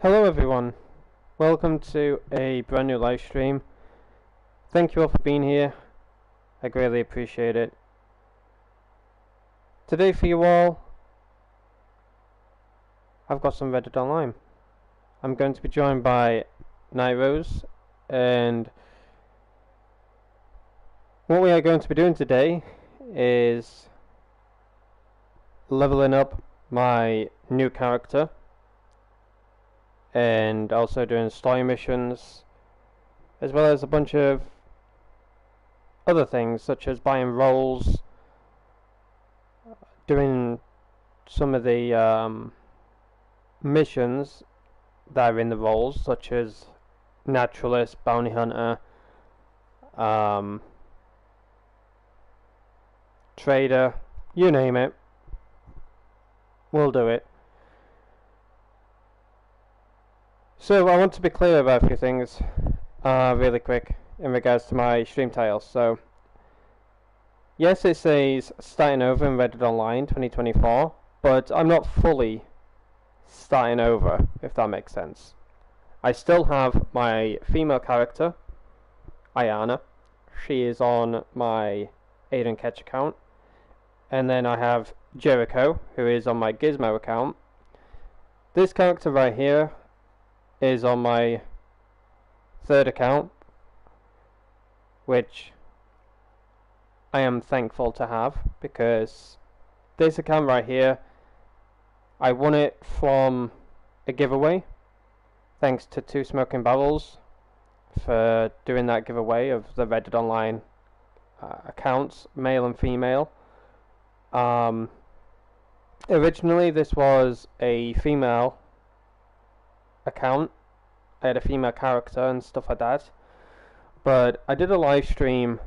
Hello everyone, welcome to a brand new live stream. Thank you all for being here, I greatly appreciate it. Today for you all, I've got some Reddit Online. I'm going to be joined by Nairos, and what we are going to be doing today is leveling up my new character and also doing story missions, as well as a bunch of other things such as buying roles, doing some of the missions that are in the roles, such as naturalist, bounty hunter, trader, you name it, we'll do it. So I want to be clear about a few things really quick in regards to my stream title. So yes, it says starting over in Reddit Online 2024, but I'm not fully starting over, if that makes sense. I still have my female character, Aidan. She is on my Aidan Ketch account. And then I have Jericho, who is on my Gizmo account. This character right here is on my third account, which I am thankful to have, because this account right here, I won it from a giveaway, thanks to Two Smoking Barrels for doing that giveaway of the Reddit Online accounts, male and female. Originally this was a female account. I had a female character and stuff like that, but I did a live stream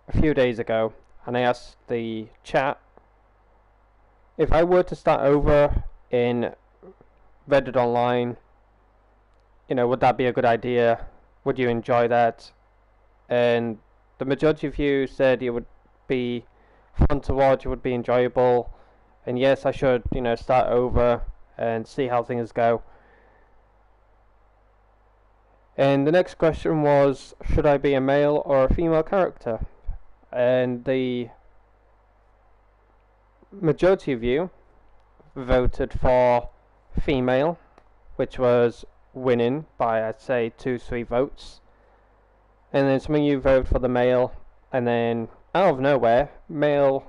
a few days ago and I asked the chat if I were to start over in Reddit Online, would that be a good idea? Would you enjoy that? And the majority of you said it would be fun to watch, it would be enjoyable, and yes, I should start over and see how things go. And the next question was, should I be a male or a female character? And the majority of you voted for female, which was winning by, I'd say, 2-3 votes. And then some of you voted for the male, and then out of nowhere, male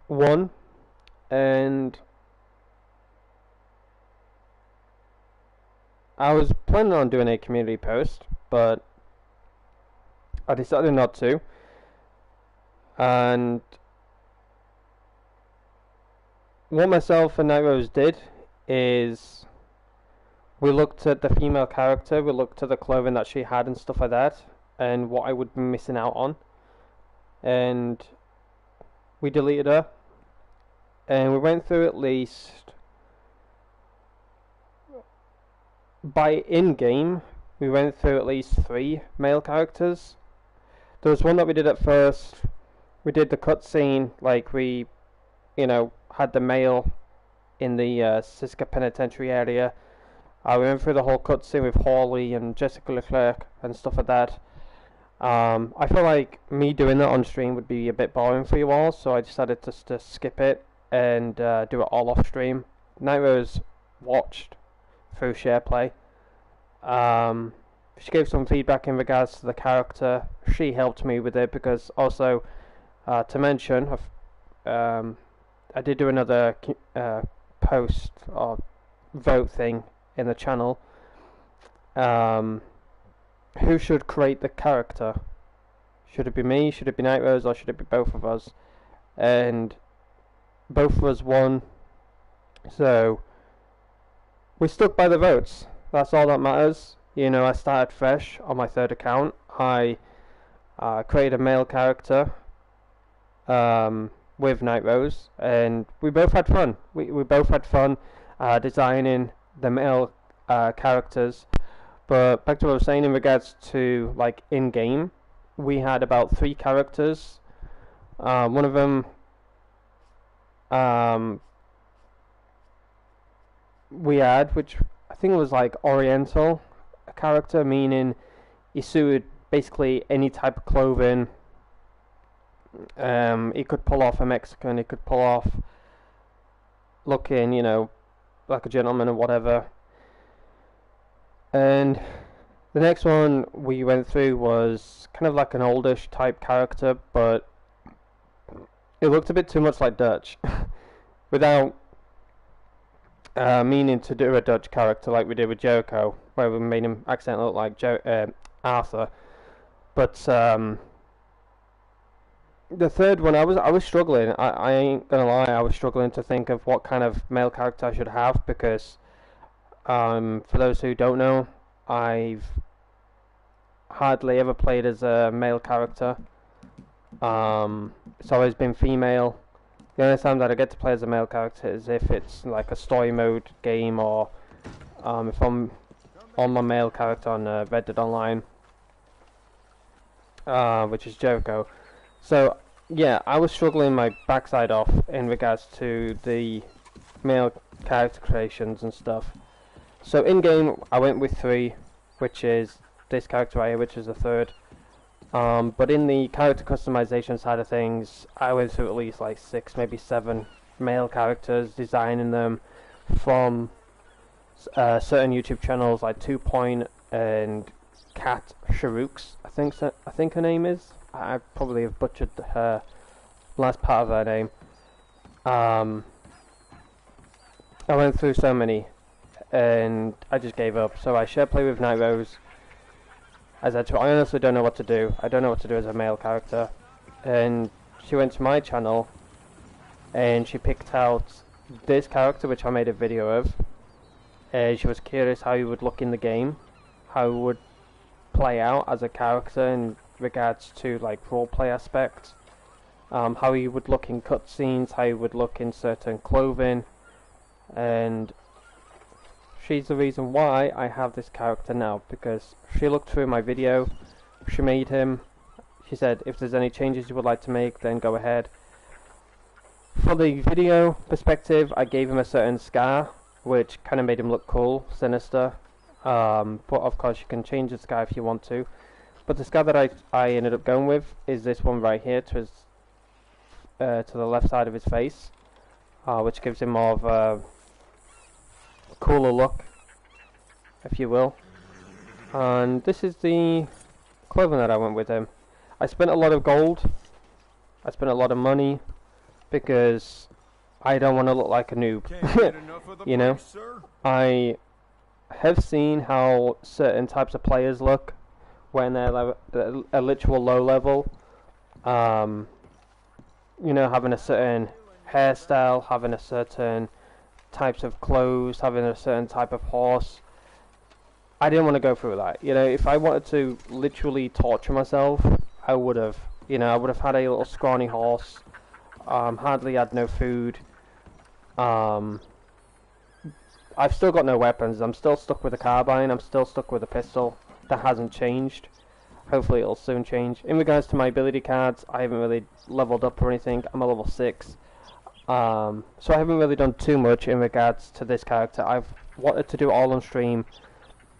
won. And I was planning on doing a community post, but I decided not to. And what myself and Nairos did is we looked at the female character, we looked at the clothing that she had and stuff like that, and what I would be missing out on. And we deleted her. And we went through at least, by in-game, we went through at least 3 male characters. There was one that we did at first. We did the cutscene, like we, had the male in the Siska Penitentiary area. We went through the whole cutscene with Hawley and Jessica Leclerc and stuff like that. I feel like me doing that on stream would be a bit boring for you all, so I decided to skip it and do it all off stream. Nairos watched through SharePlay. She gave some feedback in regards to the character. She helped me with it, because also to mention, I did do another post or vote thing in the channel. Who should create the character? Should it be me, should it be Nairos, or should it be both of us? And both of us won, so we stuck by the votes. That's all that matters. I started fresh on my third account. I created a male character with Nairos, and we both had fun. We both had fun designing the male characters. But back to what I was saying in regards to like in-game, we had about 3 characters. One of them we had, which I think was like Oriental, a character, meaning he suited basically any type of clothing. He could pull off a Mexican, he could pull off looking, you know, like a gentleman or whatever. And the next one we went through was kind of like an oldish type character, but it looked a bit too much like Dutch. Without meaning to do a Dutch character like we did with Jericho, where we made him accidentally look like Arthur. But the third one, I was struggling. I ain't gonna lie, I was struggling to think of what kind of male character I should have, because for those who don't know, I've hardly ever played as a male character. It's always been female. The only time that I get to play as a male character is if it's like a story mode game, or if I'm on my male character on Red Dead Online, which is Jericho. So yeah, I was struggling my backside off in regards to the male character creations and stuff. So in game I went with 3, which is this character right here, which is the third. But in the character customization side of things, I went through at least like 6, maybe 7 male characters, designing them from certain YouTube channels like 2 Point and Cat Sharooks, I think her name is. I probably have butchered her last part of her name. I went through so many, and I just gave up. So I share play with Night Rose. As I honestly don't know what to do. I don't know what to do as a male character. And she went to my channel, and she picked out this character, which I made a video of. And she was curious how he would look in the game, how he would play out as a character in regards to like roleplay aspects, how he would look in cutscenes, how he would look in certain clothing, and she's the reason why I have this character now, because she looked through my video, she made him, she said if there's any changes you would like to make, then go ahead. For the video perspective, I gave him a certain scar, which kind of made him look cool, sinister, but of course you can change the scar if you want to. But the scar that I ended up going with is this one right here to the left side of his face, which gives him more of a cooler look, if you will. And this is the clothing that I went with him. I spent a lot of gold, I spent a lot of money, because I don't want to look like a noob. You know, I have seen how certain types of players look when they're a literal low level. You know, having a certain hairstyle, having a certain types of clothes, having a certain type of horse. I didn't want to go through that. You know, if I wanted to literally torture myself, I would have. You know, I would have had a little scrawny horse. Hardly had no food. I've still got no weapons. I'm still stuck with a carbine. I'm still stuck with a pistol. That hasn't changed. Hopefully it'll soon change. In regards to my ability cards, I haven't really leveled up or anything. I'm a level 6. So I haven't really done too much in regards to this character. I've wanted to do it all on stream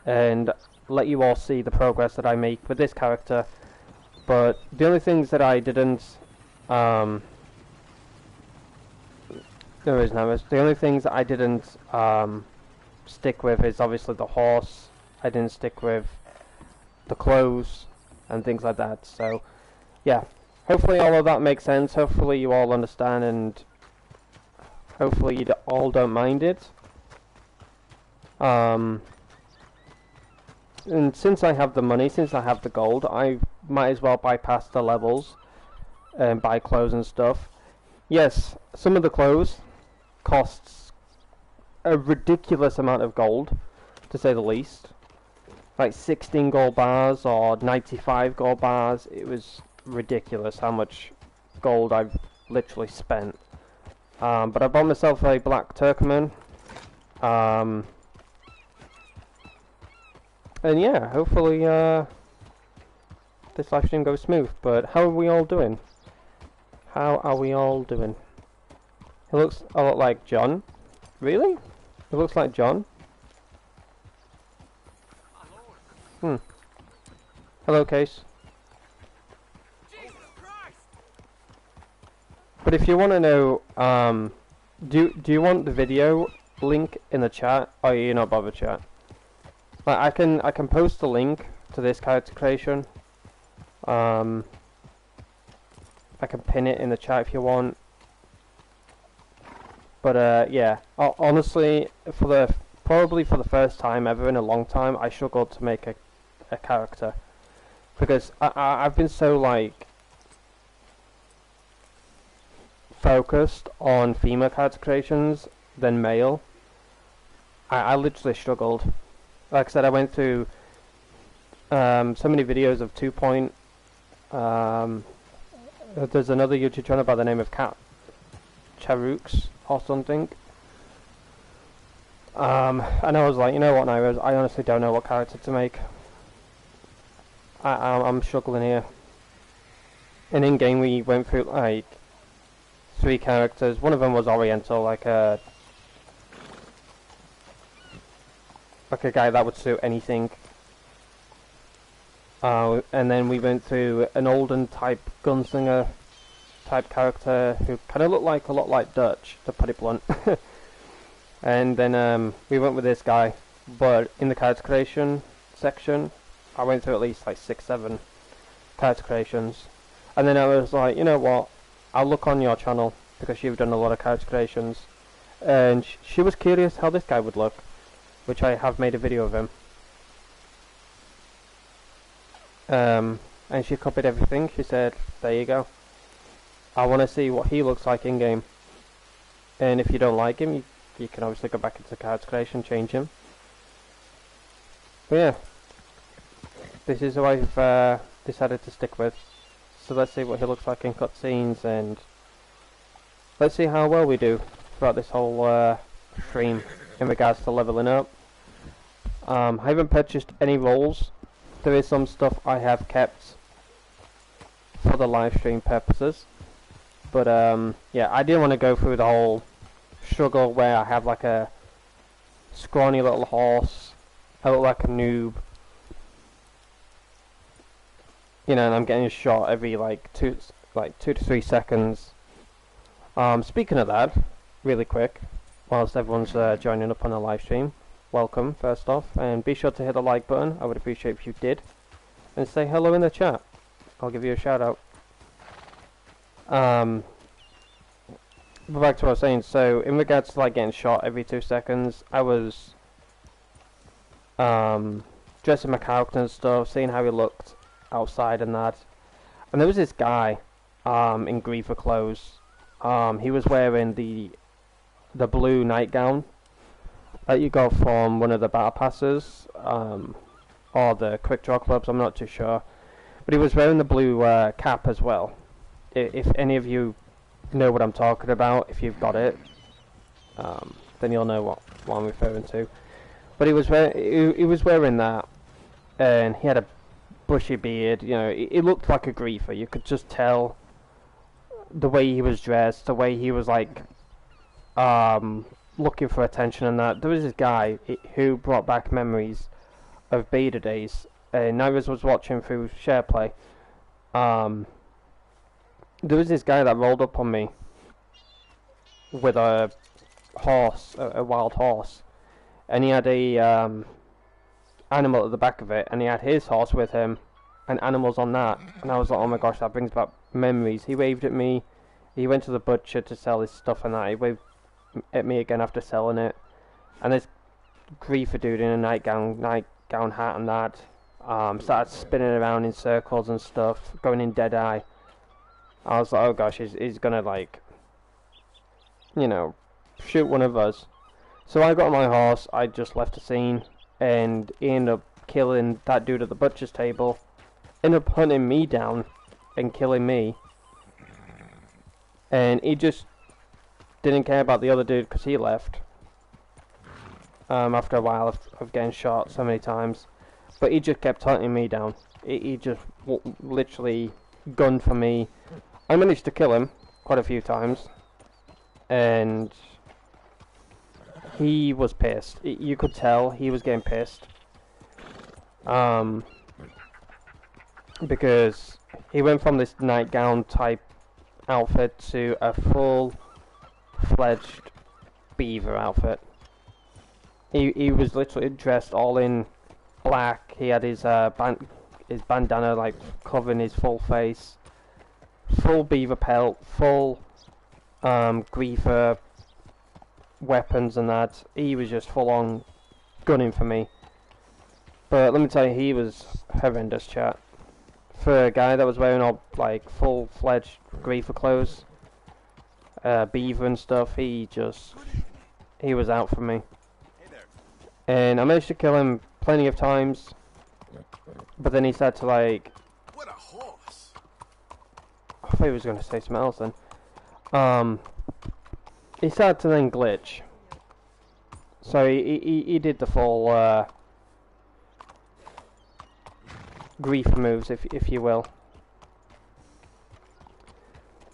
and let you all see the progress that I make with this character. But the only things that I didn't... the only things that I didn't stick with is obviously the horse. I didn't stick with the clothes and things like that. So yeah, hopefully all of that makes sense. Hopefully you all understand, and hopefully you all don't mind it. And since I have the money, since I have the gold, I might as well bypass the levels and buy clothes and stuff. Yes, some of the clothes costs a ridiculous amount of gold, to say the least. Like 16 gold bars or 95 gold bars. It was ridiculous how much gold I've literally spent. But I bought myself a black Turkmen. And yeah, hopefully this live stream goes smooth. But how are we all doing? How are we all doing? He looks a lot like John. Really? It looks like John. Hmm. Hello, Case. But if you want to know, do you want the video link in the chat, or are you not bother chat? Like, I can post the link to this character creation. I can pin it in the chat if you want. But yeah, honestly, probably for the first time ever in a long time, I struggled to make a character because I've been so like focused on female character creations than male. I literally struggled. Like I said, I went through so many videos of 2 Point. There's another YouTube channel by the name of Cat Charooks or something. And I was like, you know what, Naira, I honestly don't know what character to make. I'm struggling here. And in game we went through like 3 characters. One of them was Oriental, like a guy that would suit anything. And then we went through an olden type gunslinger type character who kind of looked like a lot like Dutch, to put it blunt. And then we went with this guy, but in the character creation section, I went through at least like 6-7 character creations. And then I was like, you know what, I'll look on your channel because you've done a lot of character creations. And she was curious how this guy would look, which I have made a video of him. And she copied everything. She said, there you go. I want to see what he looks like in game. And if you don't like him, you can obviously go back into character creation, change him. But yeah, this is who I've decided to stick with. So let's see what he looks like in cutscenes, and let's see how well we do throughout this whole stream in regards to leveling up. I haven't purchased any roles. There is some stuff I have kept for the live stream purposes, but yeah, I didn't want to go through the whole struggle where I have like a scrawny little horse, I look like a noob, you know, and I'm getting shot every like 2 to 3 seconds. Speaking of that, really quick, whilst everyone's joining up on the live stream, welcome first off, and be sure to hit the like button. I would appreciate if you did, and say hello in the chat. I'll give you a shout out. But back to what I was saying, so in regards to like getting shot every 2 seconds, I was dressing my character and stuff, seeing how he looked outside and that, and there was this guy in griefer clothes. He was wearing the blue nightgown that you got from one of the battle passes, or the quick draw clubs, I'm not too sure, but he was wearing the blue cap as well. If any of you know what I'm talking about, if you've got it, then you'll know what I'm referring to. But he was wearing that, and he had a bushy beard. You know, he looked like a griefer. You could just tell the way he was dressed, the way he was like looking for attention and that. There was this guy who brought back memories of beta days, and I was watching through SharePlay. There was this guy that rolled up on me with a horse, a wild horse, and he had a animal at the back of it, and he had his horse with him and animals on that, and I was like, oh my gosh, that brings back memories. He waved at me, he went to the butcher to sell his stuff and that, he waved at me again after selling it, and this griefer dude in a nightgown hat and that started spinning around in circles and stuff, going in dead eye. I was like, oh gosh, he's gonna like, you know, shoot one of us. So I got on my horse, I just left the scene, and he ended up killing that dude at the butcher's table, ended up hunting me down and killing me, and he just didn't care about the other dude because he left after a while of getting shot so many times. But he just kept hunting me down. He just literally gunned for me. I managed to kill him quite a few times, and he was pissed. You could tell he was getting pissed. Because he went from this nightgown type outfit to a full-fledged beaver outfit. He was literally dressed all in black. He had his bandana like covering his full face, full beaver pelt, full griefer weapons and that. He was just full on gunning for me. But let me tell you, he was horrendous, chat. For a guy that was wearing all like full-fledged griefer clothes, beaver and stuff, he was out for me. And I managed to kill him plenty of times, but then he started to like... What a horse! I thought he was going to say something else then. He started to then glitch. So he did the full grief moves, if you will.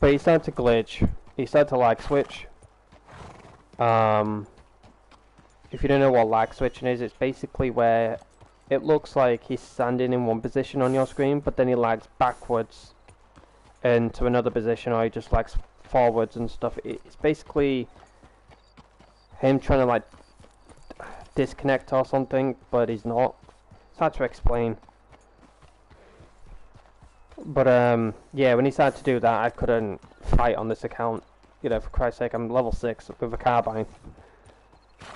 But he started to glitch. He started to lag switch. If you don't know what lag switching is, it's basically where it looks like he's standing in one position on your screen, but then he lags backwards into another position, or he just lags forwards and stuff. It's basically him trying to like disconnect or something, but he's not. It's hard to explain. But yeah, when he started to do that, I couldn't fight on this account. You know, for Christ's sake, I'm level 6 with a carbine.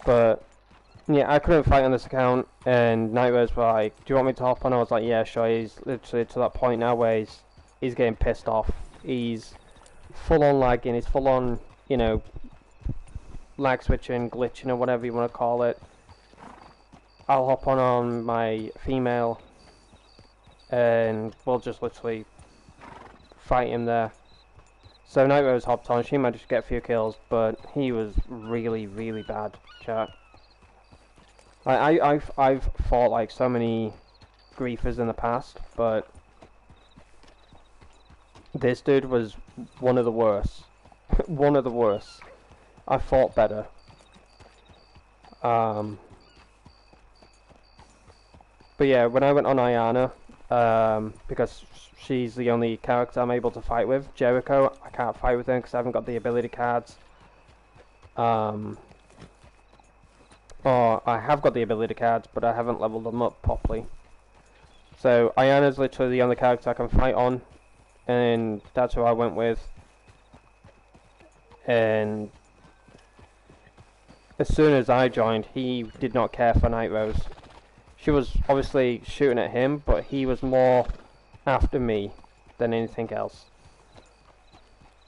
But yeah, I couldn't fight on this account, and Nightmares were like, "Do you want me to hop on?" I was like, "Yeah, sure." He's literally to that point now where he's getting pissed off. He's full on lagging. He's full on, you know, lag switching, glitching, or whatever you want to call it. I'll hop on my female, and we'll just literally fight him there. So Nightmares hopped on. She managed to get a few kills, but he was really, really bad, chat. I've fought like so many griefers in the past, but this dude was one of the worst. One of the worst. I fought better. But yeah, when I went on Ayana, because she's the only character I'm able to fight with, Jericho, I can't fight with him because I haven't got the ability cards. Or I have got the ability cards, but I haven't leveled them up properly. So Ayana's literally the only character I can fight on, and that's who I went with. And as soon as I joined, he did not care for Night Rose. She was obviously shooting at him, but he was more after me than anything else.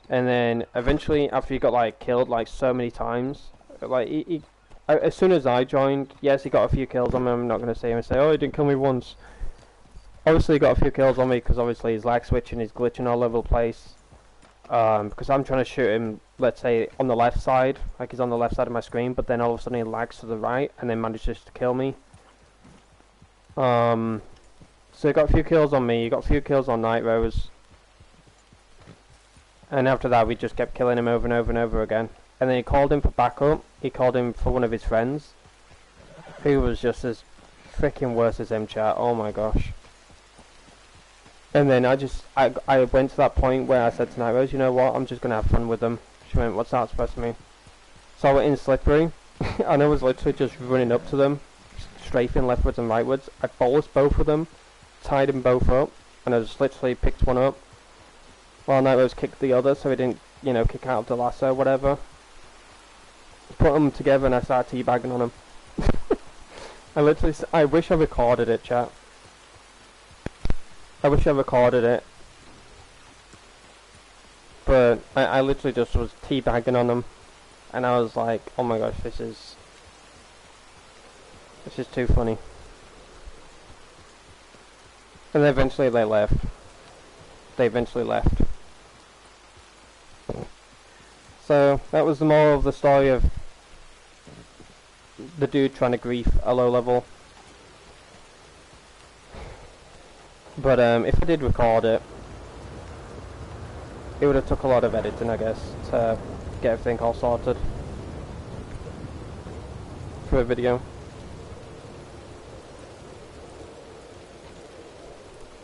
And then eventually, after he got like killed like so many times, like as soon as I joined, yes, he got a few kills on me. I'm not going to say him and say, "Oh, he didn't kill me once." Obviously, he got a few kills on me because obviously he's lag switching, he's glitching all over the place. Because I'm trying to shoot him, let's say, on the left side, like he's on the left side of my screen, but then all of a sudden he lags to the right and then manages to kill me. So he got a few kills on me, he got a few kills on Night Rose. And after that we just kept killing him over and over and over again. And then he called him for backup, he called him for one of his friends, who was just as freaking worse as him, chat, oh my gosh. And then I went to that point where I said to Night Rose, you know what, I'm just going to have fun with them. She went, what's that supposed to mean? So I went in slippery, and I was literally just running up to them, strafing leftwards and rightwards. I bolused both of them, tied them both up, and I just literally picked one up, while Night Rose kicked the other, so he didn't, you know, kick out of the lasso or whatever. Put them together and I started teabagging on them. I wish I recorded it, chat. I wish I recorded it. But I literally just was teabagging on them. And I was like, oh my gosh, this is too funny. And then eventually they left. They eventually left. So that was the moral of the story of the dude trying to grief a low level. But if I did record it, it would have took a lot of editing, I guess, to get everything all sorted. into a video.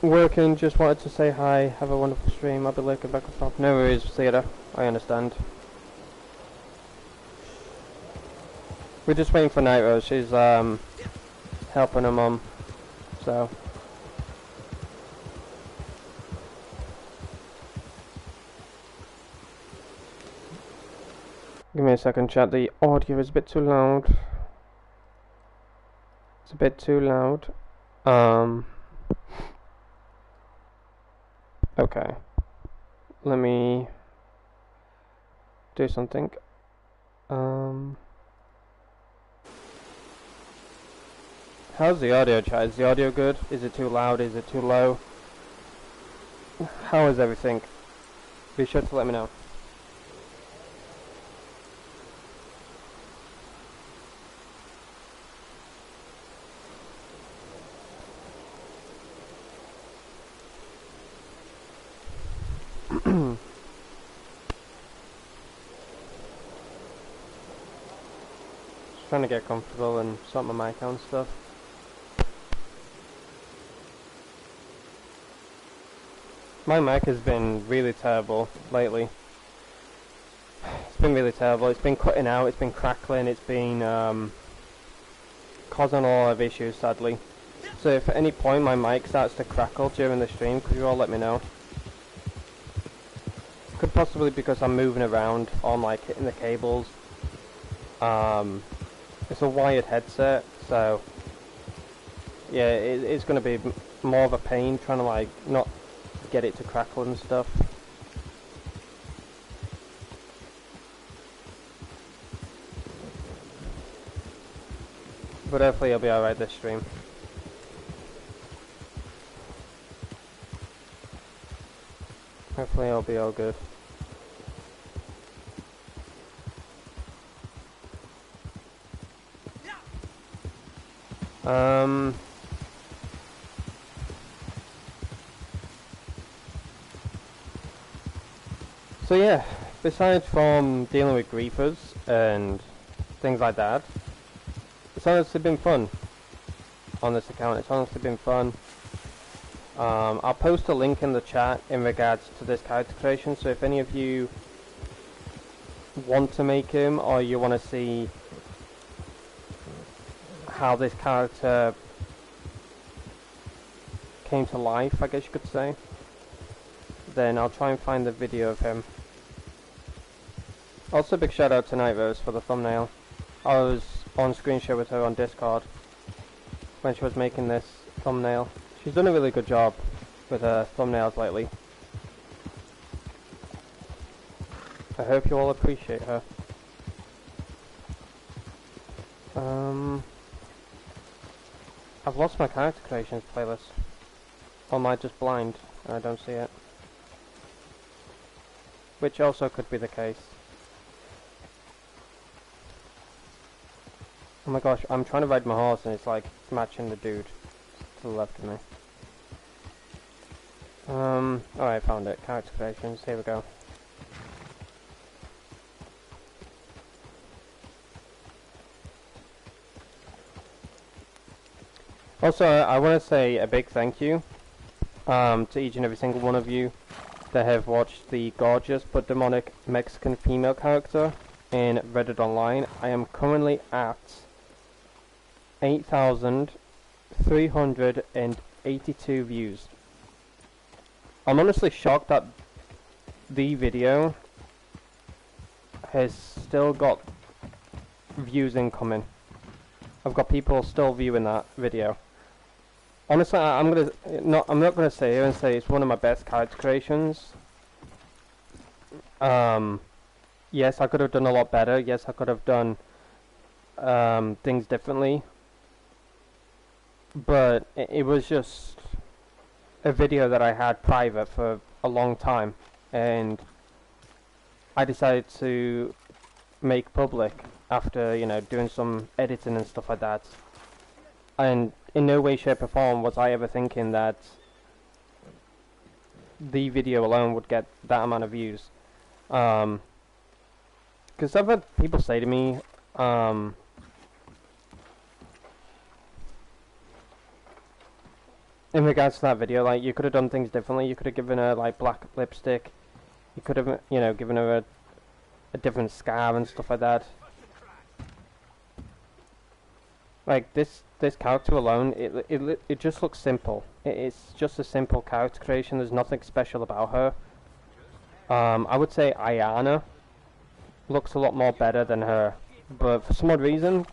Working, just wanted to say hi, have a wonderful stream, I'll be lurking back and forth. No worries, Theatre, I understand. We're just waiting for Nitro, she's helping her mum, so. Give me a second, chat, the audio is a bit too loud. It's a bit too loud. Okay. Let me do something. How's the audio, chat? Is the audio good? Is it too loud? Is it too low? How is everything? Be sure to let me know. Just trying to get comfortable and sort my mic out and stuff. My mic has been really terrible lately. It's been really terrible. It's been cutting out, it's been crackling, it's been causing a lot of issues, sadly. So if at any point my mic starts to crackle during the stream, could you all let me know? Could possibly because I'm moving around or I'm like hitting the cables. It's a wired headset, so yeah, it's going to be more of a pain trying to like not get it to crackle and stuff. But hopefully it'll be alright this stream. Hopefully it'll be all good. So yeah, besides from dealing with griefers and things like that, it's honestly been fun on this account. It's honestly been fun. I'll post a link in the chat in regards to this character creation, so if any of you want to make him or you want to see how this character came to life, I guess you could say, then I'll try and find the video of him. Also, big shout out to Nightrose for the thumbnail. I was on screen share with her on Discord when she was making this thumbnail. She's done a really good job with her thumbnails lately. I hope you all appreciate her. I've lost my character creations playlist. Or am I just blind and I don't see it? Which also could be the case. Oh my gosh, I'm trying to ride my horse and it's like matching the dude to the left of me. Alright, found it. Character creations, here we go. Also, I want to say a big thank you to each and every single one of you that have watched the gorgeous but demonic Mexican female character in Reddit Online. I am currently at 8,382 views. I'm honestly shocked that the video has still got views incoming. I've got people still viewing that video. Honestly, I'm not gonna sit here and say it's one of my best character creations. Yes, I could have done a lot better. Yes, I could have done things differently. But it was just a video that I had private for a long time, and I decided to make public after, you know, doing some editing and stuff like that. And in no way, shape or form was I ever thinking that the video alone would get that amount of views. Because I've had people say to me, in regards to that video, like, you could have done things differently. You could have given her, like, black lipstick. You could have, you know, given her a different scar and stuff like that. Like, this character alone, it just looks simple. It's just a simple character creation. There's nothing special about her. I would say Aidan looks a lot more better than her. But for some odd reason,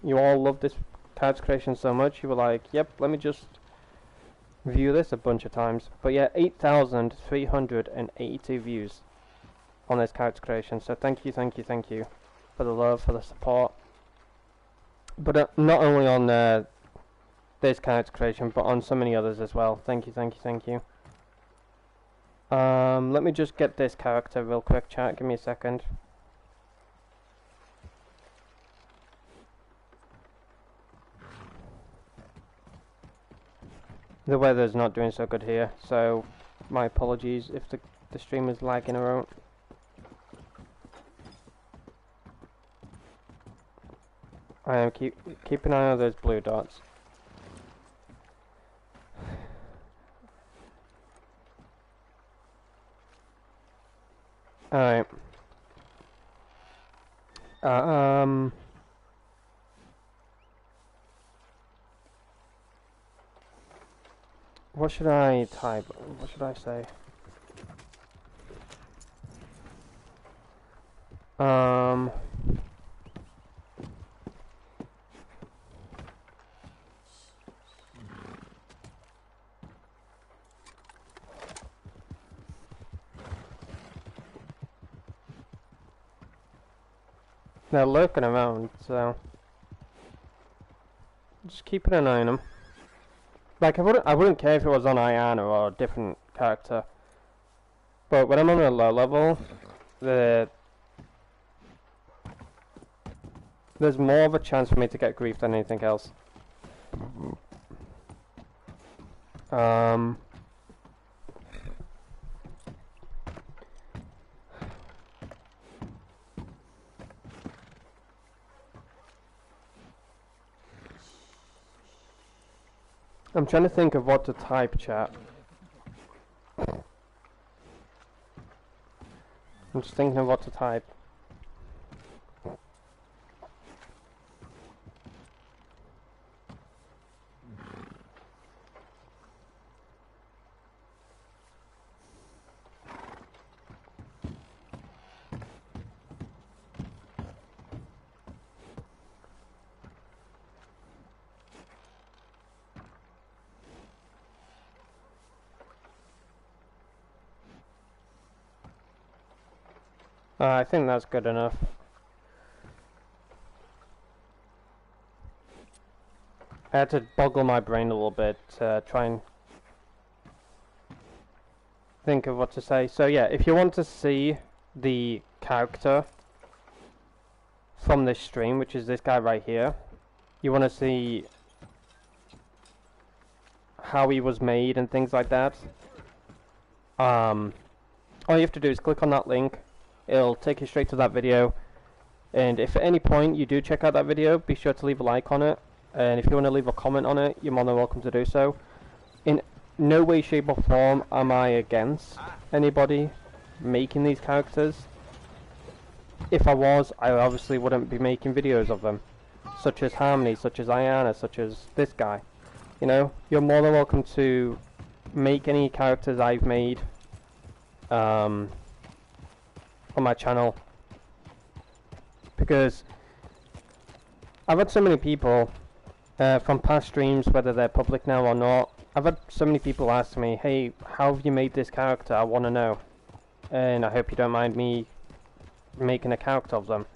you all love this character creation so much, you were like, yep, let me just view this a bunch of times. But yeah, 8,382 views on this character creation. So thank you for the love, for the support. But not only on this character creation, but on so many others as well. Thank you. Let me just get this character real quick, chat. Give me a second. The weather's not doing so good here, so my apologies if the stream is lagging around. I am keep an eye on those blue dots. Alright. What should I type? What should I say? They're lurking around, so just keeping an eye on them. Like, I wouldn't care if it was on Aidan or a different character. But when I'm on a low level, there's more of a chance for me to get grief than anything else. I'm trying to think of what to type, chat. I'm just thinking of what to type. I think that's good enough. I had to boggle my brain a little bit to try and think of what to say. So yeah, if you want to see the character from this stream, which is this guy right here, you want to see how he was made and things like that, all you have to do is click on that link. It'll take you straight to that video, and if at any point you do check out that video, be sure to leave a like on it, and if you want to leave a comment on it, you're more than welcome to do so. In no way, shape or form am I against anybody making these characters. If I was, I obviously wouldn't be making videos of them, such as Harmony, such as Aidan, such as this guy. You know, you're more than welcome to make any characters I've made on my channel, because I've had so many people from past streams, whether they're public now or not, I've had so many people ask me, hey, how have you made this character? I want to know, and I hope you don't mind me making a character of them.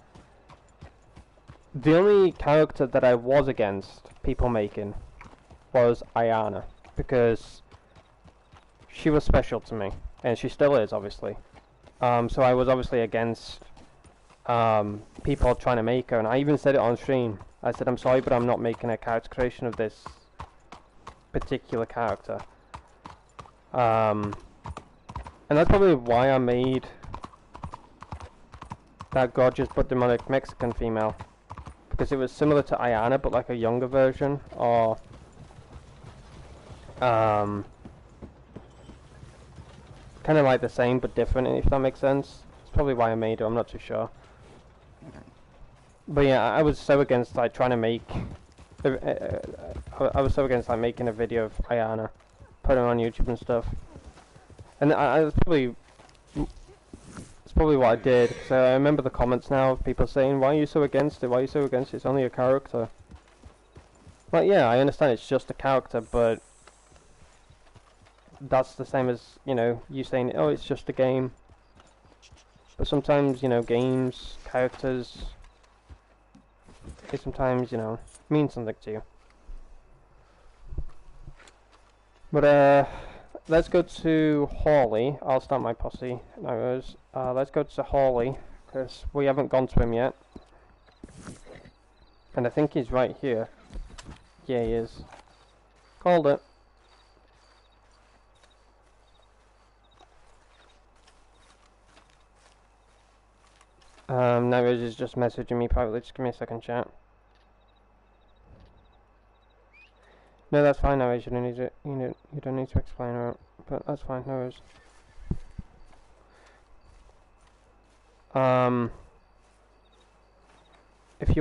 The only character that I was against people making was Aidan, because she was special to me, and she still is, obviously. So I was obviously against people trying to make her, and I even said it on stream. I said, I'm sorry, but I'm not making a character creation of this particular character. And that's probably why I made that gorgeous but demonic Mexican female, because it was similar to Aidan, but like a younger version, or Um, kind of like the same but different, if that makes sense. It's probably why I made it. I'm not too sure. But yeah, I was so against like trying to make. I was so against like making a video of Ayana, putting it on YouTube and stuff. And it's probably what I did. So I remember the comments now of people saying, "Why are you so against it? Why are you so against it? It's only a character." Like, yeah, I understand it's just a character, but that's the same as, you know, you saying, "Oh, it's just a game." But sometimes, you know, games, characters, they sometimes, you know, mean something to you. But let's go to Hawley. I'll start my posse. Let's go to Hawley, because we haven't gone to him yet. And I think he's right here. Yeah, he is. Called it. Nightwish is just messaging me privately. Just give me a second, chat. No, that's fine, Nightwish. You don't need to. You don't need to explain it. But that's fine, no worries. If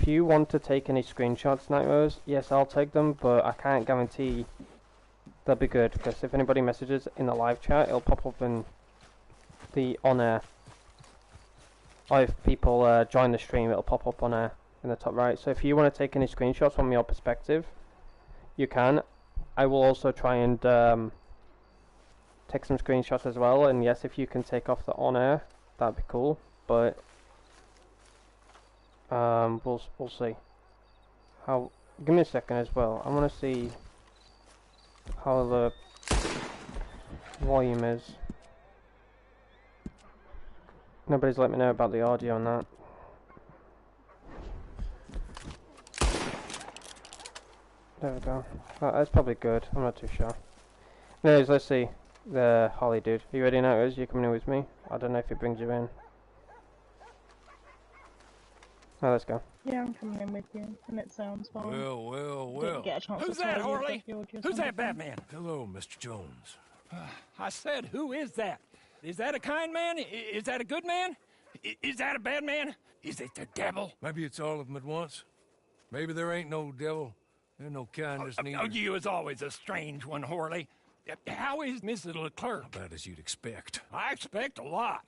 you want to take any screenshots, Nightwish, yes, I'll take them. But I can't guarantee they'll be good, because if anybody messages in the live chat, it'll pop up in the on air. Or if people join the stream, it'll pop up on air in the top right. So if you want to take any screenshots from your perspective, you can. I will also try and take some screenshots as well. And yes, if you can take off the on air, that'd be cool. But we'll see. How? Give me a second as well. I want to see how the volume is. Nobody's let me know about the audio on that. There we go. Oh, that's probably good. I'm not too sure. Anyways, let's see. The Holly dude. Are you ready now? Is you coming in with me? I don't know if it brings you in. Oh, let's go. Yeah, I'm coming in with you, and it sounds fine. Well. Didn't get a chance Who's to that, tell you Harley? if Who's that Batman? Hello, Mr. Jones. I said, who is that? Is that a kind man? Is that a good man? Is that a bad man? Is it the devil? Maybe it's all of them at once. Maybe there ain't no devil. There's no kindness neither. Oh, you is always a strange one, Harley. How is Mrs. Leclerc? About as you'd expect. I expect a lot.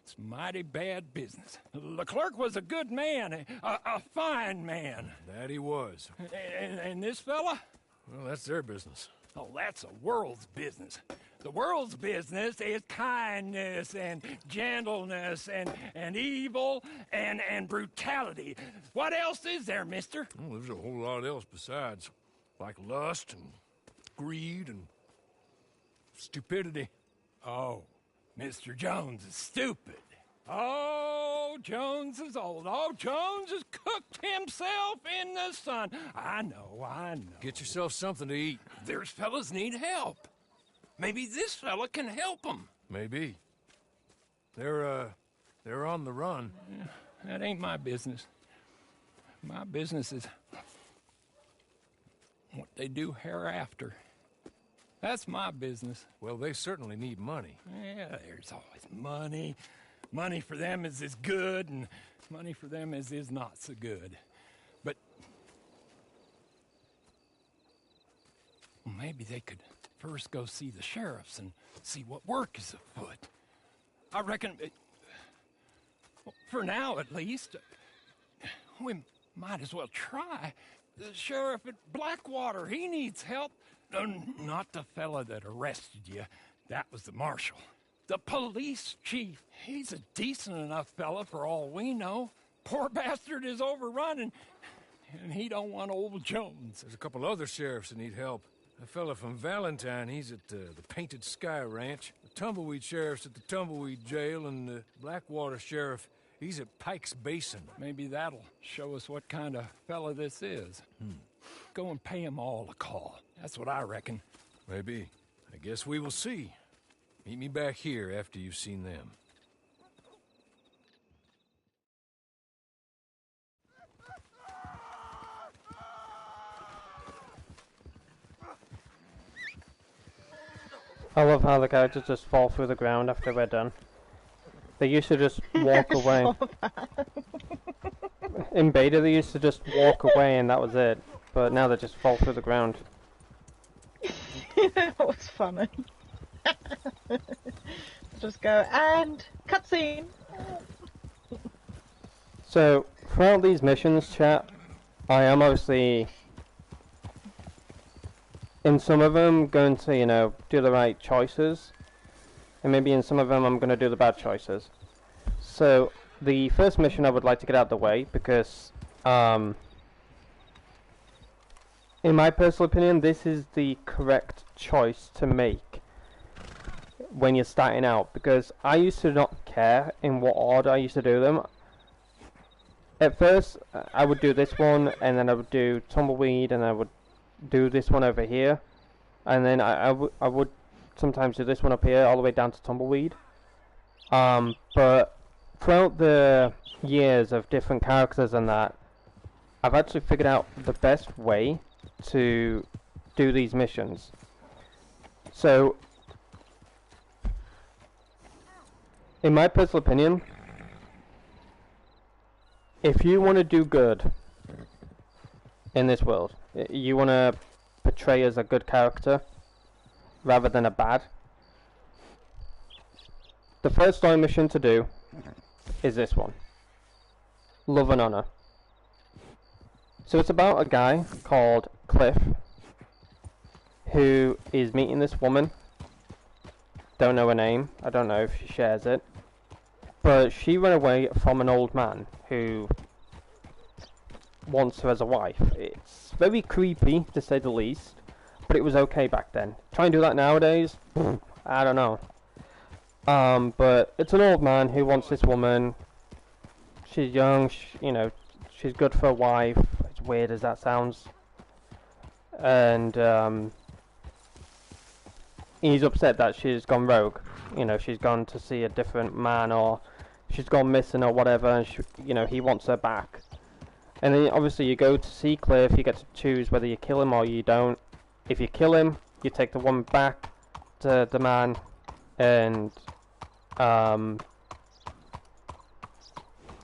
It's mighty bad business. Leclerc was a good man, a fine man. That he was. And this fella? Well, that's their business. Oh, that's the world's business. The world's business is kindness and gentleness and evil and brutality. What else is there, mister? Well, there's a whole lot else besides. Like lust and greed and stupidity. Oh, Mr. Jones is stupid. Oh, Jones is old. Oh, Jones has cooked himself in the sun. I know. Get yourself something to eat. There's fellas need help. Maybe this fella can help them. Maybe. They're on the run. Yeah, that ain't my business. My business is what they do hereafter. That's my business. Well, they certainly need money. Yeah, there's always money. Money for them is good, and money for them is not so good. But well, maybe they could first go see the sheriffs and see what work is afoot. I reckon, well, for now at least, we might as well try. The sheriff at Blackwater, he needs help. Not the fella that arrested you. That was the marshal. The police chief. He's a decent enough fella for all we know. Poor bastard is overrun, and he don't want old Jones. There's a couple other sheriffs that need help. A fella from Valentine, he's at the Painted Sky Ranch. The Tumbleweed sheriff's at the Tumbleweed Jail, and the Blackwater sheriff, he's at Pike's Basin. Maybe that'll show us what kind of fella this is. Go and pay them all a call. That's what I reckon. Maybe. I guess we will see. Meet me back here after you've seen them. I love how the characters just fall through the ground after we're done. They used to just walk away. Saw that. In beta, they used to just walk away and that was it. But now they just fall through the ground. That was funny. Just go and cutscene. So, throughout these missions, chat, I am obviously, in some of them, going to, you know, do the right choices. And maybe in some of them, I'm going to do the bad choices. So, the first mission I would like to get out of the way, because, in my personal opinion, this is the correct choice to make when you're starting out. Because I used to not care in what order I used to do them. At first, I would do this one, and then I would do Tumbleweed, and I would do this one over here. And then I would sometimes do this one up here, all the way down to Tumbleweed. But throughout the years of different characters and that, I've actually figured out the best way to do these missions. So, in my personal opinion, if you want to do good in this world, you want to portray as a good character rather than a bad, the first story mission to do is this one, Love and Honor. So it's about a guy called Cliff who is meeting this woman. Don't know her name, I don't know if she shares it, but she ran away from an old man who wants her as a wife. It's very creepy, to say the least, but it was okay back then. Try and do that nowadays? I don't know. But it's an old man who wants this woman. She's young, you know, she's good for a wife, as weird as that sounds. And, he's upset that she's gone rogue. You know, she's gone to see a different man, or she's gone missing or whatever, and you know, he wants her back. And then obviously you go to see Cliff, you get to choose whether you kill him or you don't. If you kill him, you take the woman back to the man, and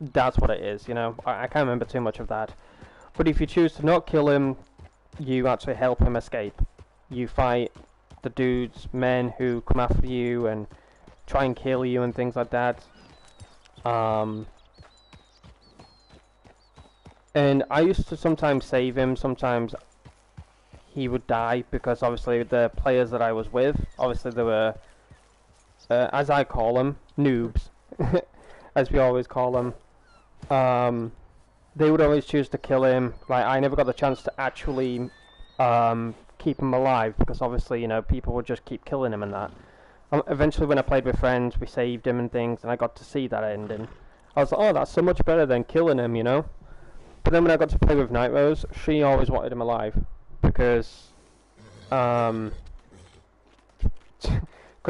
that's what it is, you know. I can't remember too much of that. But if you choose to not kill him, you actually help him escape. You fight the dudes, men who come after you and try and kill you and things like that. And I used to sometimes save him, sometimes he would die, because obviously the players that I was with, obviously they were, as I call them, noobs, as we always call them. They would always choose to kill him. Like, I never got the chance to actually keep him alive, because obviously, you know, people would just keep killing him and that. Eventually, when I played with friends, we saved him and things, and I got to see that ending. I was like, oh, that's so much better than killing him, you know? But then when I got to play with Night Rose, she always wanted him alive, because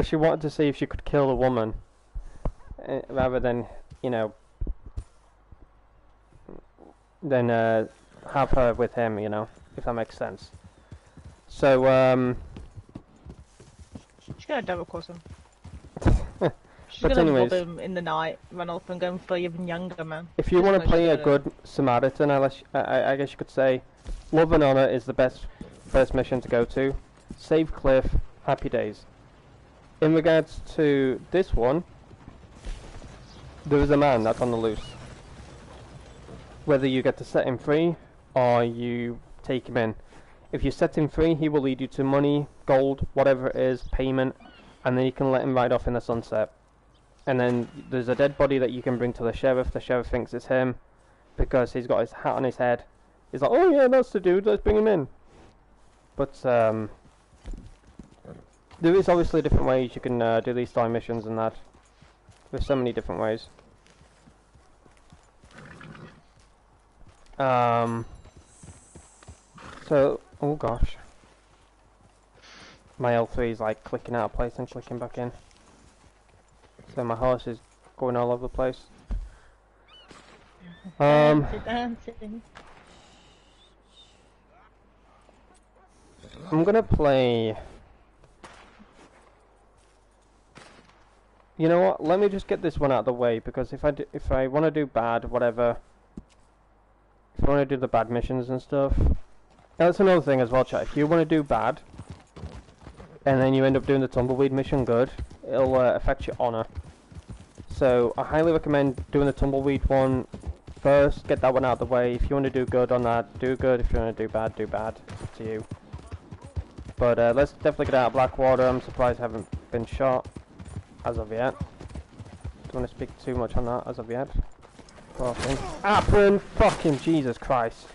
she wanted to see if she could kill a woman, rather than, you know, than have her with him, you know, if that makes sense. So, She's gonna double cross him. She's but gonna anyways, rob him in the night, run off and go for even younger man. if you Just want know to play she's a gonna- good Samaritan, I guess you could say, Love and Honor is the best first mission to go to. Save Cliff, happy days. In regards to this one, there is a man that's on the loose. Whether you get to set him free, or you take him in. If you set him free, he will lead you to money, gold, whatever it is, payment, and then you can let him ride off in the sunset. And then there's a dead body that you can bring to the sheriff thinks it's him, because he's got his hat on his head. He's like, oh yeah, that's the dude, let's bring him in. But, there is obviously different ways you can do these story missions and that. There's so many different ways. So, oh gosh. My L3 is like clicking out of place and clicking back in. So my horse is going all over the place. Dancing. I'm gonna play You know what? Let me just get this one out of the way, because if I want to do bad, whatever, if I want to do the bad missions and stuff, that's another thing as well, chat. If you want to do bad, and then you end up doing the tumbleweed mission good, it'll affect your honor. So I highly recommend doing the tumbleweed one first. Get that one out of the way. If you want to do good on that, do good. If you want to do bad, do bad. It's up to you. But let's definitely get out of Blackwater. I'm surprised I haven't been shot as of yet. Don't want to speak too much on that as of yet. Poor thing. Apron! Fucking Jesus Christ.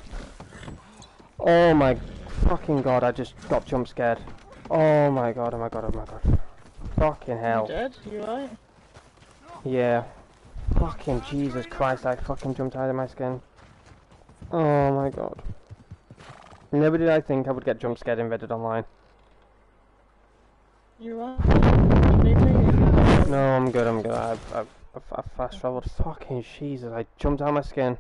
Oh my fucking god, I just got jump scared. Oh my god, oh my god, oh my god. Fucking hell. You dead? You right? Yeah. Fucking Jesus Christ, I fucking jumped out of my skin. Oh my god. Never did I think I would get jump scared in Reddit Online. You right? You need me? No, I'm good, I'm good. I've fast travelled. Fucking Jesus, I jumped out of my skin.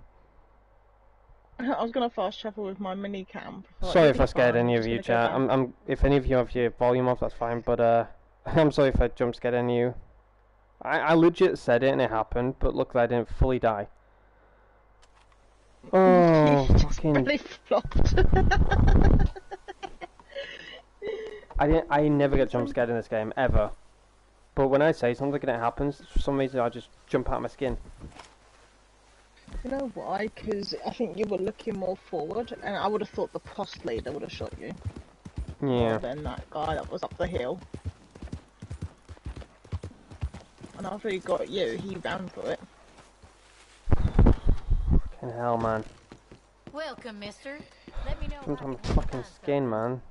I was gonna fast travel with my mini cam. Sorry if I scared any of you, chat. If any of you have your volume off, that's fine, but I'm sorry if I jump scared any of you. I legit said it and it happened, but luckily I didn't fully die. Oh, fucking... Really flopped. I never get jump scared in this game, ever. But when I say something and it happens, for some reason I just jump out of my skin. You know why? Because I think you were looking more forward, and I would have thought the post leader would have shot you. Yeah. More than that guy that was up the hill. And after he got you, he ran for it. Fucking hell, man. Welcome, mister. Let me know Jumped how on I my can fucking find skin, something. man.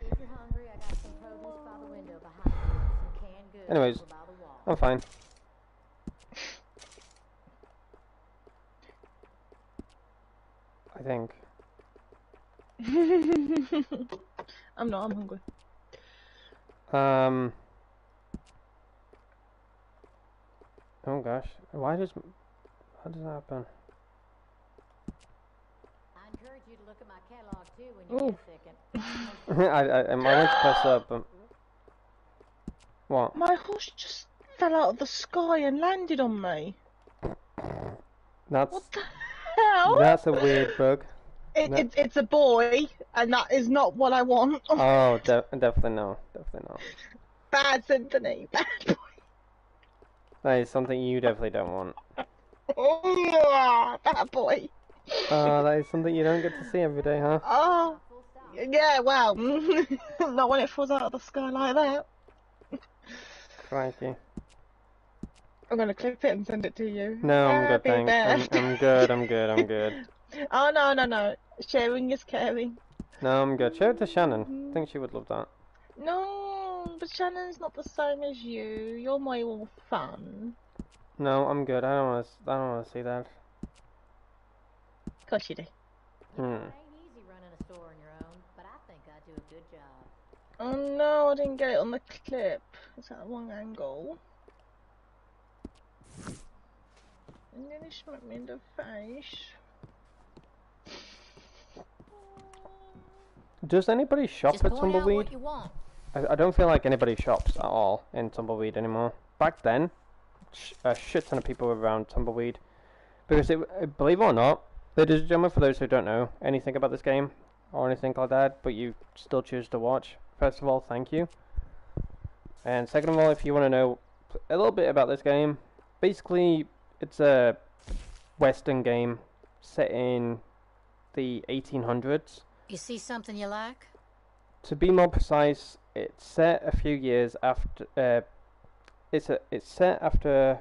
If you're hungry, I got some produce by the window behind you and some canned goods Anyways, over by the wall. I'm fine. I think. I'm not, I'm hungry. Oh gosh, how does that happen? I encourage you to look at my catalog too when you Ooh. get a second. I went to press up. What? My horse just fell out of the sky and landed on me. That's What the hell? that's a weird bug. It's a boy, and that is not what I want. Oh, definitely no, definitely not. Bad symphony. Bad boy. That is something you definitely don't want. Oh, bad boy. That is something you don't get to see every day, huh? Oh, yeah, well, not when it falls out of the sky like that. Crikey. I'm gonna clip it and send it to you. No, I'm good, Happy thanks. I'm good, I'm good, I'm good. Oh, no. Sharing is caring. No, I'm good. Show it to Shannon. I think she would love that. No, but Shannon's not the same as you. You're my all fun. No, I'm good. I don't want to see that. Of course you do. It ain't easy running a store on your own, but I think I do a good job. Oh no, I didn't get it on the clip. It's at the wrong angle. And then he smacked me in the face. Does anybody shop Just at point out Tumbleweed? what you want. I don't feel like anybody shops at all in Tumbleweed anymore. Back then, a shit ton of people were around Tumbleweed. Because, believe it or not, ladies and gentlemen, for those who don't know anything about this game, or anything like that, but you still choose to watch, first of all, thank you. And second of all, if you want to know a little bit about this game, basically, it's a Western game set in the 1800s. You see something you like? To be more precise, it's set a few years after. It's set after.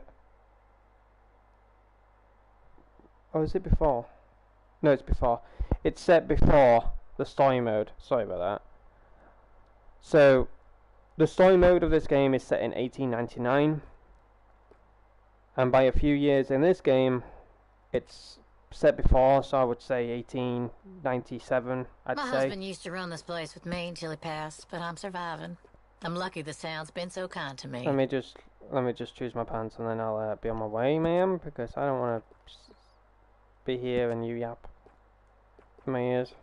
Oh, is it before? No, it's before. It's set before the story mode. Sorry about that. So, the story mode of this game is set in 1899, and by a few years in this game, it's set before. So I would say 1897. I'd My say. husband used to run this place with me until he passed, but I'm surviving. I'm lucky this town's been so kind to me. Let me just choose my pants and then I'll be on my way, ma'am, because I don't want to be here and you yap in my ears.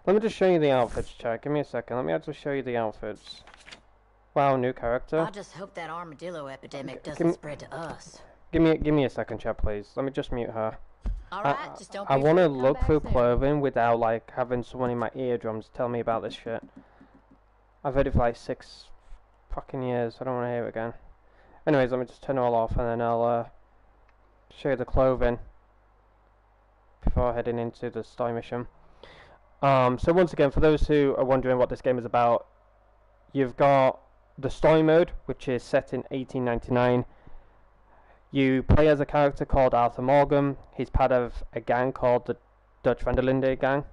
Let me just show you the outfits, chat. Give me a second. Let me actually show you the outfits. Wow, new character. I just hope that armadillo epidemic Give doesn't me- spread to us. Give me a second, chat, please. Let me just mute her. Alright, just don't I be want to afraid come look back through soon. clothing without like having someone in my eardrums tell me about this shit. I've heard it for like 6 fucking years. I don't want to hear it again. Anyways, let me just turn it all off and then I'll show you the clothing before heading into the story mission. So once again, for those who are wondering what this game is about, you've got the story mode, which is set in 1899. You play as a character called Arthur Morgan. He's part of a gang called the Dutch van der Linde gang.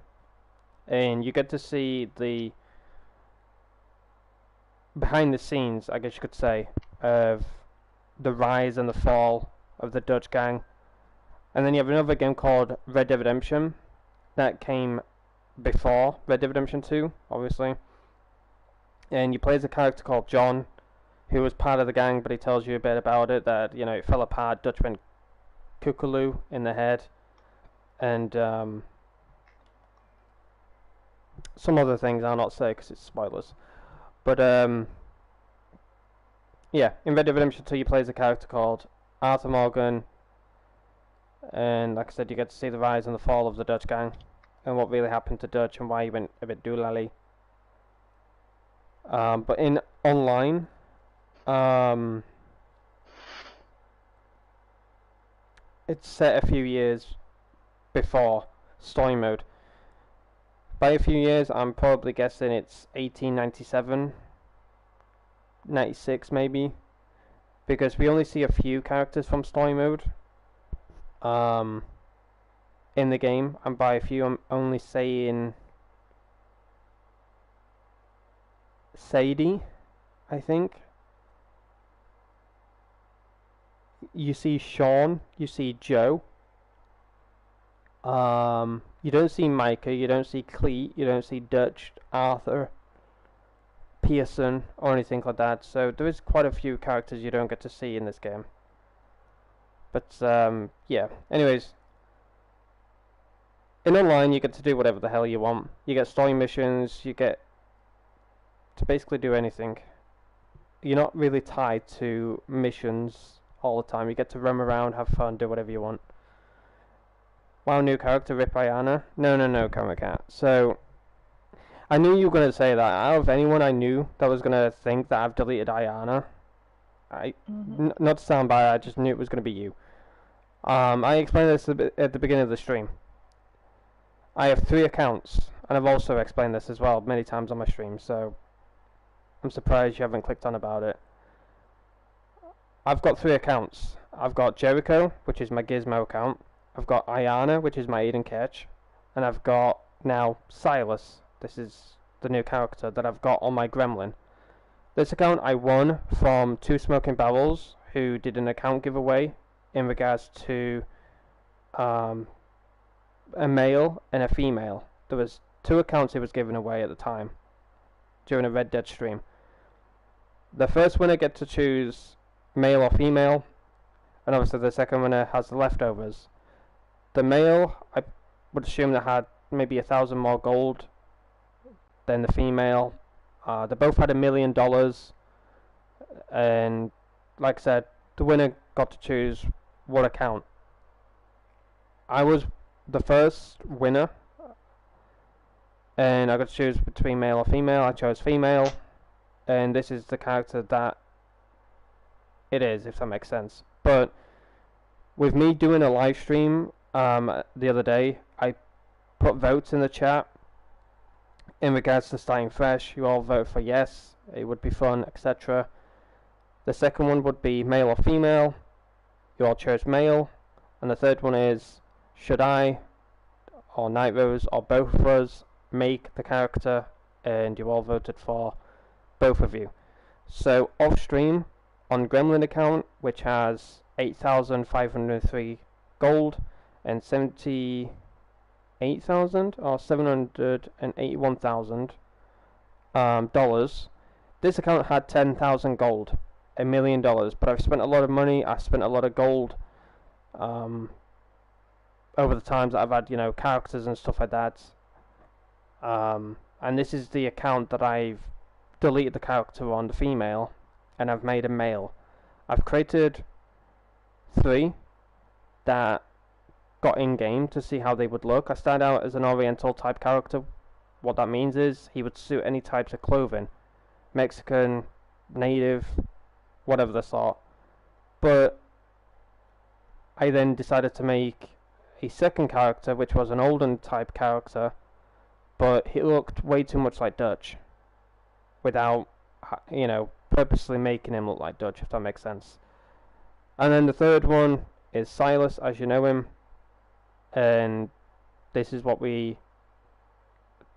And you get to see the behind the scenes, I guess you could say, of the rise and the fall of the Dutch gang. And then you have another game called Red Dead Redemption that came before Red Dead Redemption 2, obviously. And you play as a character called John, who was part of the gang, but he tells you a bit about it, that, you know, it fell apart, Dutch went kookaloo in the head, and some other things I'll not say because it's spoilers. But yeah, in Red Dead Redemption 2 you play as a character called Arthur Morgan, and like I said, you get to see the rise and the fall of the Dutch gang, and what really happened to Dutch and why he went a bit doolally. But in online, it's set a few years before story mode. By a few years, I'm probably guessing it's 1897, 96 maybe, because we only see a few characters from story mode in the game, and by a few I'm only saying Sadie, I think. You see Sean, you see Joe. You don't see Micah, you don't see Cleet, you don't see Dutch, Arthur, Pearson, or anything like that. So there is quite a few characters you don't get to see in this game. But yeah. Anyways, in online you get to do whatever the hell you want. You get story missions, you get to basically do anything. You're not really tied to missions all the time. You get to roam around, have fun, do whatever you want. Wow, new character, Rip Ayana. No, Camera Cat. So, I knew you were going to say that. Out of anyone I knew that was going to think that I've deleted Ayana, not to sound bad, I just knew it was going to be you. I explained this at the beginning of the stream. I have 3 accounts, and I've also explained this as well many times on my stream, so I'm surprised you haven't clicked on about it. I've got 3 accounts. I've got Jericho, which is my Gizmo account. I've got Ayana, which is my Aidan Ketch. And I've got now Silas. This is the new character that I've got on my Gremlin. This account I won from 2 Smoking Barrels, who did an account giveaway in regards to a male and a female. There was 2 accounts he was giving away at the time during a Red Dead stream. The first winner gets to choose male or female, and obviously the second winner has the leftovers. The male, I would assume that had maybe 1,000 more gold than the female. They both had $1 million, and like I said, the winner got to choose what account. I was the first winner, and I got to choose between male or female. I chose female, and this is the character that it is, if that makes sense. But with me doing a live stream the other day, I put votes in the chat in regards to starting fresh. You all vote for yes, it would be fun, etc. The second one would be male or female. You all chose male. And the third one is, should I or Night Rose or both of us make the character, and you all voted for both of you. So off stream on Gremlin account, which has 8,503 gold and 78,000 or 781,000 dollars. This account had 10,000 gold, $1 million. But I've spent a lot of money. I spent a lot of gold over the times that I've had, you know, characters and stuff like that. And this is the account that I've deleted the character on, the female, and I've made a male. I've created 3 that got in-game to see how they would look. I started out as an Oriental type character. What that means is he would suit any types of clothing. Mexican, native, whatever the sort. But I then decided to make a second character, which was an olden type character, but he looked way too much like Dutch, without, purposely making him look like Dutch, if that makes sense. And then the third one is Silas, as you know him, and this is what we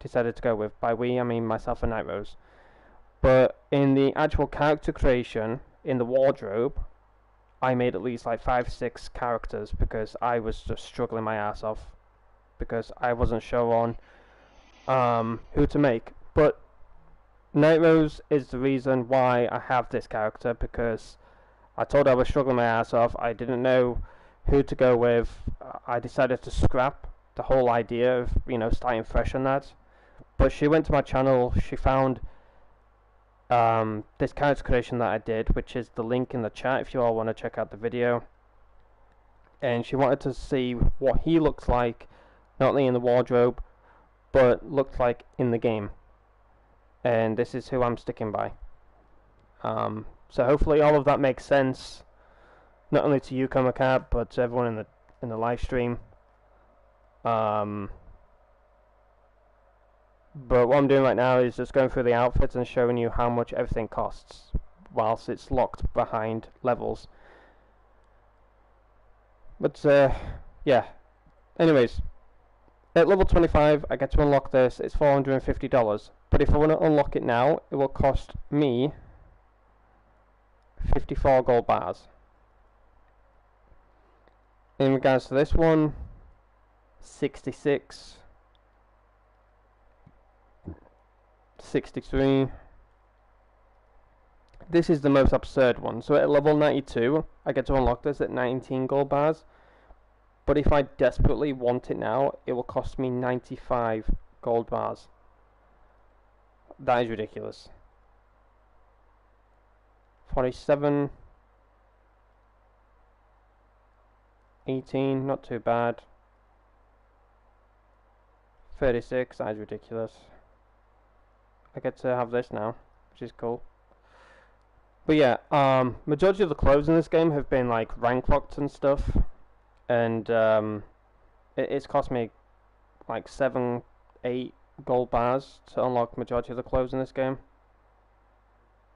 decided to go with. By we, I mean myself and Night Rose. But in the actual character creation, in the wardrobe, I made at least like 5-6 characters because I was just struggling my ass off because I wasn't sure on who to make. But Night Rose is the reason why I have this character, because I told her I was struggling my ass off. I didn't know who to go with. I decided to scrap the whole idea of starting fresh on that. But she went to my channel. She found this character creation that I did, which is the link in the chat if you all want to check out the video. And she wanted to see what he looks like, not only in the wardrobe, but looked like in the game. And this is who I'm sticking by. So hopefully all of that makes sense, not only to you, Comacat, but to everyone in the live stream. But what I'm doing right now is just going through the outfits and showing you how much everything costs, whilst it's locked behind levels. But yeah. Anyways, at level 25, I get to unlock this. It's $450. But if I want to unlock it now, it will cost me 54 gold bars. In regards to this one, 66, 63. This is the most absurd one. So at level 92, I get to unlock this at 19 gold bars. But if I desperately want it now, it will cost me 95 gold bars. That is ridiculous. 47, 18, not too bad. 36, that is ridiculous. I get to have this now, which is cool. But yeah, majority of the clothes in this game have been like rank locked and stuff, and it's cost me like 7, 8 gold bars to unlock majority of the clothes in this game.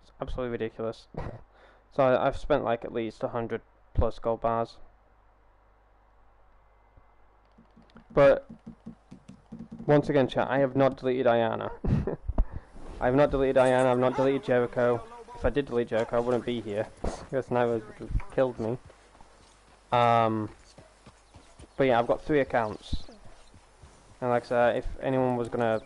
It's absolutely ridiculous. So I've spent like at least 100 plus gold bars. But once again, chat, I have not deleted Ayana. I have not deleted Ayana, I've not deleted Jericho. If I did delete Jericho, I wouldn't be here. Because now would have killed me. But yeah, I've got 3 accounts. And like I said, if anyone was gonna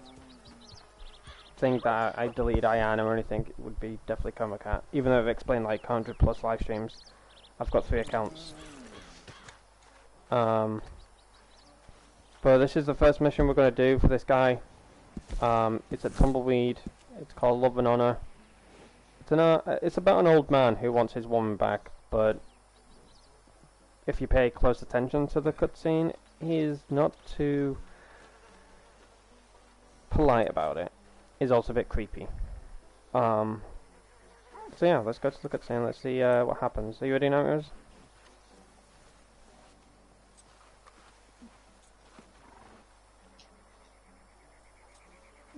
think that I deleted Ayana or anything, it would be definitely Comacat. Even though I've explained like 100 plus live streams, I've got 3 accounts. But this is the first mission we're gonna do for this guy. It's at Tumbleweed. It's called Love and Honor. It's about an old man who wants his woman back, but if you pay close attention to the cutscene, he is not too polite about it. He's also a bit creepy. So yeah, let's go to the cutscene. Let's see what happens. Are you ready now, guys?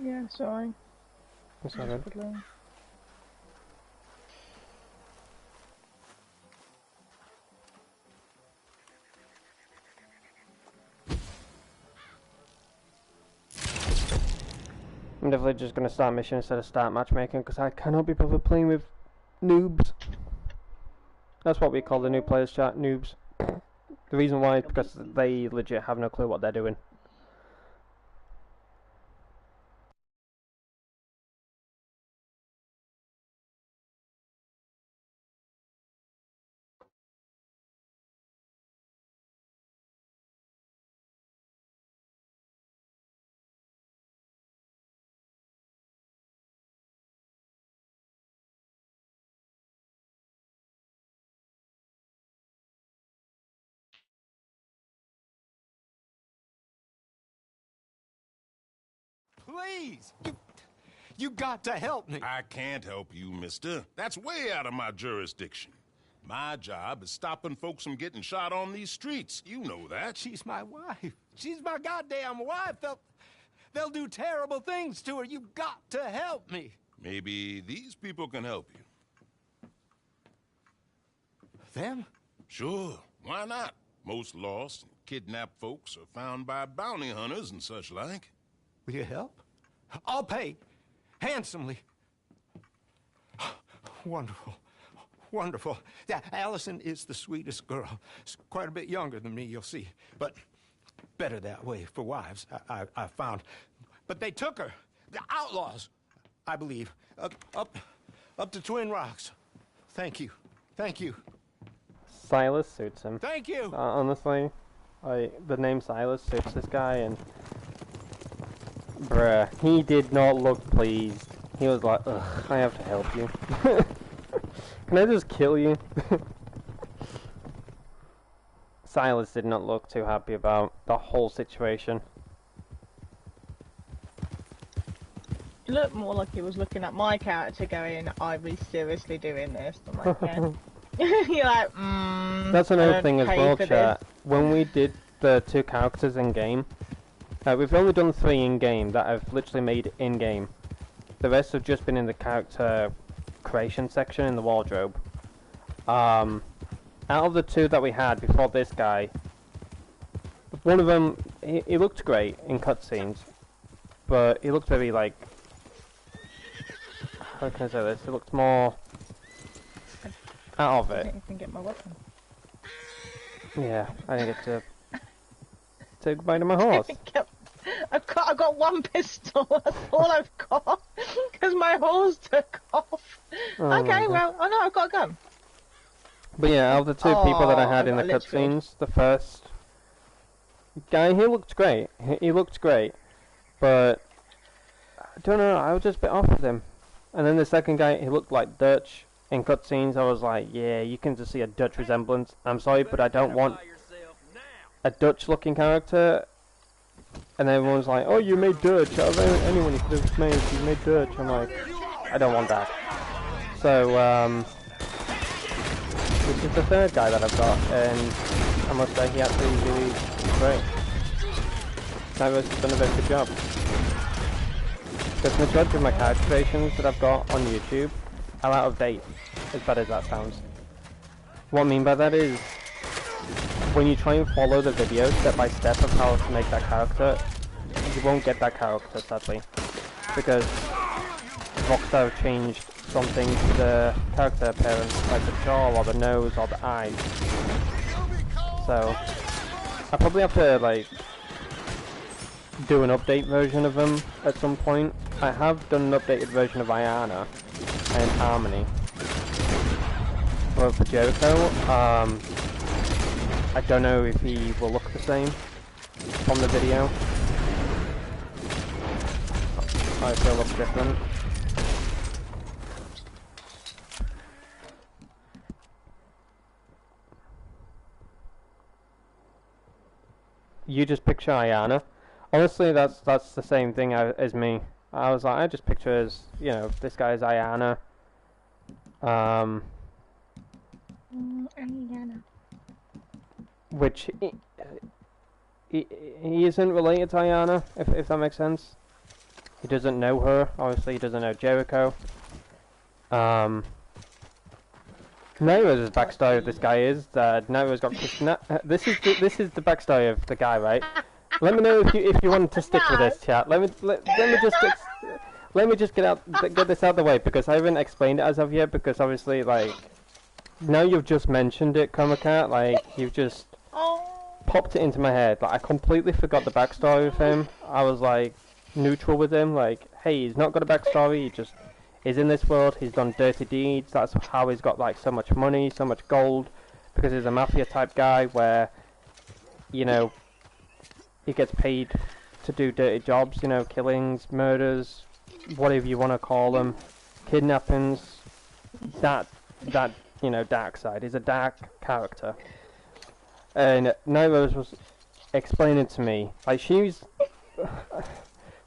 Yeah, sorry. That's not good. I'm definitely just going to start mission instead of start matchmaking because I cannot be bothered playing with noobs. That's what we call the new players, chat, noobs. The reason why is because they legit have no clue what they're doing. please. You got to help me. I can't help you, mister. That's way out of my jurisdiction. My job is stopping folks from getting shot on these streets. You know that. She's my wife. She's my goddamn wife. They'll do terrible things to her. You got to help me. Maybe these people can help you. Them? Sure, why not? Most lost and kidnapped folks are found by bounty hunters and such like. Will you help? I'll pay. Handsomely. Wonderful. Wonderful. Yeah, Allison is the sweetest girl. She's quite a bit younger than me, you'll see. But better that way for wives, I found. But they took her. The outlaws, I believe. Up to Twin Rocks. Thank you. Thank you. Silas suits him. Thank you. Honestly, the name Silas suits this guy, and bruh, he did not look pleased. He was like, ugh, I have to help you. Can I just kill you? Silas did not look too happy about the whole situation. He looked more like he was looking at my character going, are we seriously doing this? I'm like, yeah. You're like, That's another thing as well, this. chat. When we did the 2 characters in-game, we've only done 3 in-game that I've literally made in-game. The rest have just been in the character creation section in the wardrobe. Out of the 2 that we had before this guy, one of them, he looked great in cutscenes, but he looked very, like, how can I say this? He looked more out of I it. didn't even get my weapon. Yeah, I didn't get to say goodbye to my horse. I've got 1 pistol, that's all I've got, because my horse took off. Oh, okay, well, oh no, I've got a gun. But yeah, out of the 2 people that I had I in the got a Litchfield. cutscenes, the first guy, he looked great. He looked great, but I don't know, I was just a bit off with him. And then the second guy, he looked like Dutch. In cutscenes, I was like, yeah, you can just see a Dutch resemblance. I'm sorry, but I don't want a Dutch-looking character. And everyone's like, oh, you made Dutch. Out of anyone you could have made, you made Dutch. I'm like, I don't want that. So, this is the third guy that I've got, and I must say he actually really great. Nightmares has done a very good job. Because the majority of my character creations that I've got on YouTube are out of date, as bad as that sounds. What I mean by that is, when you try and follow the video step by step of how to make that character, you won't get that character, sadly. Because Rockstar have changed something to the character appearance, like the jaw or the nose or the eyes. So, I probably have to, like, do an update version of them at some point. I have done an updated version of Ayana and Harmony. But for Jericho, I don't know if he will look the same from the video. I feel looks different. You just picture Ayana. Honestly, that's the same thing as me. I was like, I just picture as, you know, this guy is Ayana. Ayana. Which he isn't related to Ayana, if that makes sense. He doesn't know her. Obviously, he doesn't know Jericho. Nairo's backstory of this guy is that Nairo's got this is the backstory of the guy, right? Let me know if you want to stick with this, chat. Let me just get this out of the way, because I haven't explained it as of yet, because obviously, like, now you've just mentioned it, Cat, like, you've just popped it into my head. Like, I completely forgot the backstory of him. I was like neutral with him, like, hey, he's not got a backstory, he just is in this world, he's done dirty deeds, that's how he's got like so much money, so much gold, because he's a mafia type guy where, you know, he gets paid to do dirty jobs, you know, killings, murders, whatever you want to call them, kidnappings, that, you know, dark side. He's a dark character. And Nairos was explaining to me, like,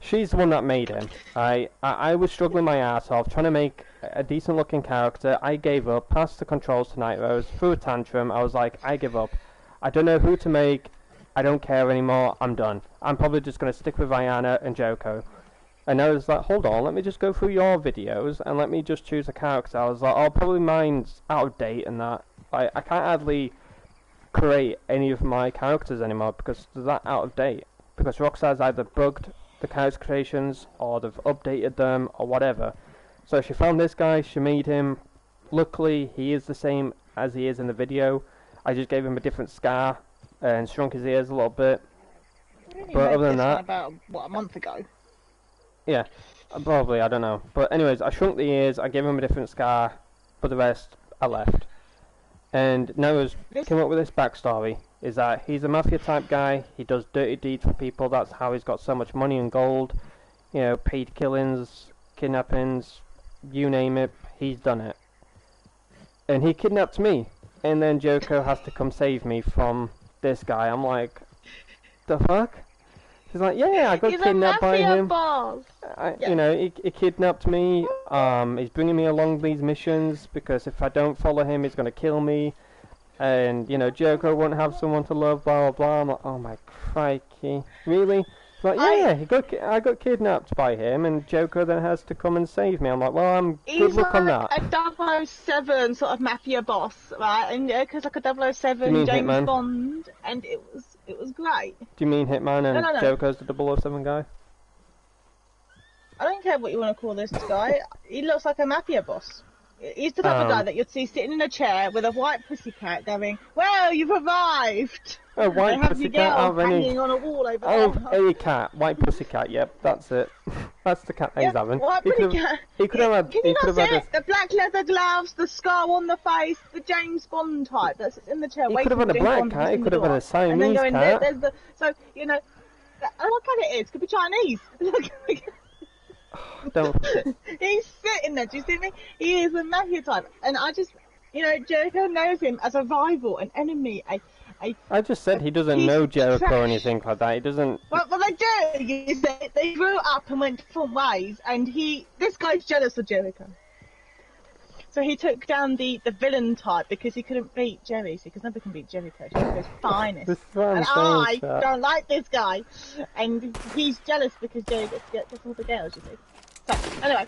She's the one that made him. I was struggling my ass off trying to make a decent looking character. I gave up, passed the controls to Night Rose, threw a tantrum. I was like, I give up. I don't know who to make. I don't care anymore. I'm done. I'm probably just going to stick with Ayana and Joko. And I was like, hold on, let me just go through your videos and let me just choose a character. I was like, oh, probably mine's out of date and that. I can't hardly create any of my characters anymore because they're that out of date. Because Rockstar's either bugged the character creations or they've updated them or whatever. So she found this guy, she made him. Luckily, he is the same as he is in the video. I just gave him a different scar and shrunk his ears a little bit. But other than that, about what, a month ago? Yeah, probably, I don't know. But anyways, I shrunk the ears, I gave him a different scar, but the rest, I left. And now he's came up with this backstory, is that he's a mafia type guy, he does dirty deeds for people, that's how he's got so much money and gold. You know, paid killings, kidnappings, you name it, he's done it. And he kidnapped me, and then Joko has to come save me from this guy. I'm like, the fuck? She's like, yeah, I got kidnapped by him. You know, he kidnapped me. He's bringing me along these missions because if I don't follow him, he's gonna kill me. And you know, Joko won't have someone to love. Blah blah blah. I'm like, oh my crikey, really? She's like, yeah, I got kidnapped by him, and Joko then has to come and save me. I'm like, well, good luck on that. He's like a 007 sort of mafia boss, right? And Joko's like a 007 James Hitman? Bond, and it was great. Do you mean Hitman and No. Joko's the 007 guy? I don't care what you want to call this guy. He looks like a mafia boss. He's the type of guy that you'd see sitting in a chair with a white pussycat going, well, you've arrived! Oh, white pussycat, hanging on a wall over there. A cat, white pussycat, yep, that's it. That's the cat that he's having. White pussycat. He could have had... Can you not see it? The black leather gloves, the scar on the face, the James Bond type that's in the chair. He could have had a black cat, he could have had a Siamese cat. There's the, so, you know, what cat it is? Could be Chinese. Don't. He's sitting there, do you see me? He is a mafia type. And I just, you know, Jericho knows him as a rival, an enemy, I just said he doesn't know Jericho or anything like that. He doesn't... Well, they do. You see, they grew up and went different ways, and this guy's jealous of Jericho. So he took down the villain type because he couldn't beat Jerry, because nobody can beat Jericho. Jericho's finest. This is what I'm and saying, I don't like this guy. And he's jealous because Jerry gets to get all the girls, you see. So, anyway.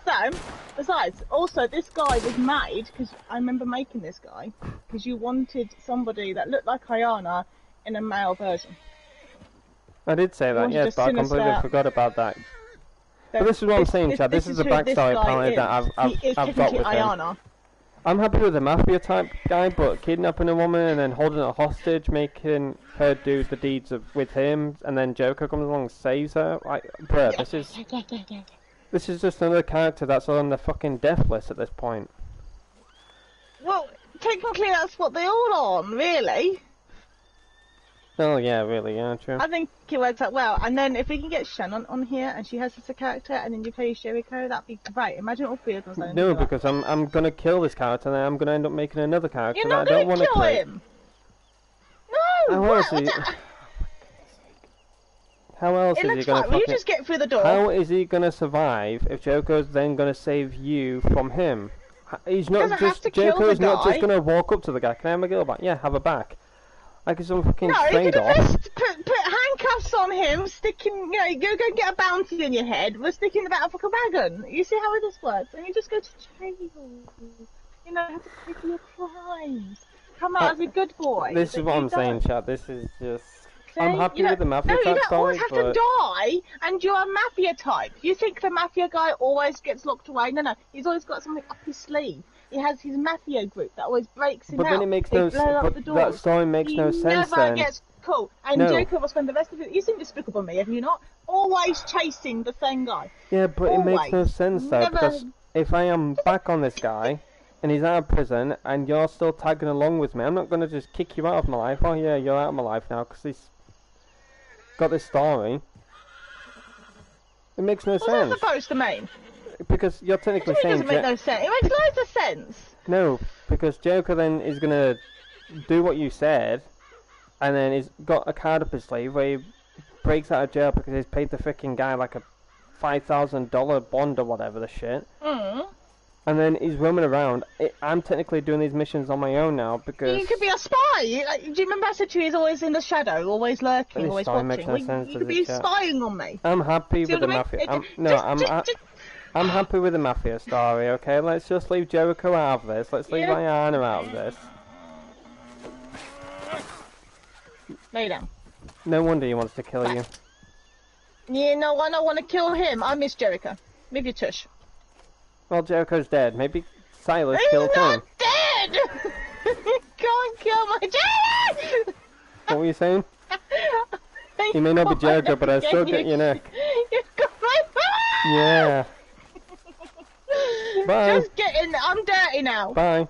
So, besides, also this guy was made, because I remember making this guy, because you wanted somebody that looked like Ayana in a male version. I did say that, yes, but I completely forgot about that. But this is what I'm saying, Chad. This is the backstory apparently that I've got with him. I'm happy with the mafia type guy, but kidnapping a woman and then holding her hostage, making her do the deeds with him, and then Joker comes along and saves her. Like, bruh, this is just another character that's on the fucking death list at this point. Well, technically that's what they're all on, really. Oh yeah, really, yeah, true. I think it works out well. And then if we can get Shannon on here and she has as a character, and then you play Jericho, that'd be great. Imagine all three of them. No, because I'm gonna kill this character, and then I'm gonna end up making another character. You're not that I don't want to kill him. No. How else is he gonna? Will you just get through the door? How is he gonna survive if Joker's then gonna save you from him? He's not just Joker's not just gonna walk up to the guy. Can I have my girl back? Yeah, have her back. Like it's some fucking trade off. No, put handcuffs on him, sticking, you know, you go and get a bounty in your head, we're sticking the back of a wagon. You see how this works? And you just go to jail. You know, have to pay for your crimes. Come out as a good boy. This is what I'm saying, Chad. This is just... I'm happy with the mafia type story, you don't always have to die, and you're a mafia type. You think the mafia guy always gets locked away? No, he's always got something up his sleeve. He has his mafia group that always breaks him out. But then it makes no sense. But that story makes no sense then. He never gets caught. And Joker will spend the rest of it... You seem despicable me, have you not? Always chasing the same guy. Yeah, but it makes no sense though, because if I am back on this guy, and he's out of prison, and you're still tagging along with me, I'm not going to just kick you out of my life. Oh yeah, you're out of my life now, because he's got this story. It makes no sense. What's that supposed to mean? Because you're technically saying... It doesn't make no sense. It makes loads of sense. No, because Joker then is going to do what you said, and then he's got a card up his sleeve where he breaks out of jail because he's paid the freaking guy like a $5,000 bond or whatever the shit. And then he's roaming around. I'm technically doing these missions on my own now because... You could be a spy! Do you remember I said to you he's always in the shadow, always lurking, always watching? You could be spying on me. I'm happy with the mafia. I'm happy with the mafia story, okay? Let's just leave Jericho out of this. Let's leave Diana out of this. Lay down. No wonder he wants to kill you. Yeah, no, I don't want to kill him. I miss Jericho. Move your tush. Well, Jericho's dead. Maybe Silas He's killed him. not dead! Can't kill my dad! What were you saying? He may not be Jericho, but I still get your neck. You've got my back! Yeah. Bye. Just get in. I'm dirty now. Bye.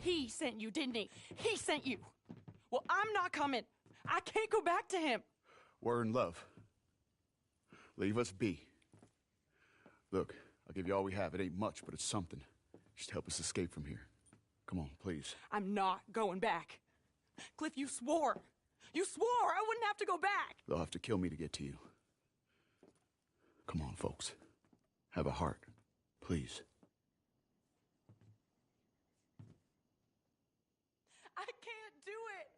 He sent you, didn't he? He sent you. Well, I'm not coming. I can't go back to him. We're in love. Leave us be. Look, I'll give you all we have. It ain't much, but it's something. Just help us escape from here. Come on, please. I'm not going back. Cliff, you swore. You swore I wouldn't have to go back. They'll have to kill me to get to you. Come on, folks. Have a heart. Please. I can't do it.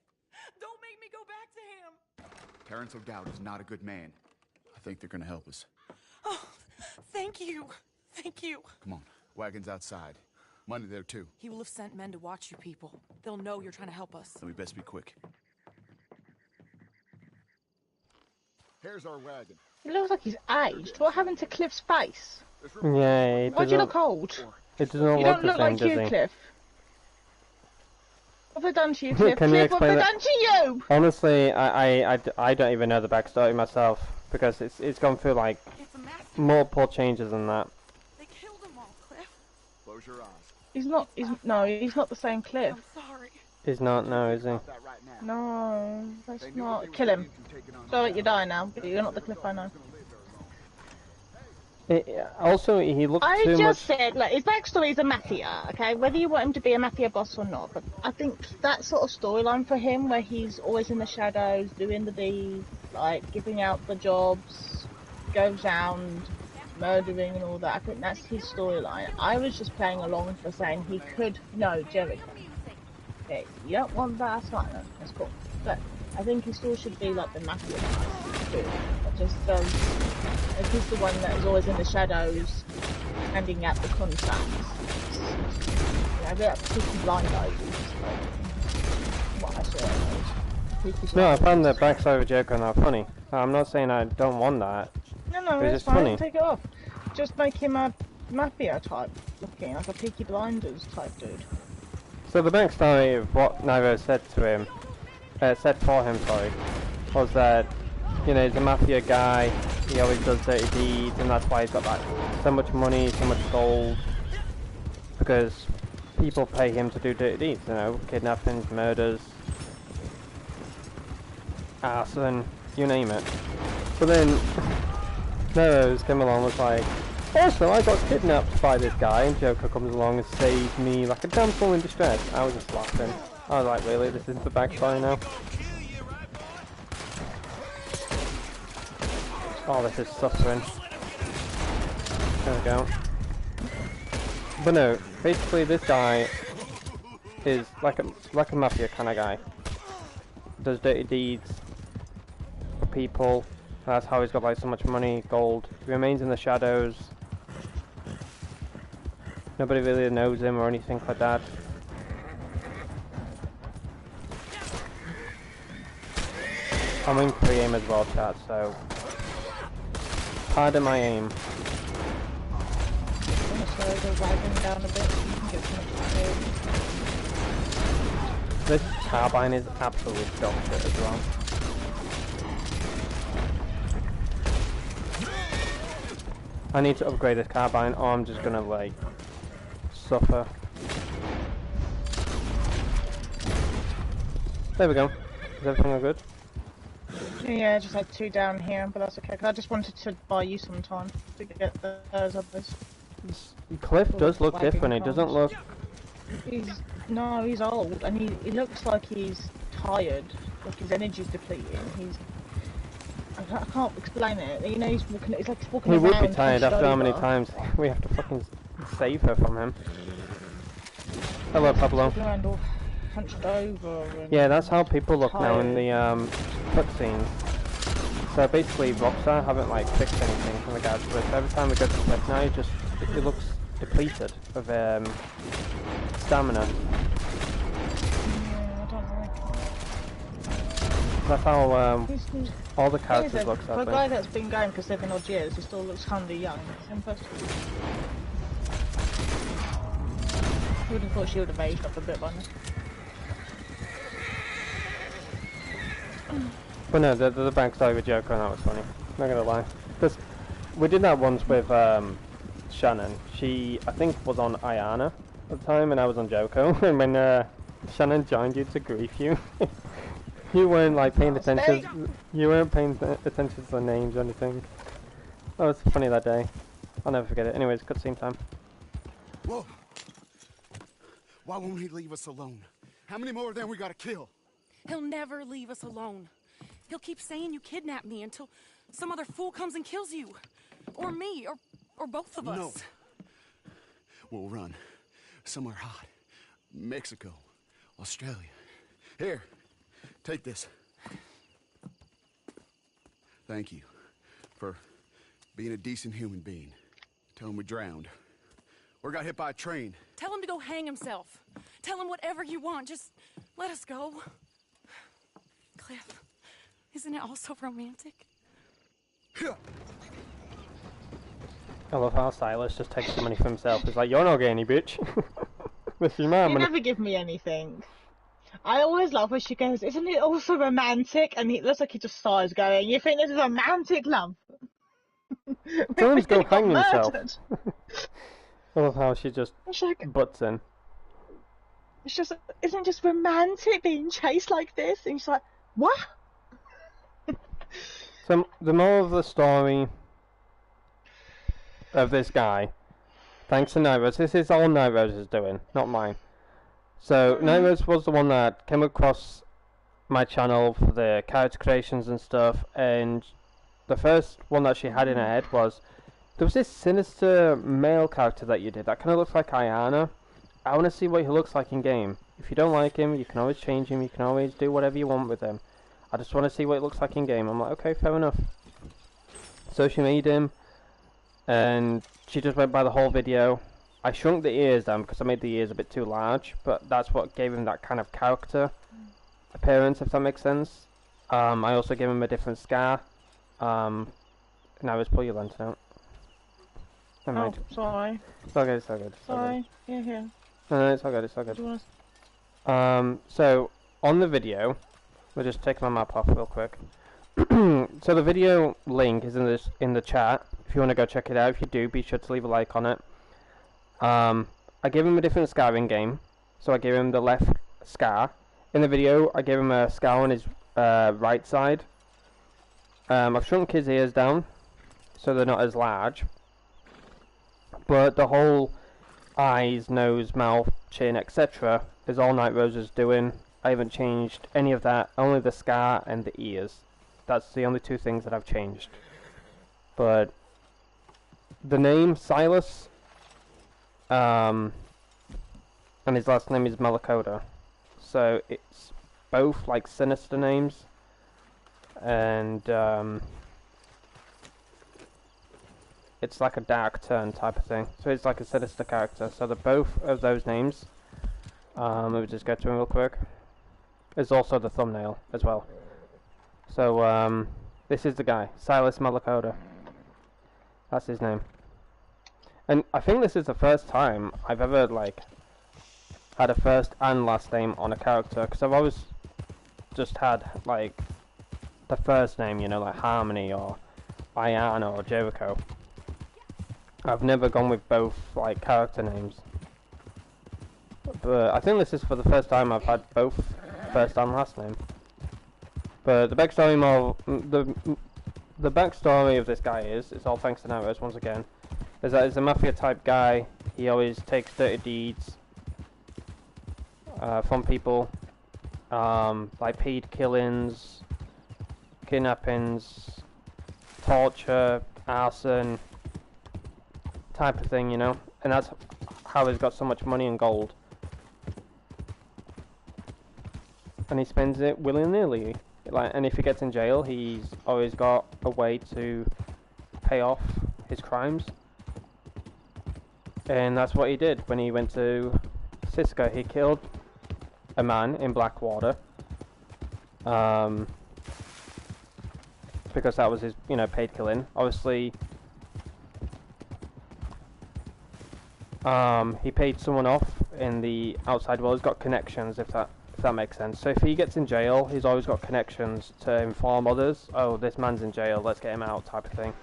Don't make me go back to him. Terrence O'Dowd is not a good man. I think they're gonna help us. Oh, thank you. Thank you. Come on. Wagon's outside. Money there, too. He will have sent men to watch you people. They'll know you're trying to help us. Then we best be quick. Here's our wagon. He looks like he's aged. What happened to Cliff's face? Yeah, Why do you look old? It doesn't You look don't the look same, like does you, he? Cliff. What have I done to you, Cliff? Can you Cliff, what explain have I that? done to you? Honestly, I don't even know the backstory myself because it's gone through like multiple changes than that. They killed them all, Cliff. Close your eyes. He's not the same Cliff. I'm sorry. He's not now, is he? No, that's not. Kill him. So you die now, but you're not the Cliff I know. Also, he looks I too just much... said, like, his backstory is a mafia, okay? Whether you want him to be a mafia boss or not, but I think that sort of storyline for him, where he's always in the shadows, doing the deeds, like, giving out the jobs, goes around, murdering and all that, I think that's his storyline. I was just playing along for saying he could know Jericho. Okay, you don't want that, that's fine, that's cool. But I think he still should be, like, the mafia guy, too. Just, if he's the one that is always in the shadows, handing out the contracts. Yeah, a bit like Peaky Blinders. What I saw. No, I found the backstory of Jericho now funny. I'm not saying I don't want that. No, It's it's just fine. funny. Take it off. Just make him a mafia type looking, like a Peaky Blinders type dude. So the backstory of what Nairo said to him, said for him, sorry, was that, you know, he's a mafia guy, he always does dirty deeds, and that's why he's got like so much money, so much gold, because people pay him to do dirty deeds, you know, kidnappings, murders, arson, you name it. But then, Narrows came along and was like, also I got kidnapped by this guy, and Joker comes along and saves me like a damsel in distress. I was just laughing. I was like, really, this is the backstory now? Oh, this is suffering. There we go. But no, basically this guy is like a mafia kind of guy. Does dirty deeds for people. That's how he's got like so much money, gold. He remains in the shadows. Nobody really knows him or anything like that. I'm in free aim as well, chat, so pardon my aim. I'm gonna slow the wagon down a bit so you can get some food. This carbine is absolutely dog shit as well. I need to upgrade this carbine or I'm just gonna like suffer. There we go. Is everything all good? Yeah, I just had 2 down here, but that's okay. 'Cause I just wanted to buy you some time to get those others. Cliff does look different. He doesn't look No, he's old, and he looks like he's tired, like his energy's depleting. I can't explain it. You know, he's walking. It's like he's walking He around. would be tired hunched after how many over. times we have to fucking save her from him. Hello, Pablo. Walking around all hunched over. And Yeah, that's how people look now in tired. the cutscenes. So basically, Rockstar haven't like fixed anything in regards to this. Every time we go to clip now, it looks depleted of stamina. Yeah, I don't know. That's how He's all the characters look. for a guy that's been going for 7 odd years, he still looks kind of young. It's impressive. I would have thought she would have aged up a bit by now. But no, the backstory with Joker, that was funny. Not gonna lie. Because we did that once with Shannon. She, I think, was on Ayana at the time, and I was on Joko. And when Shannon joined you to grief you, you weren't like paying attention. You weren't paying attention to the names or anything. That was funny that day. I'll never forget it. Anyways, cutscene time. Whoa! Why won't he leave us alone? How many more of them we gotta kill? He'll never leave us alone. He'll keep saying you kidnapped me until some other fool comes and kills you. Or me, or both of us. No. We'll run. Somewhere hot. Mexico. Australia. Here. Take this. Thank you for being a decent human being. Tell him we drowned. Or got hit by a train. Tell him to go hang himself. Tell him whatever you want. Just let us go. Cliff, isn't it all so romantic? I love how Silas just takes the money for himself. He's like, you're not getting any, bitch. This is my You money. never give me anything. I always love when she goes, isn't it also romantic? And it looks like he just sighs going, you think this is romantic, love? Tell him to go He got hang himself. murdered. I love how she just It's like, butts in. it's just, isn't it just romantic being chased like this? And she's like, what? So the moral of the story of this guy, thanks to Nairos, this is all Nairos is doing, not mine. So Nairos was the one that came across my channel for the character creations and stuff, and the first one that she had in her head was, there was this sinister male character that you did that kind of looks like Ayana. I want to see what he looks like in game. If you don't like him, you can always change him, you can always do whatever you want with him. I just want to see what it looks like in game. I'm like, okay, fair enough. So she made him, and she just went by the whole video. I shrunk the ears down because I made the ears a bit too large, but that's what gave him that kind of character appearance, if that makes sense. I also gave him a different scar. Now let's pull your lantern out. Never mind. Oh, sorry. It's all good, it's all good. It's all good. Sorry. Yeah. No, it's all good, it's all good. Do you wanna... So, on the video, we'll just take my map off real quick. So the video link is in the chat. If you want to go check it out, if you do, be sure to leave a like on it. I gave him a different scar in game, so I gave him the left scar. In the video, I gave him a scar on his right side. I've shrunk his ears down, so they're not as large. But the whole eyes, nose, mouth, chin, etc. is all Night Rosa's doing. I haven't changed any of that, only the scar and the ears. That's the only two things that I've changed. But the name Silas, and his last name is Malakoda. So it's both like sinister names, and it's like a dark turn type of thing. So it's like a sinister character. So the both of those names, let me just go to them real quick. Is also the thumbnail as well. So this is the guy, Silas Malakoda. That's his name. And I think this is the first time I've ever like had a first and last name on a character, because I've always just had like the first name, you know, like Harmony or Ayana or Jericho. I've never gone with both like character names. But I think this is for the first time I've had both first and last name. But the backstory the backstory of this guy is, it's all thanks to Nairos once again, is that he's a mafia type guy. He always takes dirty deeds from people, like paid killings, kidnappings, torture, arson, type of thing, you know, and that's how he's got so much money and gold. And he spends it willy-nilly. Like, and if he gets in jail, he's always got a way to pay off his crimes. And that's what he did when he went to Cisco. He killed a man in Blackwater. Because that was his, you know, paid killing. Obviously, he paid someone off in the outside world. He's got connections, if that makes sense. So if he gets in jail, he's always got connections to inform others. Oh, this man's in jail, let's get him out, type of thing.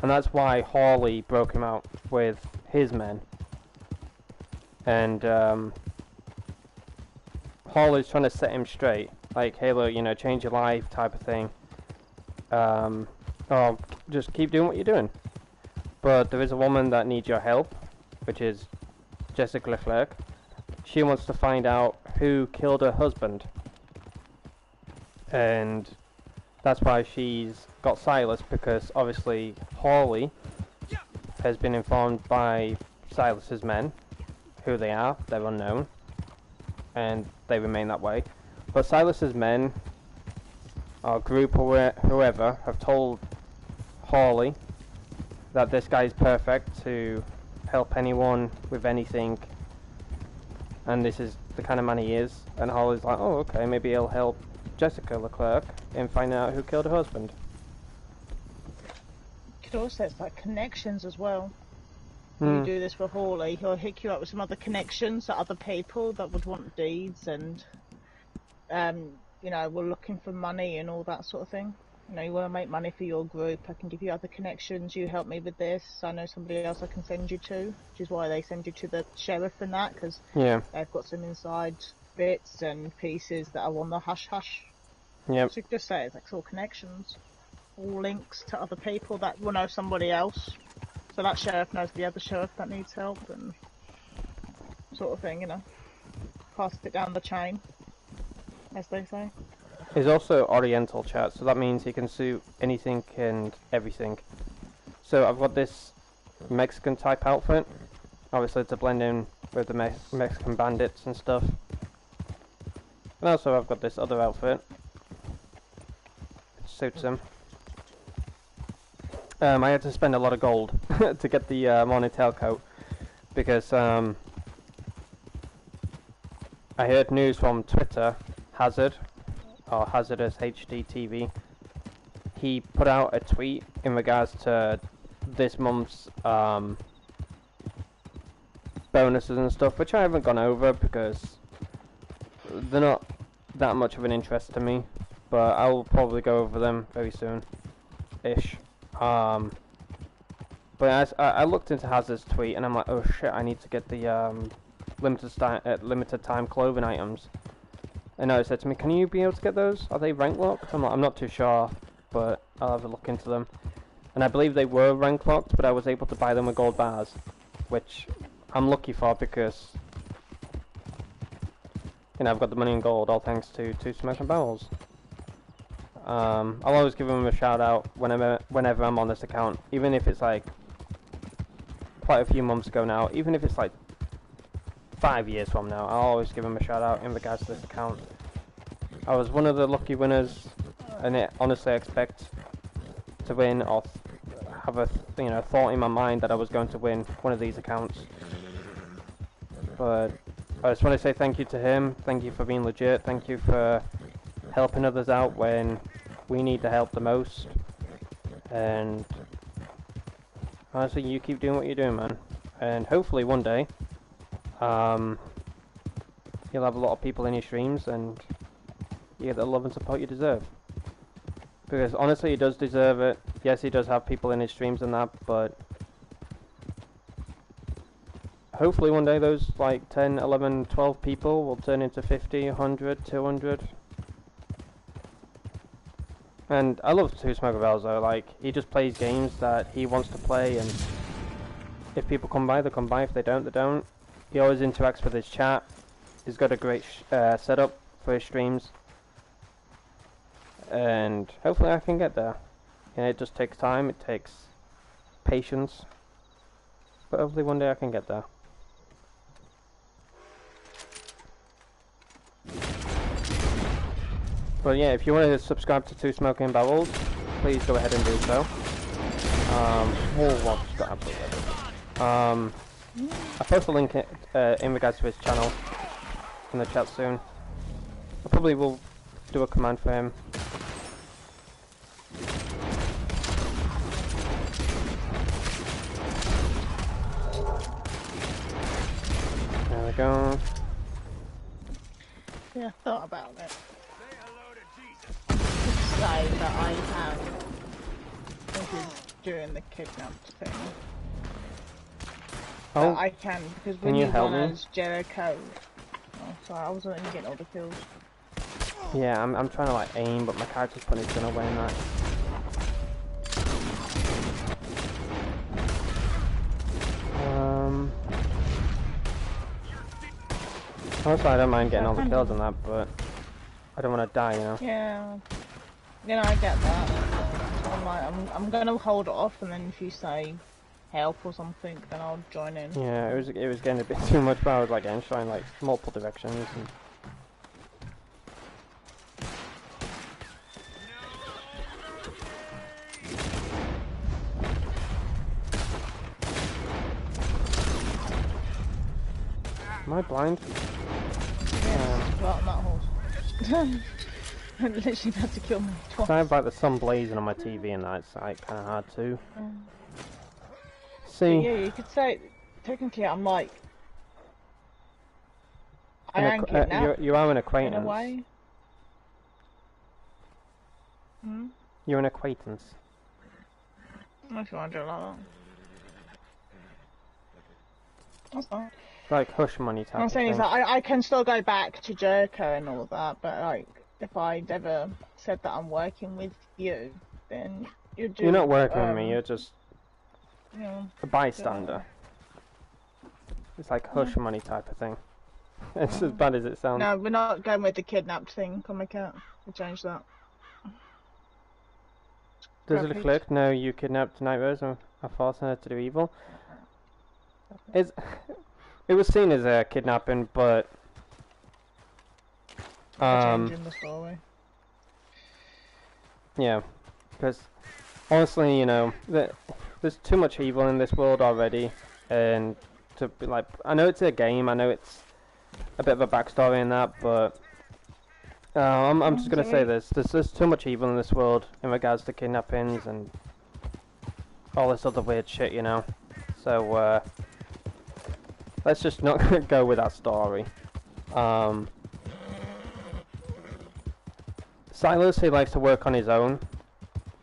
And that's why Hawley broke him out with his men. And Hawley's trying to set him straight, like, hey, look, you know, change your life, type of thing. Or just keep doing what you're doing. But there is a woman that needs your help, which is Jessica Leclerc. She wants to find out who killed her husband. And that's why she's got Silas, because obviously Hawley has been informed by Silas's men who they are. They're unknown, and they remain that way. But Silas's men, or group, or whoever, have told Hawley that this guy is perfect to help anyone with anything, and this is the kind of man he is. And Hawley's like, oh, okay, maybe he'll help Jessica Leclerc in finding out who killed her husband. You could also, it's like connections as well. You do this for Hawley, he'll hook you up with some other connections to other people that would want deeds, and you know, we're looking for money and all that sort of thing. You know, you want to make money for your group, I can give you other connections, you help me with this, I know somebody else I can send you to, which is why they send you to the sheriff and that, because they've got some inside bits and pieces that are on the hush-hush. Yep. So you could just say it's like all connections, all links to other people that will know somebody else. So that sheriff knows the other sheriff that needs help, and sort of thing, you know. Pass it down the chain, as they say. He's also Oriental chat, so that means he can suit anything and everything. So I've got this Mexican type outfit, obviously to blend in with the Mexican bandits and stuff. And also I've got this other outfit, it suits him. I had to spend a lot of gold to get the morning tailcoat, because I heard news from Twitter, Hazard, or Hazardous HDTV, he put out a tweet in regards to this month's bonuses and stuff, which I haven't gone over because they're not that much of an interest to me, but I'll probably go over them very soon-ish. But as I looked into Hazard's tweet, and I'm like, oh shit, I need to get the limited time clothing items. And it said to me, can you be able to get those? Are they rank locked? I'm like, I'm not too sure, but I'll have a look into them. And I believe they were rank locked, but I was able to buy them with gold bars, which I'm lucky for, because you know, I've got the money and gold, all thanks to Two Smoking Barrels. I'll always give them a shout out whenever I'm on this account, even if it's like quite a few months ago now, even if it's like 5 years from now, I'll always give them a shout out in regards to this account. I was one of the lucky winners, and honestly I expect to win, or have a thought in my mind that I was going to win one of these accounts. But I just want to say thank you to him, thank you for being legit, thank you for helping others out when we need the help the most, and honestly, you keep doing what you're doing, man, and hopefully one day you'll have a lot of people in your streams and you get the love and support you deserve, because honestly he does deserve it. Yes, he does have people in his streams and that, but hopefully one day those like 10, 11, 12 people will turn into 50, 100, 200. And I love Two Smoking Barrels though, like, he just plays games that he wants to play, and if people come by, they come by, if they don't, they don't. He always interacts with his chat, he's got a great setup for his streams, and hopefully I can get there. And it just takes time, it takes patience, but hopefully one day I can get there. But yeah, if you want to subscribe to Two Smoking Barrels, please go ahead and do so. Well, absolutely. I'll post a link in regards to his channel in the chat soon. I probably will do a command for him. There we go. Yeah, I thought about it. Just say that I have. This is during the kidnapped thing. Oh, But I can, because can when you you help run me? as Jericho. Oh, sorry, I wasn't getting all the kills. yeah, I'm trying to like aim, but my character's putting his gun away and that. Also, I don't mind getting all the kills on that, but I don't want to die, you know. Yeah. You know, I get that. So I'm like, I'm gonna hold it off, and then if you say help or something, then I'll join in. Yeah, it was getting a bit too much, but I was like getting shot in like multiple directions. And am I blind? Yeah, right on that horse. I literally had to kill me twice. I have like the sun blazing on my TV and that, it's like kind of hard to But see. yeah, you could say, technically I'm like, I am kidnapped you are an in acquaintance. a way. Hmm? You're an acquaintance. If you want to do it like that. That's fine. Like hush money type What I'm of saying is thing. that I can still go back to Jericho and all that, but like, if I'd ever said that I'm working with you, then you do. You're not working with me, you're just You know, a bystander. It's like hush money type of thing. It's as bad as it sounds. no, we're not going with the kidnapped thing. Come on, cat. We'll change that. Does it Rampage. click? No, you kidnapped Night Rose and are forcing her to do evil. It's, it was seen as a kidnapping, but Changing the story. yeah, because honestly, you know, there's too much evil in this world already, and to be like, I know it's a game, I know it's a bit of a backstory in that, but I'm just gonna say this: there's too much evil in this world in regards to kidnappings and all this other weird shit, you know. So let's just not go with that story. Silas, he likes to work on his own.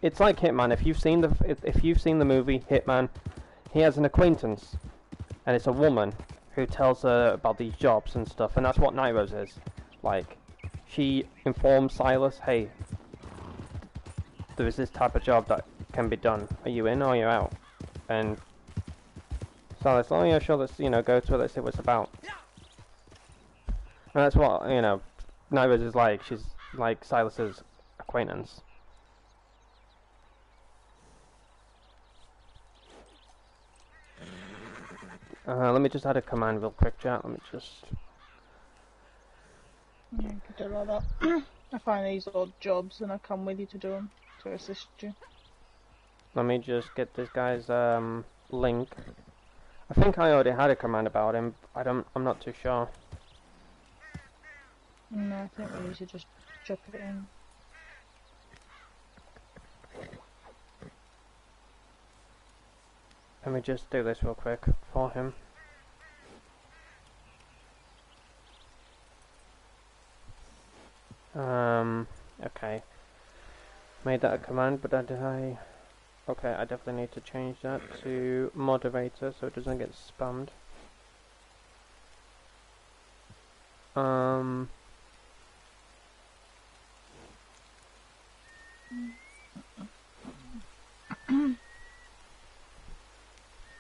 It's like Hitman. If you've seen the movie Hitman, he has an acquaintance, and it's a woman who tells her about these jobs and stuff, and that's what Night Rose is. Like, she informs Silas, hey, there is this type of job that can be done. Are you in or are you out? And Silas, oh yeah, sure, let's, you know, go to it, let's see what it's about. And that's what, you know, Night Rose is like. She's like Silas's acquaintance. Let me just add a command real quick, chat. Let me just... Yeah, you could do it like that. I find these odd jobs and I come with you to do them, to assist you. Let me just get this guy's link. I think I already had a command about him. I'm not too sure. No, I think we usually just drop it in. Let me just do this real quick for him. Okay. Made that a command, but did I... Okay, I definitely need to change that to moderator so it doesn't get spammed.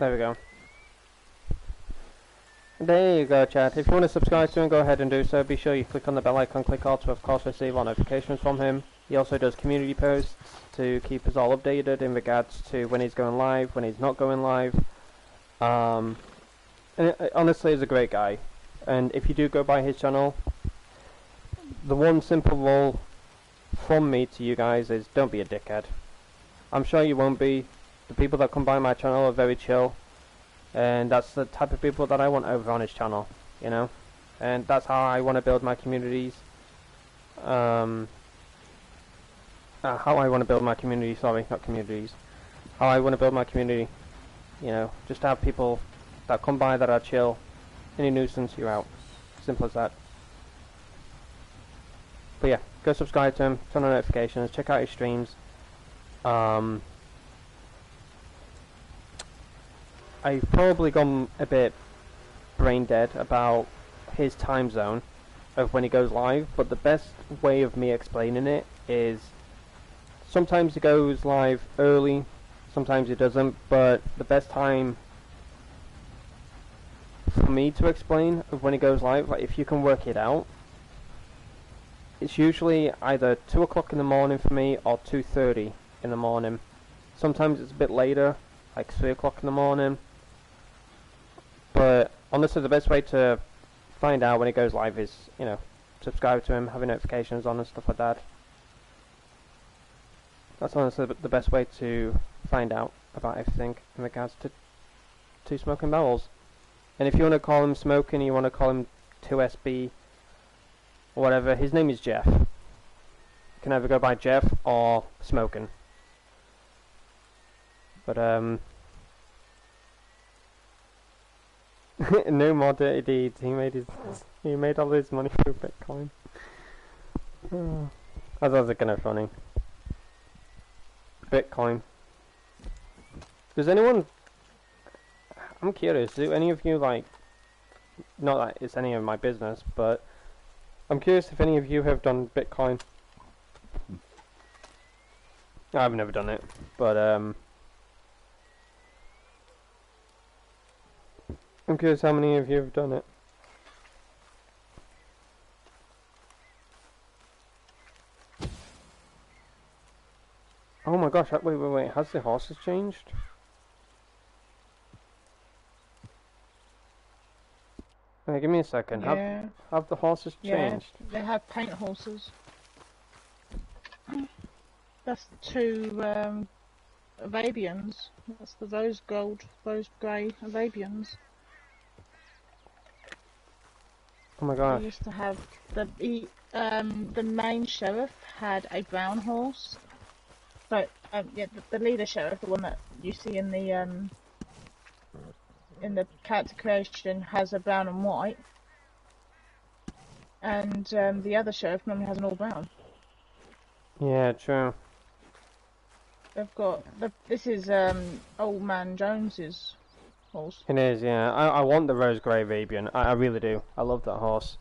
There we go. There you go, Chad. If you want to subscribe to him, go ahead and do so. Be sure you click on the bell icon, click all to, of course, receive all notifications from him. He also does community posts to keep us all updated in regards to when he's going live, when he's not going live. And honestly, he's a great guy. And if you do go by his channel, the one simple rule from me to you guys is don't be a dickhead. I'm sure you won't be. The people that come by my channel are very chill. And that's the type of people that I want over on his channel, you know? And that's how I want to build my communities. How I want to build my community, sorry, not communities. How I want to build my community, you know? Just to have people that come by that are chill. Any nuisance, you're out. Simple as that. But yeah, go subscribe to him, turn on notifications, check out his streams. I've probably gone a bit brain dead about his time zone of when he goes live, but the best way of me explaining it is sometimes he goes live early, sometimes he doesn't, but the best time for me to explain of when he goes live, like if you can work it out, it's usually either 2 o'clock in the morning for me or 2:30 in the morning. Sometimes it's a bit later, like 3 o'clock in the morning. But honestly, the best way to find out when it goes live is, you know, subscribe to him, having notifications on and stuff like that. That's honestly the best way to find out about everything in regards to Smoking Barrels. And if you want to call him Smoking, you want to call him 2SB, or whatever, his name is Jeff. You can either go by Jeff or Smoking. But, no more dirty deeds. He made all his money through Bitcoin. I thought it was kind of funny. Bitcoin. Does anyone? I'm curious. Do any of you like? Not that it's any of my business, but I'm curious if any of you have done Bitcoin. I've never done it, but I'm curious how many of you have done it. Oh my gosh, wait, has the horses changed? Wait, give me a second. Yeah. Have the horses changed? Yeah, they have paint horses. That's the two Arabians. That's the rose gold, rose grey Arabians. Oh my gosh. They used to have the main sheriff had a brown horse. But yeah, the leader sheriff, the one that you see in the character creation, has a brown and white, and the other sheriff normally has an all brown. Yeah, true. They've got this is Old Man Jones's horse. It is, yeah. I want the rose grey Arabian. I really do. I love that horse.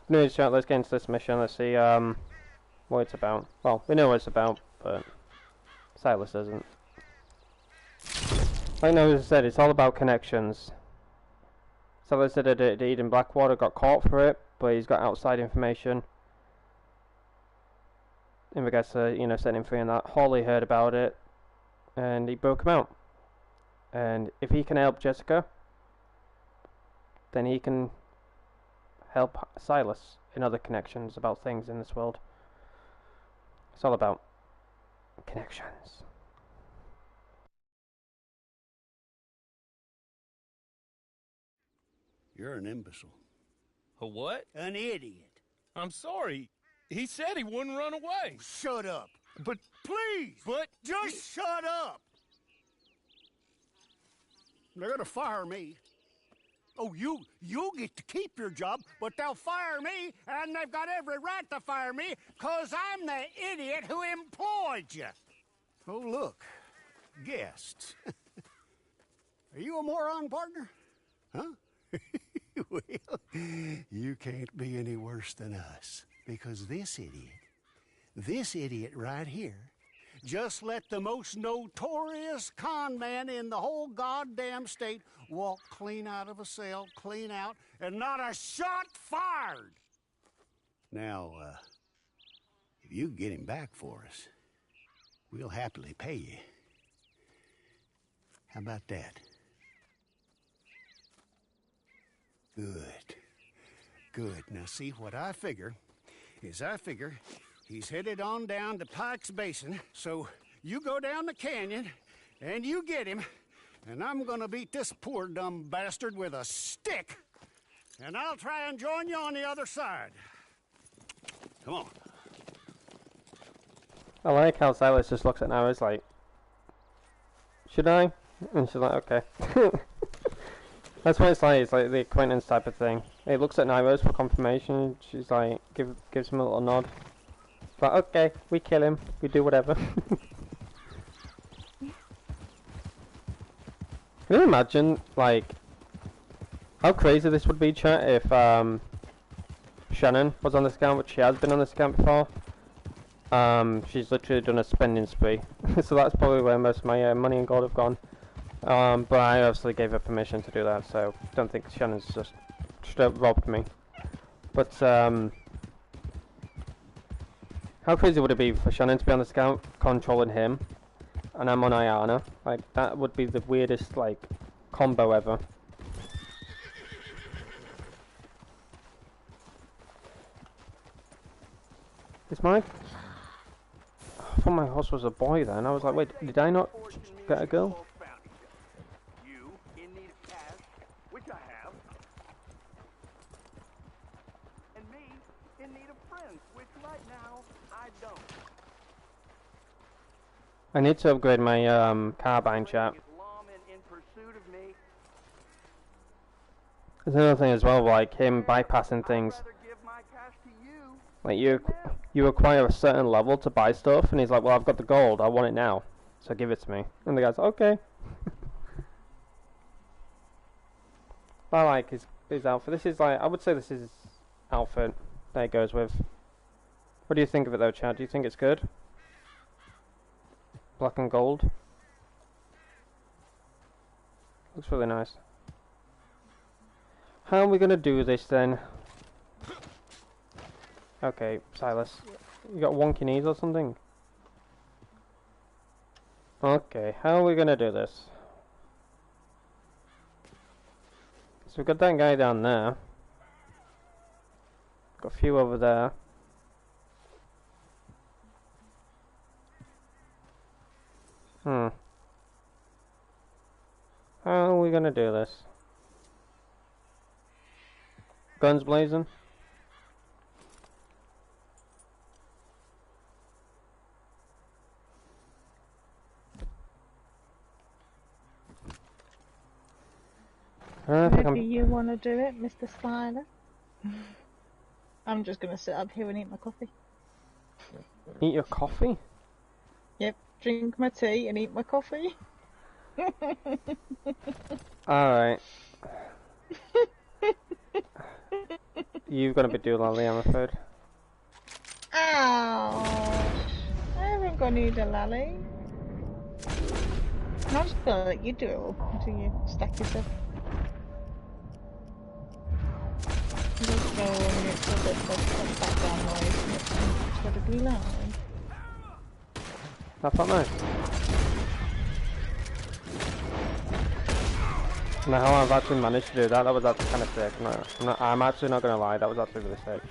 Anyways, chat, let's get into this mission. Let's see what it's about. Well, we know what it's about, but Silas doesn't. Like I said, it's all about connections. Silas did a deed in Blackwater, got caught for it, but he's got outside information in regards to, you know, setting him free and that. Hawley heard about it, and he broke him out. And if he can help Jessica, then he can help Silas in other connections about things in this world. It's all about connections. You're an imbecile. A what? An idiot. I'm sorry. He said he wouldn't run away. Shut up. But Please! But just shut up! They're gonna fire me. Oh, you get to keep your job, but they'll fire me, and they've got every right to fire me, 'cause I'm the idiot who employed you. Oh, look. Guests. Are you a moron, partner? Huh? Well, you can't be any worse than us, because this idiot right here, just let the most notorious con man in the whole goddamn state walk clean out of a cell, clean out, and not a shot fired. Now, if you get him back for us, we'll happily pay you. How about that? Good. Good. Now, see, what I figure is he's headed on down to Pike's Basin, so you go down the canyon and you get him, and I'm gonna beat this poor dumb bastard with a stick, and I'll try and join you on the other side. Come on. I like how Silas just looks at Nara's like, should I? And she's like, okay. That's what it's like the acquaintance type of thing. He looks at Nyros for confirmation, she's like, gives him a little nod. It's like, okay, we kill him, we do whatever. Can you imagine, like, how crazy this would be, chat, if Shannon was on this account, which she has been on this account before. She's literally done a spending spree. So that's probably where most of my money and gold have gone. But I obviously gave her permission to do that, so don't think Shannon's just straight up robbed me. But how crazy would it be for Shannon to be on this account controlling him, and I'm on Ayana? Like, that would be the weirdest, like, combo ever. Is my... I thought my horse was a boy then. I was like, wait, did I not get a girl? You in need of cash, which I have. And me in need of friends, which right now I don't. I need to upgrade my carbine, chat. There's another thing as well, like him bypassing things. Like you acquire a certain level to buy stuff, and he's like, well, I've got the gold, I want it now, so give it to me. And the guy's like, okay. I like his outfit. This is like, I would say this is his outfit that he goes with. What do you think of it though, Chad? Do you think it's good? Black and gold. Looks really nice. How are we gonna do this then? Okay, Silas. You got wonky knees or something? Okay, how are we gonna do this? So we've got that guy down there. Got a few over there. How are we gonna do this? Guns blazing? Maybe you want to do it, Mr. Slider? I'm just going to sit up here and eat my coffee. Eat your coffee? Yep, drink my tea and eat my coffee. Alright. You've got to be doolally, I'm afraid. Ouch! I haven't got any doolally. I'm just going to let you do it all until you stack yourself. Just go on mute for a bit, but background noise and it's incredibly loud. That felt nice. Now how I've actually managed to do that, that was actually kind of sick. I'm actually not gonna lie, that was actually really sick.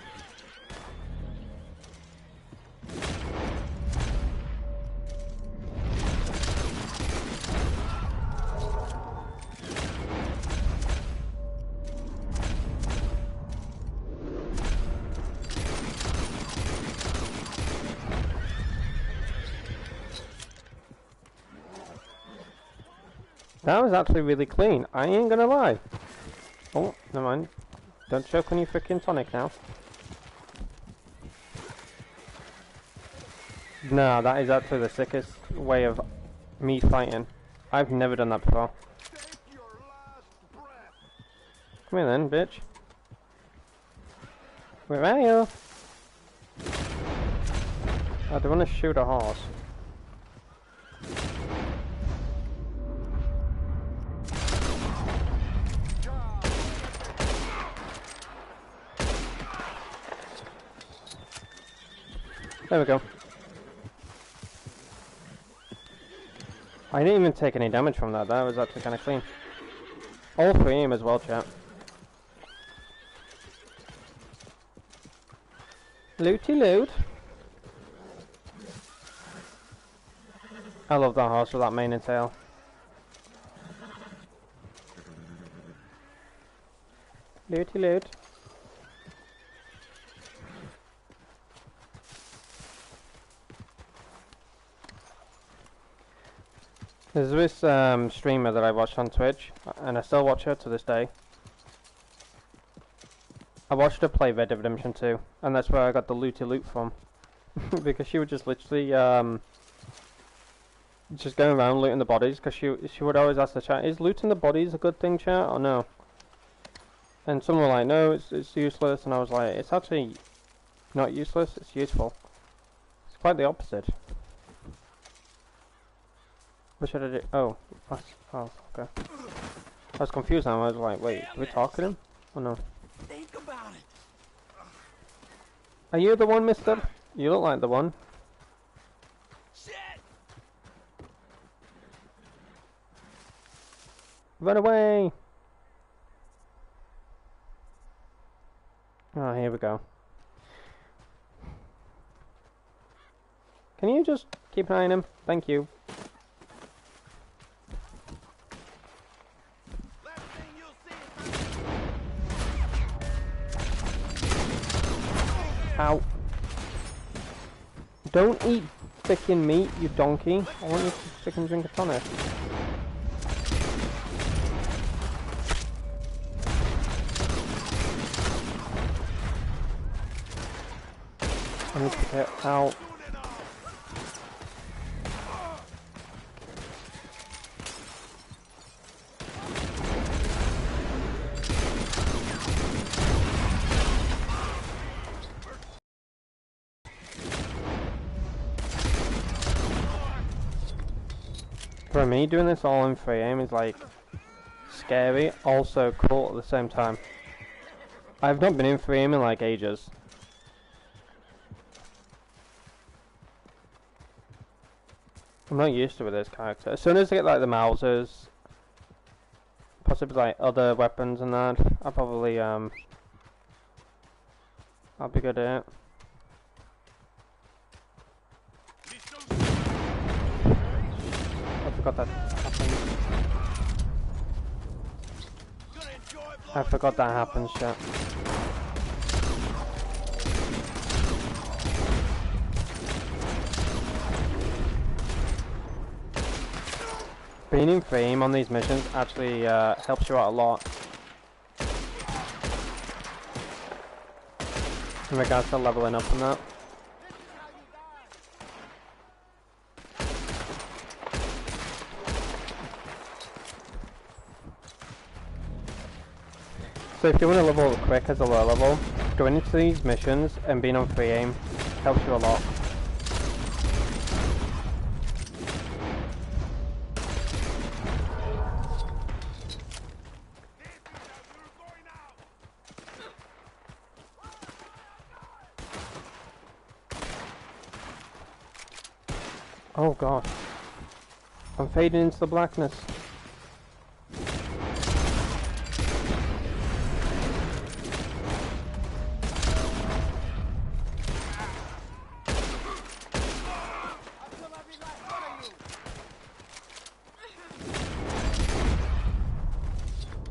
That was actually really clean, I ain't gonna lie. Oh, never mind. Don't choke on your freaking tonic now. No, that is actually the sickest way of me fighting. I've never done that before. Come here then, bitch. Where are you? I don't want to shoot a horse. There we go. I didn't even take any damage from that. That was actually kind of clean. All 3 aim as well, chat. Looty loot. I love that horse with that mane and tail. Looty loot. There's this streamer that I watched on Twitch, and I still watch her to this day. I watched her play Red Dead Redemption 2, and that's where I got the looty loot from. Because she would just literally just going around looting the bodies, because she would always ask the chat, is looting the bodies a good thing, chat, or no? And some were like, no, it's useless, and I was like, it's actually not useless, it's useful. It's quite the opposite. What should I do? Oh, oh, okay. I was confused now. I was like, wait, are we talking to him? Oh no. Think about it. Are you the one, mister? You look like the one. Shit! Run away! Oh, here we go. Can you just keep an eye on him? Thank you. Ow. Don't eat frickin' meat, you donkey. I want you to frickin' drink a tonic. I need to get out. For me, doing this all in free aim is like scary, also cool at the same time. I've not been in free aim in like ages. I'm not used to with this character. As soon as I get like the Mausers, possibly like other weapons and that, I'll probably I'll be good at it. I forgot that happens. I forgot that happens, chat. Being in frame on these missions actually helps you out a lot. In regards to leveling up and that. So if you want to level up quick as a low level, going into these missions and being on free aim helps you a lot. Oh god. I'm fading into the blackness.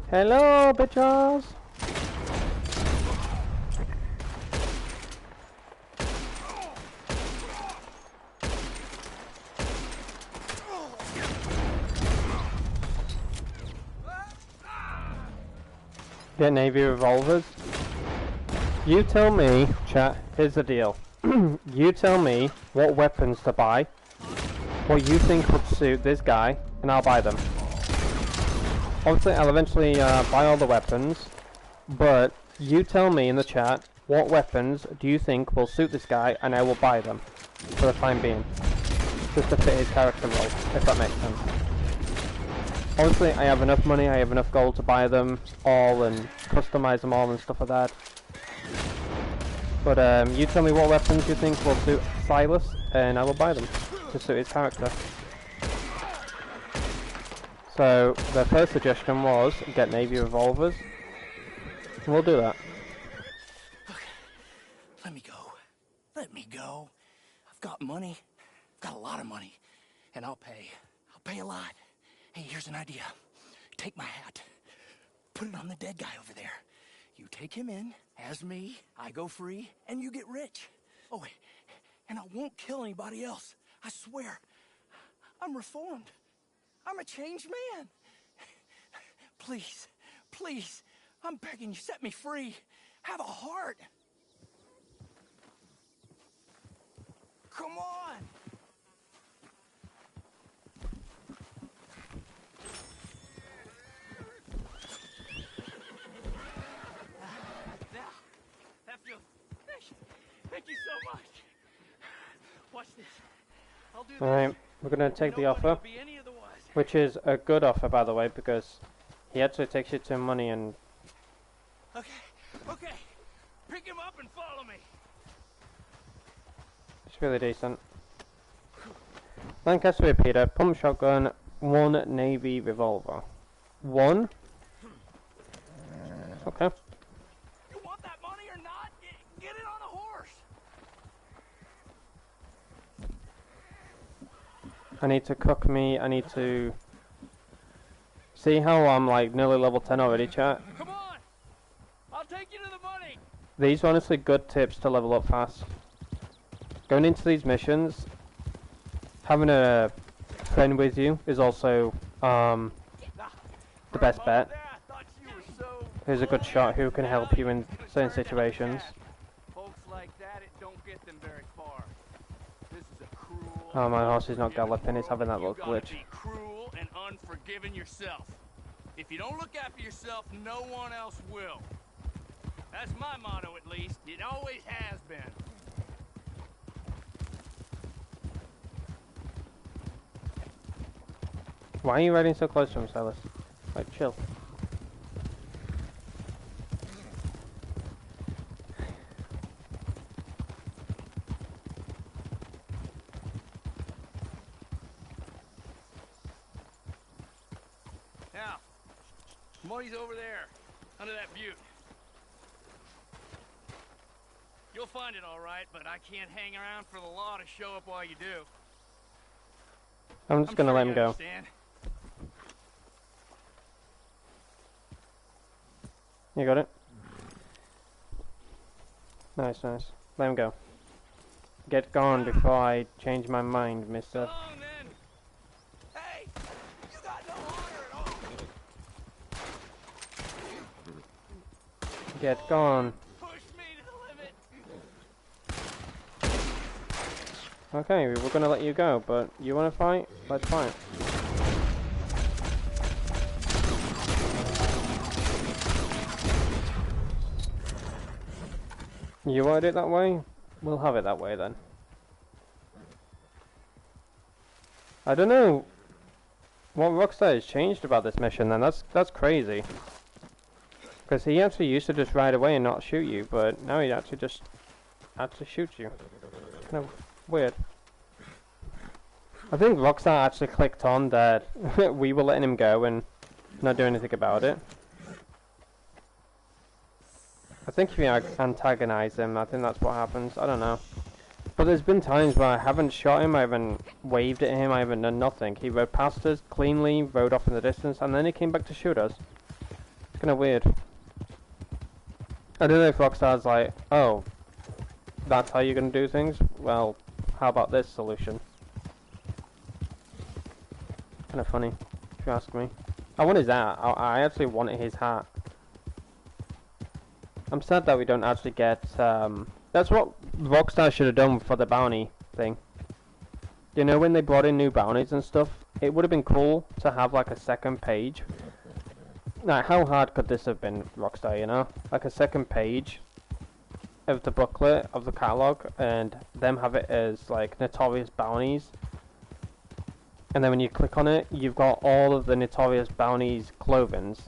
Hello, bitches! Get Navy revolvers? You tell me, chat, here's the deal. You tell me what weapons to buy, what you think would suit this guy, and I'll buy them. Obviously, I'll eventually buy all the weapons, but you tell me in the chat what weapons do you think will suit this guy, and I will buy them for the time being, just to fit his character role, if that makes sense. Obviously, I have enough money, I have enough gold to buy them all and customize them all and stuff like that. But you tell me what weapons you think will suit Silas, and I will buy them to suit his character. So the first suggestion was get Navy revolvers. We'll do that. Okay, let me go. Let me go. I've got money. I've got a lot of money. And I'll pay. I'll pay a lot. Hey, here's an idea. Take my hat. Put it on the dead guy over there. You take him in as me. I go free, and you get rich. Oh, wait. And I won't kill anybody else. I swear. I'm reformed. I'm a changed man. Please, please, I'm begging you, set me free. Have a heart. Come on. Now, that feels... Thank you so much. Watch this. I'll do this. Alright, we're gonna take the offer. Which is a good offer, by the way, because he actually takes you to money and... Okay, okay. Pick him up and follow me. It's really decent. Lancaster repeater, pump shotgun, 1 Navy revolver. 1? Okay. You want that money or not? Get it on a horse. I need to cook me, I need to... See how I'm like nearly level 10 already, chat? Come on. I'll take you to the money. These are honestly good tips to level up fast. Going into these missions, having a friend with you is also the best bet. Who's a good shot who can help you in certain situations. Folks like that, it don't get them very far. This is a cruel... Oh, my horse is not galloping, it's having that little glitch. Be cruel and unforgiving yourself. If you don't look after yourself, no one else will. That's my motto, at least. It always has been. Why are you riding so close to him, Silas? Like, chill. Now, money's over there, under that butte. You'll find it all right, but I can't hang around for the law to show up while you do. I'm just gonna let him go. Understand. You got it? Nice, nice. Let him go. Get gone before I change my mind, mister. Hey, you got no honor at all. Get gone. Push me to the limit. Okay, we were gonna let you go, but you wanna fight? Let's fight. You wanted it that way? We'll have it that way then. I don't know what Rockstar has changed about this mission then. That's crazy. Because he actually used to just ride away and not shoot you, but now he actually just shoots you. Kind of weird. I think Rockstar actually clicked on that we were letting him go and not doing anything about it. I think if you antagonize him, I think that's what happens. I don't know. But there's been times where I haven't shot him, I haven't waved at him, I haven't done nothing. He rode past us cleanly, rode off in the distance, and then he came back to shoot us. It's kind of weird. I don't know if Rockstar's like, oh, that's how you're going to do things? Well, how about this solution? Kind of funny, if you ask me. I want his hat. I actually wanted his hat. I'm sad that we don't actually get, that's what Rockstar should have done for the bounty thing. You know, when they brought in new bounties and stuff, it would have been cool to have like a second page. Like, how hard could this have been, Rockstar, you know? Like a second page of the booklet, of the catalog, and them have it as like notorious bounties. And then when you click on it, you've got all of the notorious bounties clothings.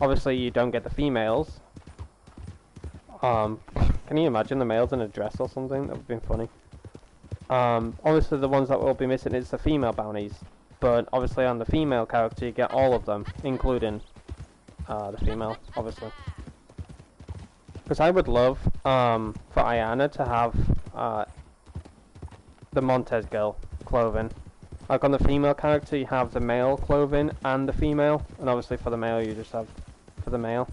Obviously, you don't get the females. Can you imagine the males in a dress or something? That would have been funny. Obviously the ones that will be missing is the female bounties, but obviously on the female character you get all of them, including the female, obviously. Because I would love for Ayana to have the Montez girl clothing. Like on the female character you have the male clothing and the female, and obviously for the male you just have for the male,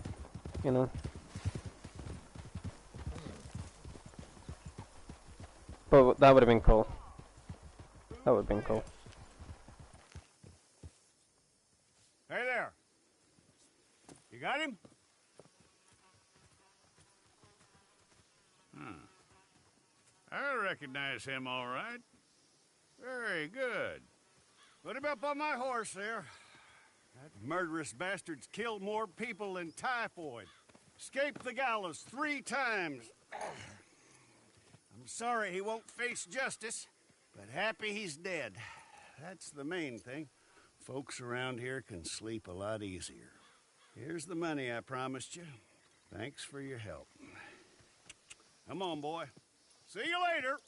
you know. But that would have been cool. That would have been cool. Hey there. You got him? I recognize him all right. Very good. Put him up on my horse there. That murderous bastard's killed more people than typhoid. Escaped the gallows 3 times. I'm sorry he won't face justice, but happy he's dead. That's the main thing. Folks around here can sleep a lot easier. Here's the money I promised you. Thanks for your help. Come on, boy. See you later.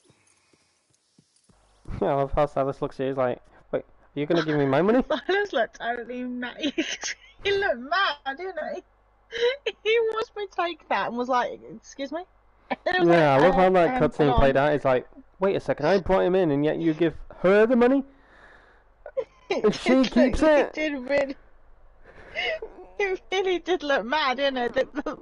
Yeah, I love how Silas looks at you. He's like, wait, are you going to give me my money? Silas looked totally mad. He looked mad, didn't he? He watched me take that and was like, excuse me? Yeah, I love how that cutscene played out. It's like, wait a second, I brought him in and yet you give her the money? And she keeps it? It really did look mad, didn't it? The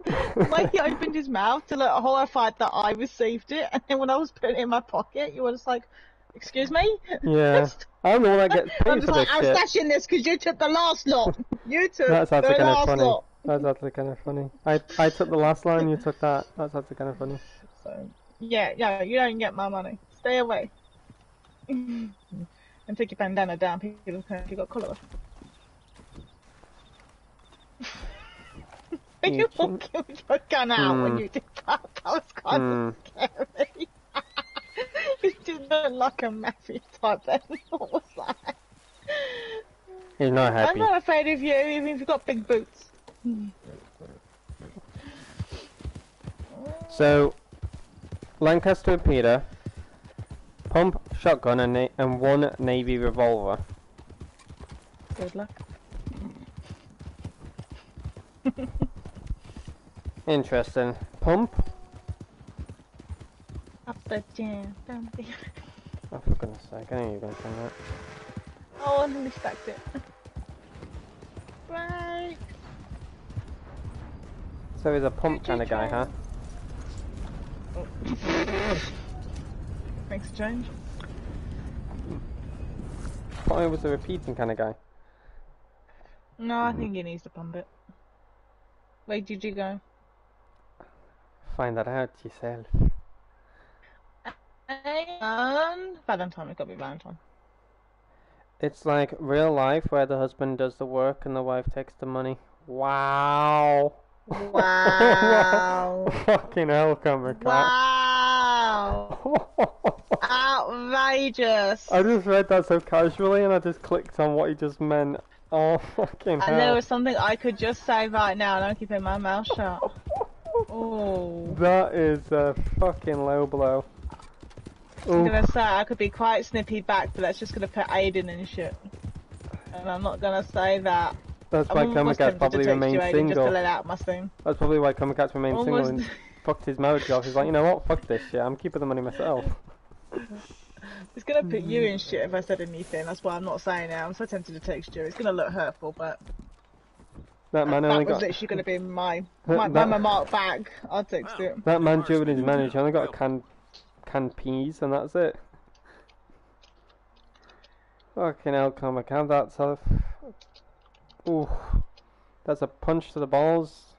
way he opened his mouth to look horrified that I received it, and then when I was putting it in my pocket, you were just like, excuse me? Yeah. I'm the one that gets paid I'm for just like, this I'm shit. stashing this because you took the last lot. You took That's the actually kind of last funny. lot. That's actually kind of funny. I took the last line, you took that. That's actually kind of funny. So, yeah, you don't get my money. Stay away. And take your bandana down, people if you got cholera. When you walking with your gun out when you did that, that was kind of scary. You did look like a mafia type then. What was that? He's not happy. I'm not afraid of you, even if you've got big boots. So, Lancaster repeater, pump, shotgun, and 1 Navy revolver. Good luck. Interesting. Pump? Up the jam, down the... Oh, for goodness sake, I knew you were going to say that. Oh, I didn't expect it. Right. So he's a pump kind of guy, huh? Makes a change. Thought he was a repeating kind of guy. No, I think he needs to pump it. Where did you go? Find that out yourself. Valentine, it's gotta be Valentine. It's like real life where the husband does the work and the wife takes the money. Wow. Wow. Fucking hell, Comic Con. Wow. Outrageous. I just read that so casually and I just clicked on what he just meant. Oh, fucking hell. And there was something I could just say right now and I'm keeping my mouth shut. Oh. That is a fucking low blow. I'm gonna say I could be quite snippy back, but that's just gonna put Aidan in shit. And I'm not gonna say that. That's why Comicat's probably remained single. Just to let out my thing. That's probably why Comicat's remained single and fucked his marriage off. He's like, you know what? Fuck this shit. I'm keeping the money myself. It's gonna put you in shit if I said anything. That's why I'm not saying it. I'm so tempted to text you. It's gonna look hurtful, but that man that only was got. literally gonna be my remark back. I'll text it. That man during his marriage only got a canned peas and that's it. Fucking hell, Comicat. That's a. Ooh, that's a punch to the balls,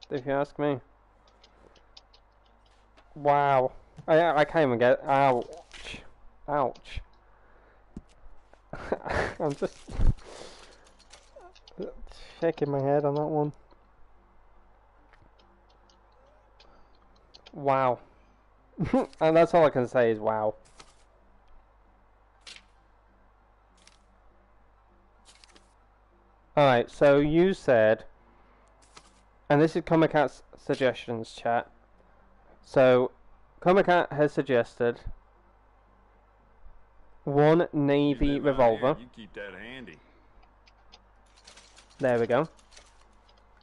if you ask me. Wow. I can't even get. Ouch. Ouch. I'm just shaking my head on that one. Wow. And that's all I can say is wow. Alright, so you said, and this is Comicat's suggestions, chat. So, Comicat has suggested 1 navy You live out revolver. here, you keep that handy. There we go.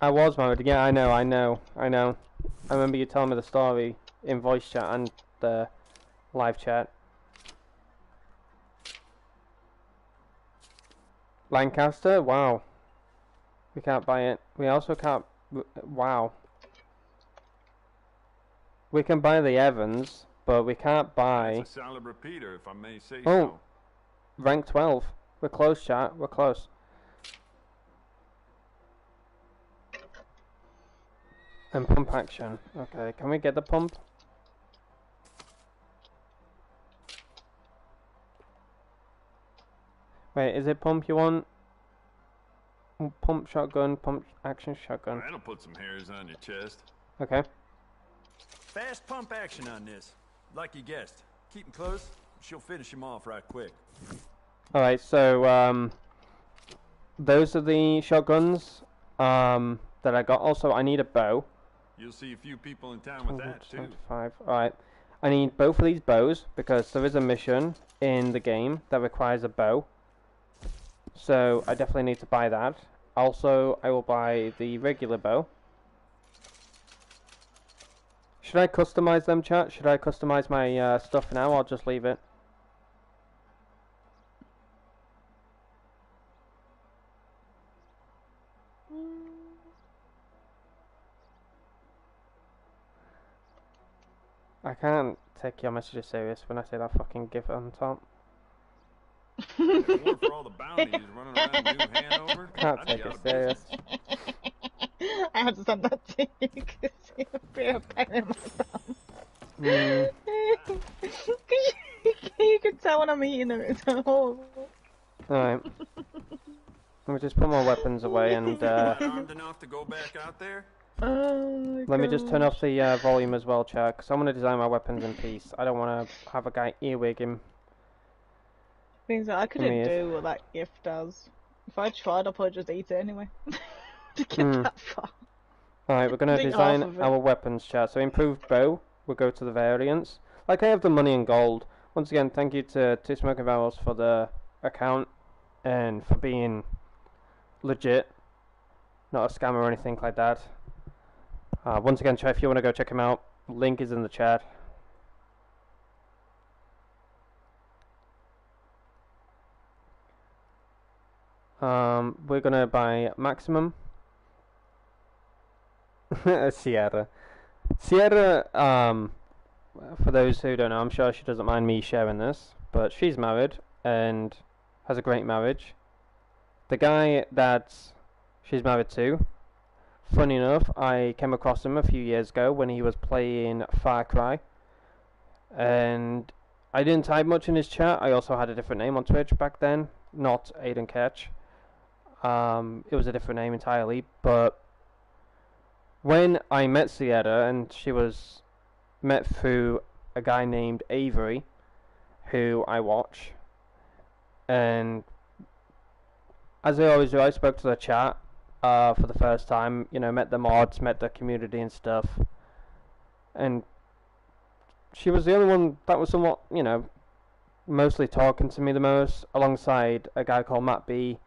I was married. Yeah, I know. I remember you telling me the story in voice chat and the live chat. Lancaster? Wow. We can't buy it. We also can't... Wow. We can buy the Evans, but we can't buy... It's a solid repeater, if I may say Oh. so. Rank 12. We're close, chat. We're close. And pump action. Okay, can we get the pump? Wait, is it pump you want? Pump shotgun, pump action shotgun. That'll put some hairs on your chest. Okay. Fast pump action on this. Like you guessed. Keep him close. She'll finish him off right quick. Alright, so, those are the shotguns, that I got. Also, I need a bow. You'll see a few people in town with that, too. 75. Alright. I need both of these bows, because there is a mission in the game that requires a bow. So, I definitely need to buy that. Also, I will buy the regular bow. Should I customize them, chat? Should I customize my stuff now, or just leave it? I can't take your messages serious when I say that fucking gif on top. More for all the bounties running around New Hanover. Can't take it serious. I had to send that to you because it would be a pain in my bum. You can tell when I'm eating them, it's horrible. Alright. Let me just put my weapons away and Armed enough to go back out there? Oh let me just turn off the volume as well, chat, because I want to design my weapons in peace. I don't want to have a guy earwigging. Means that I couldn't Yes. do what that gift does. If I tried, I'd probably just eat it anyway. To get that far. Alright, we're going to Think design half of it. our weapons, chat. So improved bow, we'll go to the variants. Like I have the money and gold. Once again, thank you to Two Smoking Barrels for the account and for being legit. Not a scam or anything like that. Once again, chat, if you want to go check him out, link is in the chat. We're gonna buy maximum. Sierra. Sierra, for those who don't know, I'm sure she doesn't mind me sharing this, but she's married and has a great marriage. The guy that she's married to, funny enough, I came across him a few years ago when he was playing Far Cry, and I didn't type much in his chat. I also had a different name on Twitch back then, not Aidan Ketch. It was a different name entirely, but when I met Sierra, and she was met through a guy named Avery, who I watch, and as I always do, I spoke to the chat for the first time, you know, met the mods, met the community and stuff, and she was the only one that was somewhat, you know, mostly talking to me the most, alongside a guy called Matt B.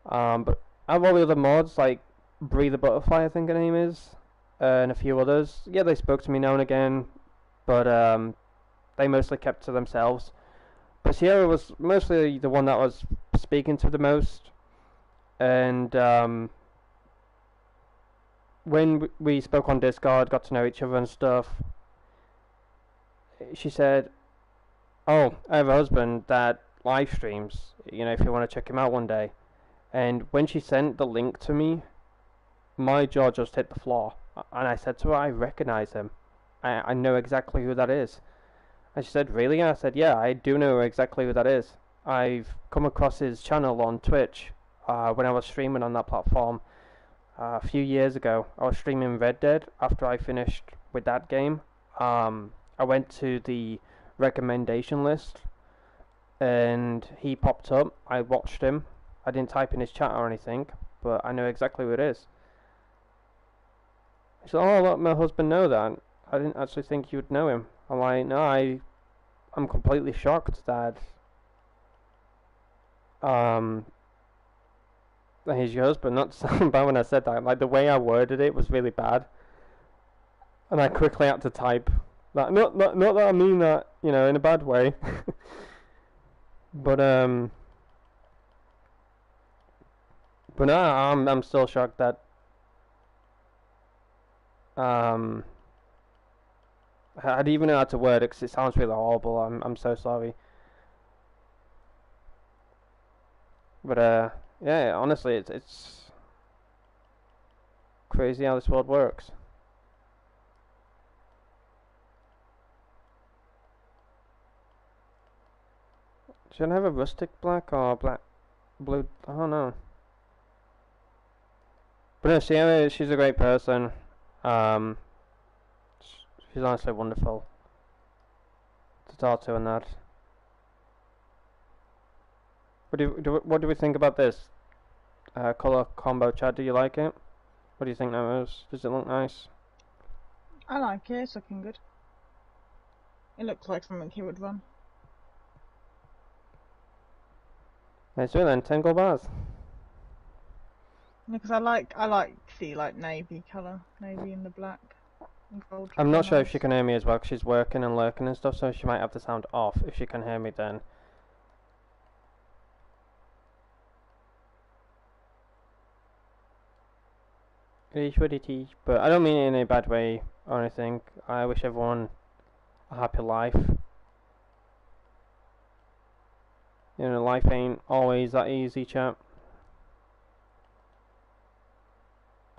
But out of all the other mods, like Bree the Butterfly, I think her name is, and a few others, yeah, they spoke to me now and again, but they mostly kept to themselves. But Sierra was mostly the one that was speaking to the most, and when we spoke on Discord, got to know each other and stuff, she said, "Oh, I have a husband that live streams, you know, if you want to check him out one day." And when she sent the link to me, my jaw just hit the floor. And I said to her, "I recognize him. I know exactly who that is." And she said, "Really?" And I said, "Yeah, I do know exactly who that is. I've come across his channel on Twitch when I was streaming on that platform a few years ago. I was streaming Red Dead after I finished with that game. I went to the recommendation list and he popped up. I watched him. I didn't type in his chat or anything, but I know exactly who it is." She said, "Oh, I'll let my husband know that. I didn't actually think you would know him." I'm like, "No, I'm completely shocked that Um, he's yours, but not so bad when I said that. Like, the way I worded it was really bad. And I quickly had to type. Like, not that I mean that, you know, in a bad way. But no, I'm still shocked that I didn't even know how to word it 'cause it sounds really horrible. I'm so sorry. But yeah, honestly, it's crazy how this world works. Should I have a rustic black or black blue? I don't know. But no, she's a great person. Um, she's honestly wonderful to talk to and that. What do we think about this color combo, Chad? Do you like it? What do you think that is? Does it look nice? I like it. It's looking good. It looks like something he would run. Let's do it then. 10 gold bars. Because I like the navy colour, navy and the black and gold. I'm not sure if she can hear me as well, 'cause she's working and lurking and stuff, so she might have the sound off. If she can hear me, then it is what it is. But I don't mean it in a bad way or anything. I wish everyone a happy life. You know, life ain't always that easy, chap.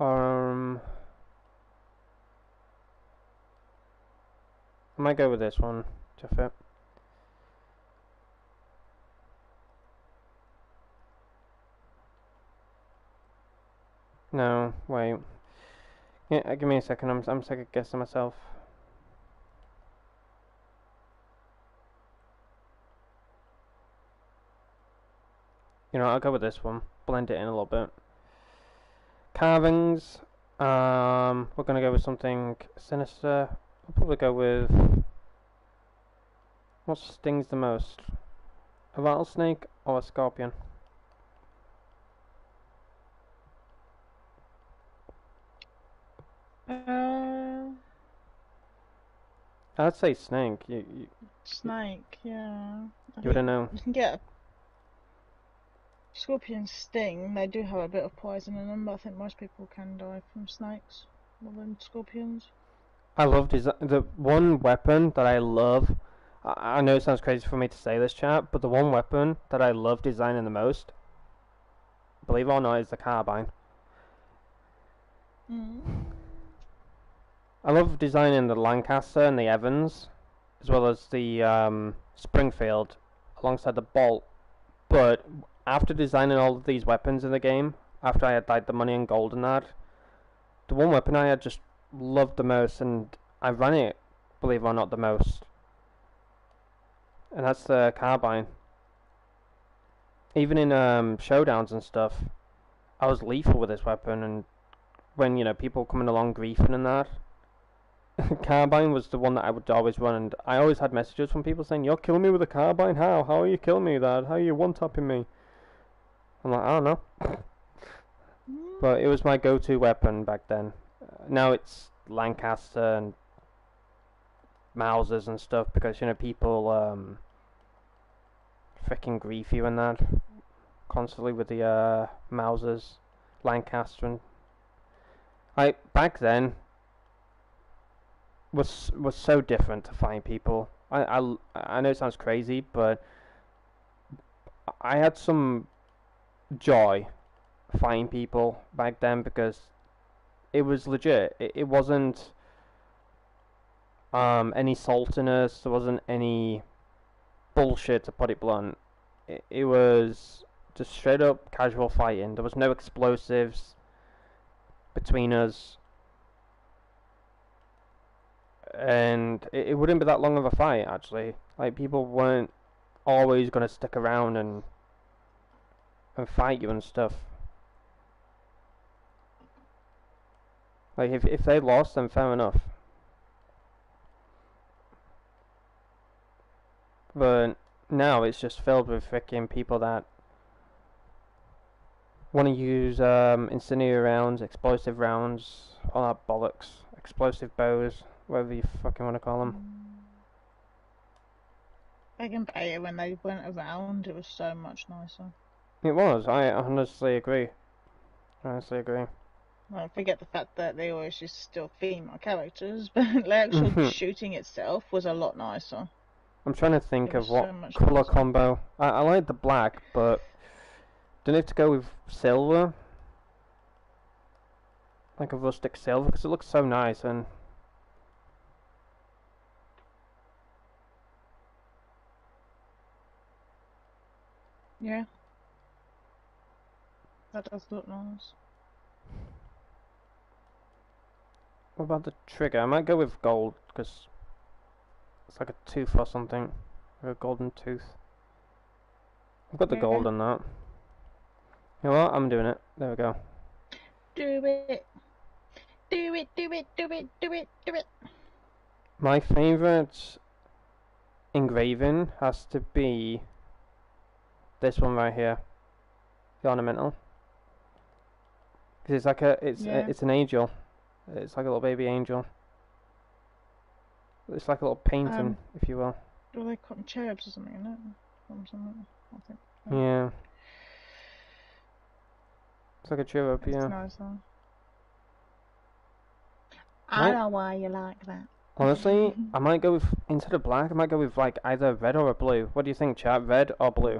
I might go with this one to fit. No, wait. Yeah, give me a second. I'm second guessing myself. You know, I'll go with this one. Blend it in a little bit. Carvings. We're gonna go with something sinister. We'll probably go with what stings the most? A rattlesnake or a scorpion? I'd say snake. Snake, yeah. You wouldn't know. You can get a scorpion sting. They do have a bit of poison in them, but I think most people can die from snakes more than scorpions. I love the one weapon that I love. I know it sounds crazy for me to say this, chat, but the one weapon that I love designing the most, believe it or not, is the carbine. I love designing the Lancaster and the Evans, as well as the Springfield, alongside the Bolt. But after designing all of these weapons in the game, after I had like the money and gold and that, the one weapon I had just loved the most, and I ran it, believe it or not, the most. And that's the carbine. Even in showdowns and stuff, I was lethal with this weapon, and when, you know, people coming along griefing and that, carbine was the one that I would always run, and I always had messages from people saying, "You're killing me with a carbine? How? How are you killing me with that? How are you one-tapping me?" I'm like, I don't know. But it was my go-to weapon back then. Now it's Lancaster and Mausers and stuff, because, you know, people freaking grief you and that constantly with the Mausers, Lancaster, and back then was so different to find people. I know it sounds crazy, but I had some joy finding people back then, because it was legit. It wasn't any saltiness. There wasn't any bullshit, to put it blunt. It was just straight up casual fighting. There was no explosives between us, and it wouldn't be that long of a fight, actually. Like, people weren't always gonna stick around and fight you and stuff. Like, if they lost, then fair enough. But now it's just filled with freaking people that Want to use incendiary rounds, explosive rounds, all that bollocks, explosive bows, whatever you fucking want to call them. I can pay it when they went around. It was so much nicer. It was. I honestly agree. Well, forget the fact that they always just still female characters, but the actual shooting itself was a lot nicer. I'm trying to think of what so colour combo. I like the black, but don't have to go with silver, like a rustic silver, because it looks so nice. And yeah, that does look nice. what about the trigger? I might go with gold, because it's like a tooth or something, or a golden tooth. I've got the gold on that. You know what? I'm doing it. There we go. Do it. Do it, do it, do it, do it, do it. My favourite engraving has to be this one right here. The ornamental. Because it's like it's an angel. It's like a little baby angel. It's like a little painting, if you will. Well, they cotton cherubs or something, isn't it? I think. Yeah. It's like a cherub, yeah. It's nice, huh? I know why you like that. Honestly, I might go with, instead of black, I might go with like either red or a blue. What do you think, chat? Red or blue?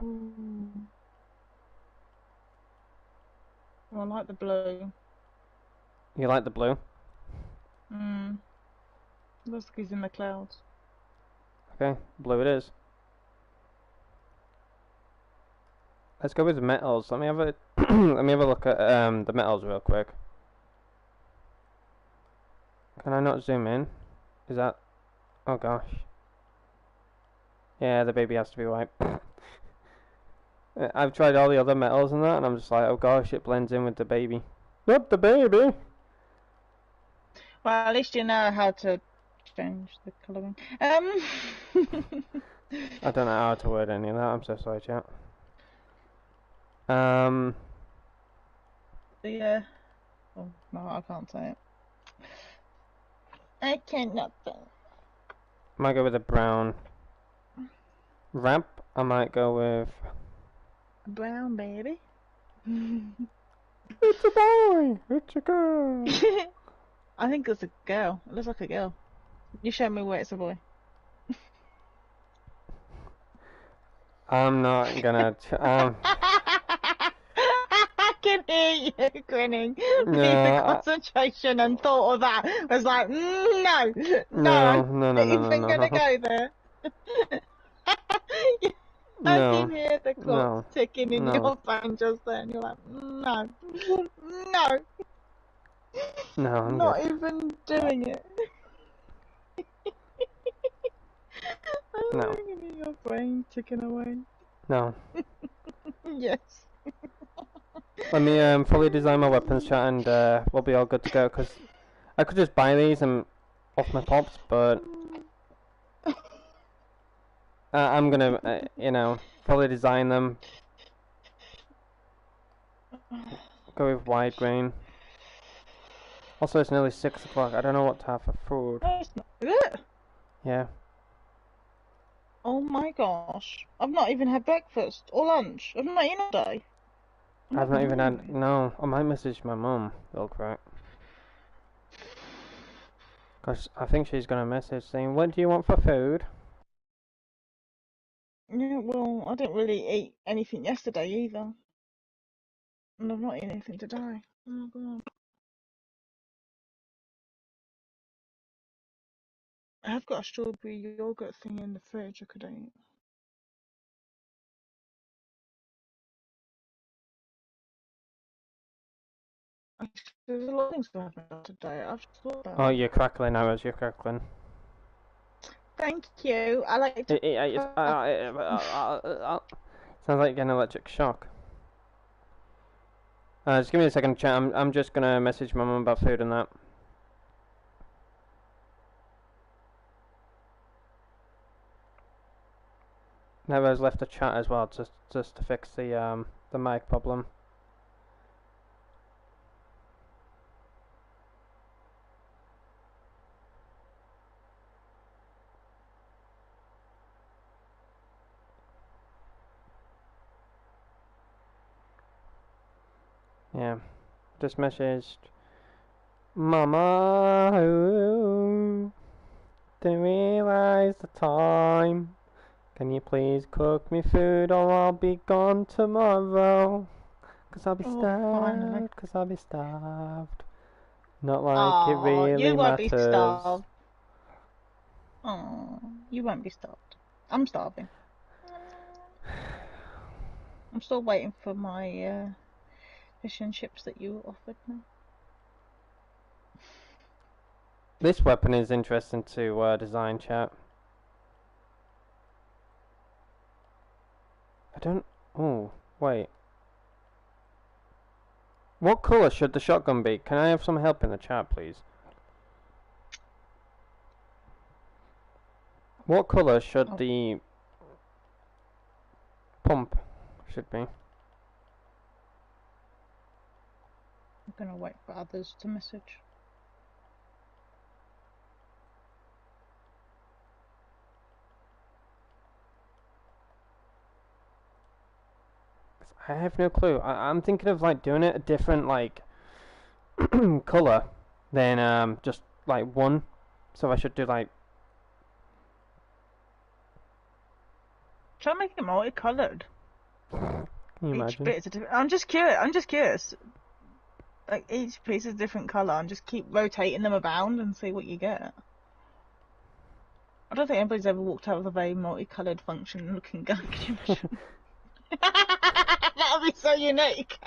Well, I like the blue. You like the blue? Looks like he's in the clouds. Okay, blue it is. Let's go with the metals. Let me have a let me have a look at the metals real quick. Can I not zoom in? Is that? Oh gosh. Yeah, the baby has to be white. I've tried all the other metals and that, and I'm just like, oh gosh, it blends in with the baby. Not the baby. Well, at least you know how to change the colouring. I don't know how to word any of that. I'm so sorry, chat. Yeah. Oh, no, I can't say it. I cannot say it. Might go with a brown. Ramp, I might go with... Brown, baby. It's a boy! It's a girl! I think it's a girl. It looks like a girl. You show me where it's a boy. I'm not gonna... I can hear you grinning. No, The concentration and thought of that was like, no, I'm not even gonna go there. I can hear the clock ticking in your phone just then. You're like, no, I'm not good. even doing it. No. I can hear your brain ticking away. No. Yes. Let me fully design my weapons, chat, and we'll be all good to go, because I could just buy these and off my pops, but I'm gonna, you know, fully design them. Go with wide grain. Also, it's nearly 6 o'clock. I don't know what to have for food. No, it's not. Is it? Yeah. Oh my gosh. I've not even had breakfast or lunch. I've not eaten all day. I've not even had... No, I might message my mum, real quick. Because I think she's going to message saying, what do you want for food? Yeah, well, I didn't really eat anything yesterday either. And I've not eaten anything today. Oh god. I have got a strawberry yogurt thing in the fridge I could eat. There's a lot of things to happen today. I've just thought about Oh, it. you're crackling, Iris, you're crackling. Thank you. I like to. Sounds like you're getting an electric shock. Just give me a second, chat. I'm just gonna message my mum about food and that. Never's left a chat as well, just to fix the mic problem. Yeah. Just messaged. Mama, ooh, didn't realise the time. Can you please cook me food or I'll be gone tomorrow? Cause I'll be starved, cause I'll be starved. Not like it really you won't be matters. starved. Oh, you won't be starved. I'm starving. I'm still waiting for my fish and chips that you offered me. This weapon is interesting to design, chat. I don't... Oh, wait. What colour should the shotgun be? Can I have some help in the chat, please? What colour should the pump should be? I'm gonna wait for others to message. I have no clue. I'm thinking of like doing it a different like colour than just like one. So I should do like. Try making it multicolored. Can you Each imagine? bit is a different. I'm just curious. Like each piece is a different colour, and just keep rotating them around and see what you get. I don't think anybody's ever walked out with a very multicoloured function looking gun. Can you imagine? That would be so unique.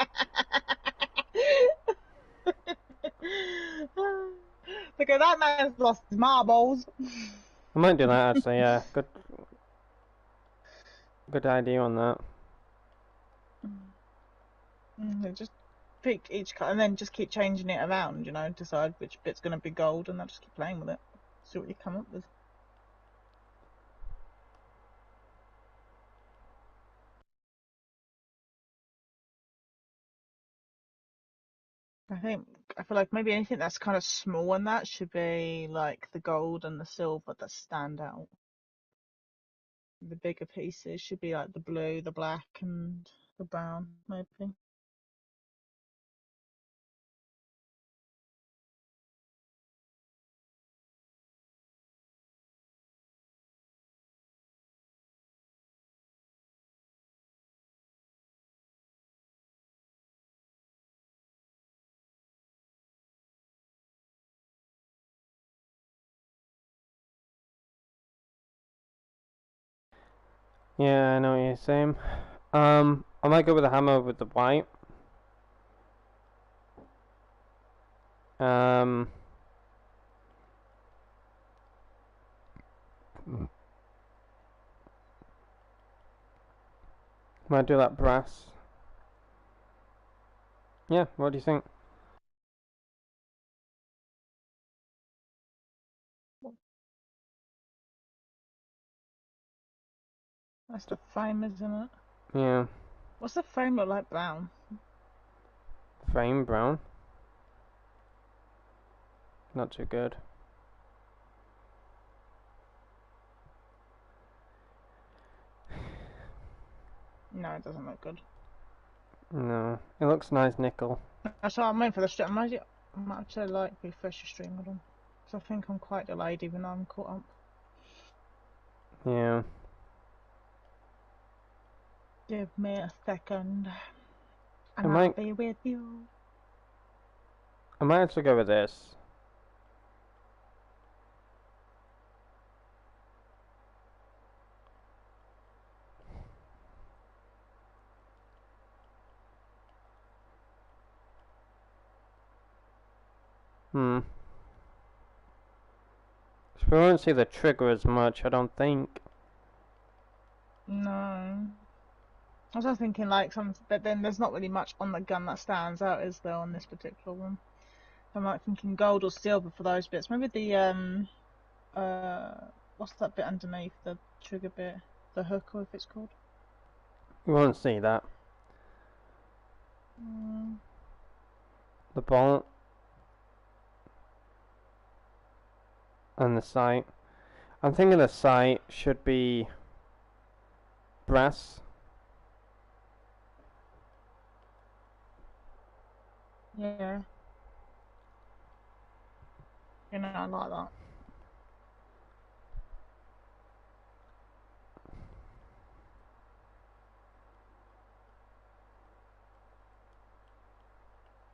Look at that man's lost his marbles. I might do that actually. Yeah, good idea on that. Just pick each colour and then just keep changing it around. You know, decide which bit's gonna be gold, and then just keep playing with it. See what you come up with. I feel like maybe anything that's kind of small and that should be like the gold and the silver that stand out. The bigger pieces should be like the blue, the black, and the brown, maybe. Yeah, I know what you're saying. I might go with the hammer with the white. Might do that brass. Yeah, what do you think? That's the frame, isn't it? Yeah. What's the frame look like? Brown. Frame brown. Not too good. No, it doesn't look good. No, it looks nice nickel. That's what I meant for the stream. I might have to like refresh the stream with them. So I think I'm quite delayed, even though I'm caught up. Yeah. Give me a second, and I I'll might be with you. actually go with this. So we won't see the trigger as much, I don't think. No. I was just thinking like but then there's not really much on the gun that stands out, is there, on this particular one? I'm like thinking gold or silver for those bits. Maybe the what's that bit underneath the trigger bit? The hook, or if it's called. We won't see that. The bolt and the sight. I'm thinking the sight should be brass. Yeah. You know, I like that.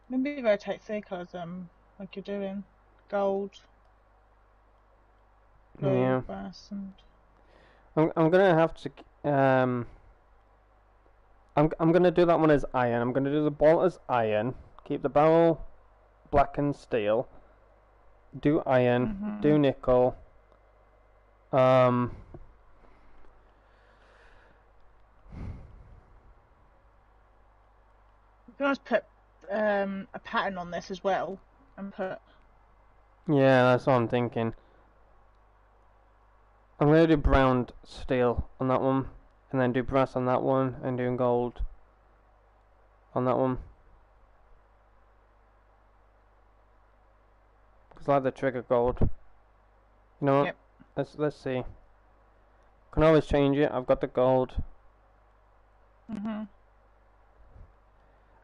Maybe rotate three colours, like you're doing. Gold, blue, Yeah. brass, and... I'm gonna have to I'm gonna do that one as iron. I'm gonna do the bolt as iron. Keep the barrel black and steel. Do iron. Do nickel. You can always put a pattern on this as well, and put... Yeah, that's what I'm thinking. I'm gonna do brown steel on that one, and then do brass on that one, and do gold on that one. Cause I like the trigger gold. You know what? Yep. Let's see. Can always change it. I've got the gold. And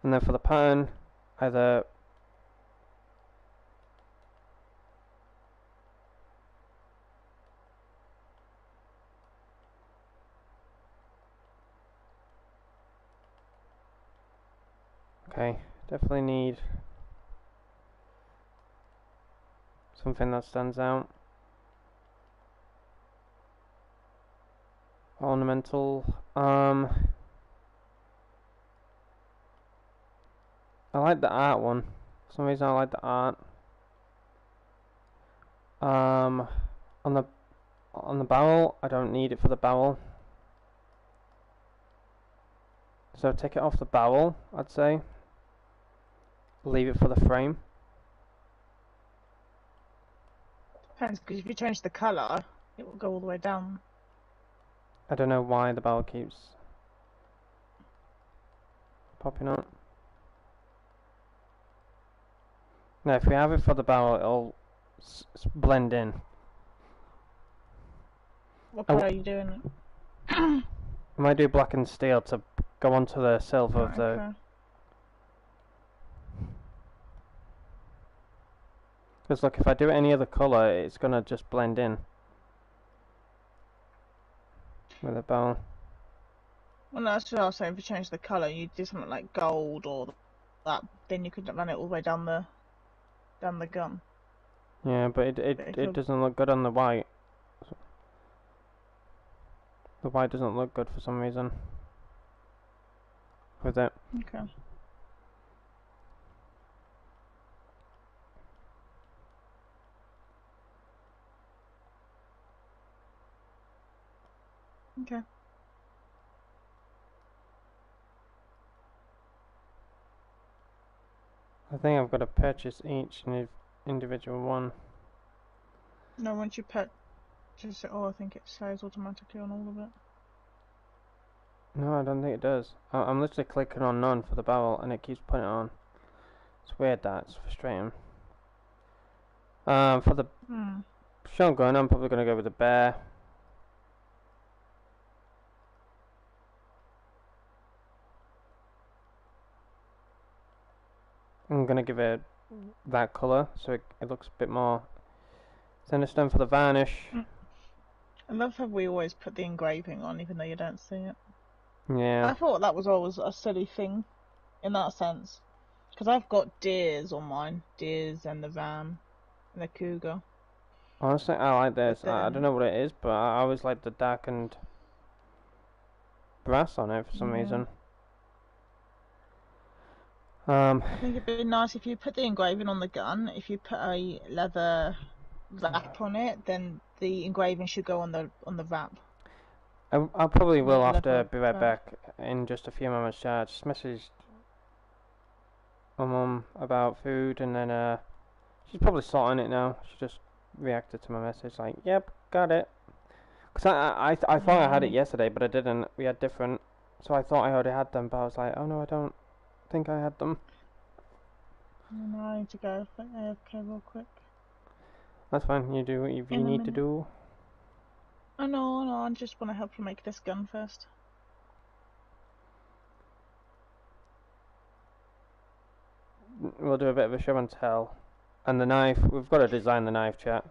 then for the pattern, either okay, definitely need something that stands out. Ornamental. I like the art one. For some reason I like the art. On the barrel, I don't need it for the barrel. So take it off the barrel, I'd say. Leave it for the frame. Depends, because if you change the colour, it will go all the way down. I don't know why the barrel keeps popping up. No, if we have it for the barrel, it'll blend in. What colour are you doing? I might do black and steel to go onto the silver of the... Okay. Because look, if I do it any other colour, it's gonna just blend in with the barrel. Well, no, that's what I was saying. If you change the colour, you do something like gold or that, then you could run it all the way down the gun. Yeah, but it doesn't look good on the white. The white doesn't look good for some reason with it. Okay. Okay. I think I've got to purchase each individual one. No, once you purchase it all, I think it saves automatically on all of it. No, I don't think it does. I'm literally clicking on none for the barrel and it keeps putting it on. It's weird that, it's frustrating. For the shotgun, I'm probably going to go with the bear. I'm going to give it that colour so it looks a bit more sinister. For the varnish. I love how we always put the engraving on even though you don't see it. Yeah. I thought that was always a silly thing in that sense. Because I've got deers on mine. Deers and the ram and the cougar. Honestly, I like this. I don't know what it is, but I always like the darkened brass on it for some reason. I think it'd be nice if you put the engraving on the gun. If you put a leather wrap on it, then the engraving should go on the wrap. I probably will have to be right back in just a few moments. Just messaged my mum about food, and then she's probably sorting it now. She just reacted to my message like, "Yep, got it." Because I thought I had it yesterday, but I didn't. We had different, so I thought I already had them, but I was like, "Oh no, I don't think I had them." No, I need to go AFK real quick. That's fine. You do what you need to do. I know. I just want to help you make this gun first. we'll do a bit of a show and tell. And the knife, we've got to design the knife, chat.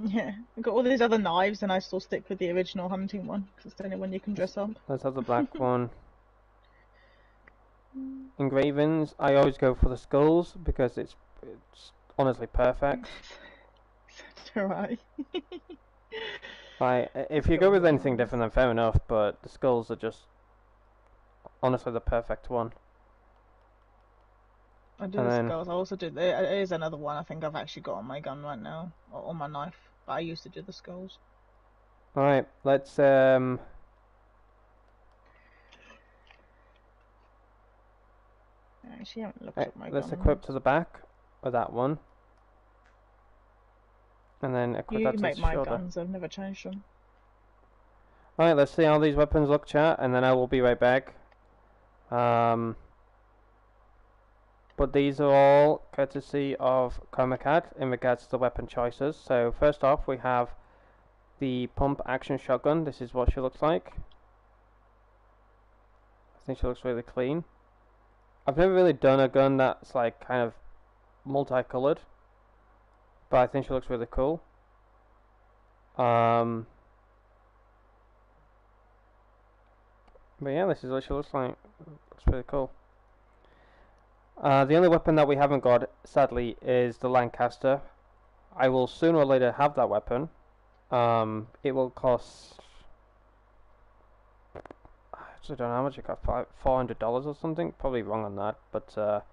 Yeah, I've got all these other knives, and I still stick with the original hunting one because it's the only one you can dress up. Let's have the black one. Engravings, I always go for the skulls because it's honestly perfect. Alright. Like, if you go with anything different, then fair enough. But the skulls are just honestly the perfect one. I do And the then- skulls. I also do. There is another one I think I've actually got on my gun right now, or on my knife. But I used to do the skulls. Alright, let's I actually haven't looked at my let's gun. equip to the back of that one. And then equip You that to make the my shoulder. guns. I've never changed them. Alright, let's see how these weapons look, chat, and then I will be right back. But these are all courtesy of Comacat in regards to the weapon choices. So first off, we have the pump action shotgun. This is what she looks like. I think she looks really clean. I've never really done a gun that's like kind of multicolored, but I think she looks really cool. But yeah, this is what she looks like. Looks really cool. The only weapon that we haven't got, sadly, is the Lancaster. I will sooner or later have that weapon. It will cost... I actually don't know how much it cost, $400 or something? Probably wrong on that, but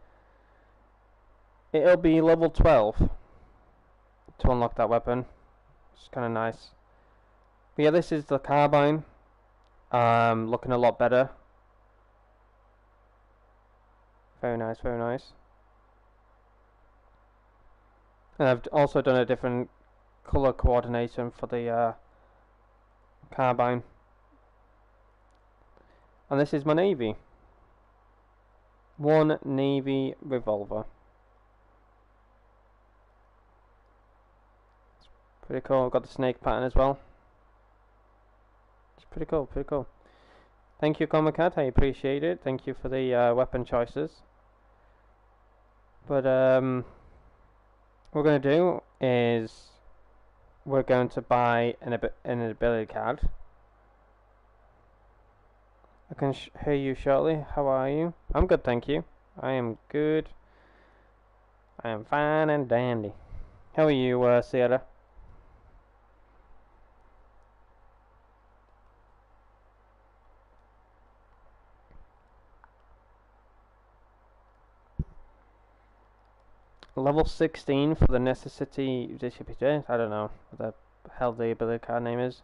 it'll be level 12 to unlock that weapon. It's kind of nice. But yeah, this is the carbine. Looking a lot better. Very nice, very nice. And I've also done a different color coordination for the carbine. And this is my navy. One navy revolver. It's pretty cool. I've got the snake pattern as well. It's pretty cool, pretty cool. Thank you, Comacat. I appreciate it. Thank you for the weapon choices. But what we're going to do is we're going to buy an ability card. I can hear you shortly. How are you? I'm good, thank you. I am good. I am fine and dandy. How are you, Sierra? Level 16 for the necessity distributor. I don't know what the hell the ability card name is.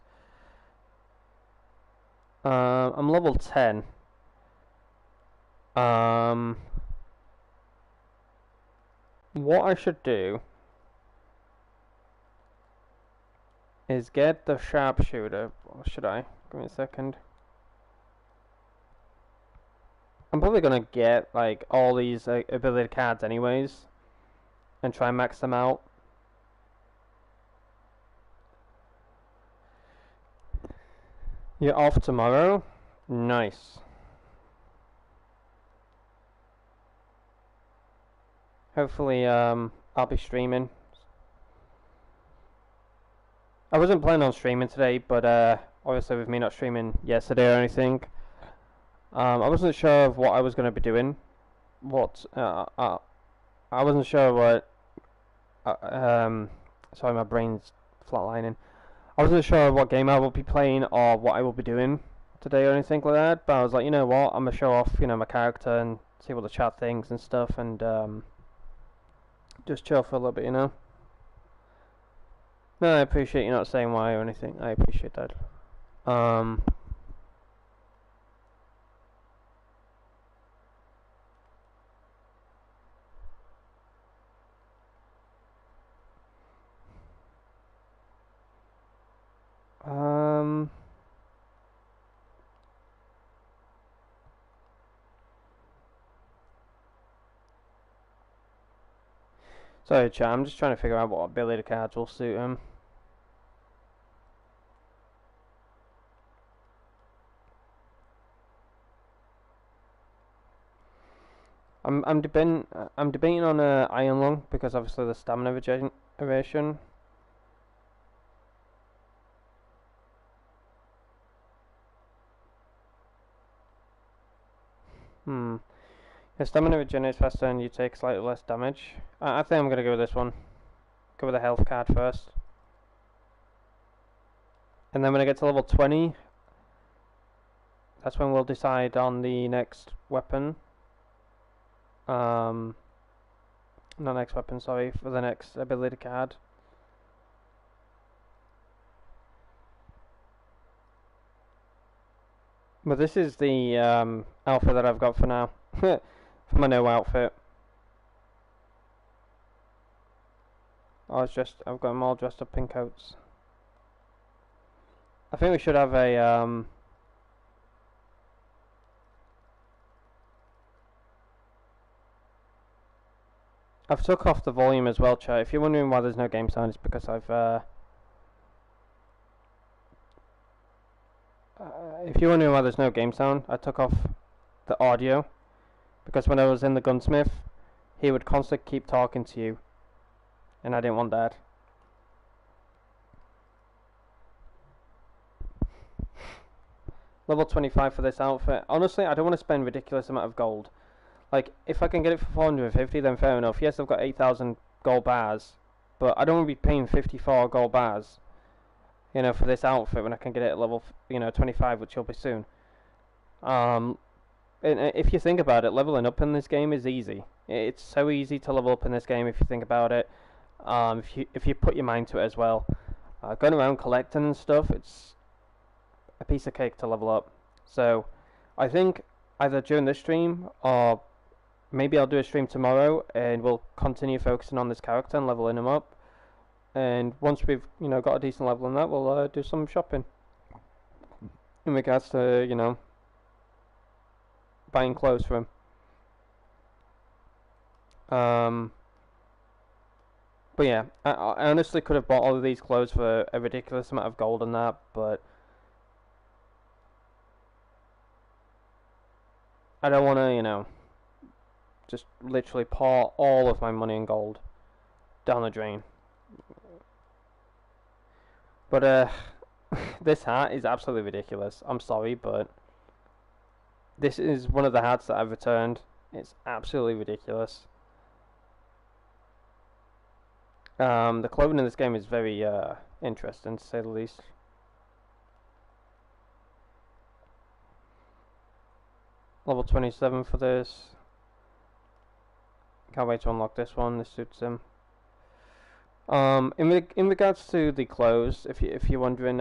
I'm level 10. What I should do is get the sharpshooter. Or should I? Give me a second. I'm probably gonna get like all these ability cards anyways, and try and max them out. You're off tomorrow? Nice. Hopefully, I'll be streaming. I wasn't planning on streaming today, but obviously with me not streaming yesterday or anything, I wasn't sure of what I was going to be doing. I wasn't sure what. Sorry, my brain's flatlining. I wasn't sure what game I will be playing or what I will be doing today or anything like that. But I was like, you know what, I'm gonna show off, my character and see what the chat thinks and stuff, and just chill for a little bit, No, I appreciate you not saying why or anything. I appreciate that. Sorry, chat. I'm just trying to figure out what ability cards will suit him. I'm debating on iron lung because obviously the stamina regeneration. The stamina regenerates faster and you take slightly less damage. I think I'm gonna go with this one. Go with the health card first. And then when I get to level 20, that's when we'll decide on the next weapon. Not next weapon, sorry, for the next ability card. But this is the outfit that I've got for now. For my no outfit. I've got them all dressed up in coats. I think we should have a I've took off the volume as well, chat. If you're wondering why there's no game sound, it's because if you're wondering why there's no game sound, I took off the audio because when I was in the gunsmith, he would constantly keep talking to you, and I didn't want that. Level 25 for this outfit. Honestly, I don't want to spend ridiculous amount of gold. Like, if I can get it for 450, then fair enough. Yes, I've got 8,000 gold bars, but I don't want to be paying 54 gold bars, you know, for this outfit when I can get it at level, 25, which will be soon. And if you think about it, leveling up in this game is easy. It's so easy to level up in this game if you think about it. If you put your mind to it as well. Going around collecting and stuff, it's a piece of cake to level up. So, I think either during this stream or maybe I'll do a stream tomorrow and we'll continue focusing on this character and leveling him up. And once we've, got a decent level in that, we'll do some shopping. In regards to, buying clothes for him. But yeah, I honestly could have bought all of these clothes for a ridiculous amount of gold and that, but I don't want to, just literally pour all of my money in gold down the drain. But this hat is absolutely ridiculous. I'm sorry, but this is one of the hats that I've returned. It's absolutely ridiculous. The clothing in this game is very interesting, to say the least. Level 27 for this. Can't wait to unlock this one. This suits him. In regards to the clothes, if you're wondering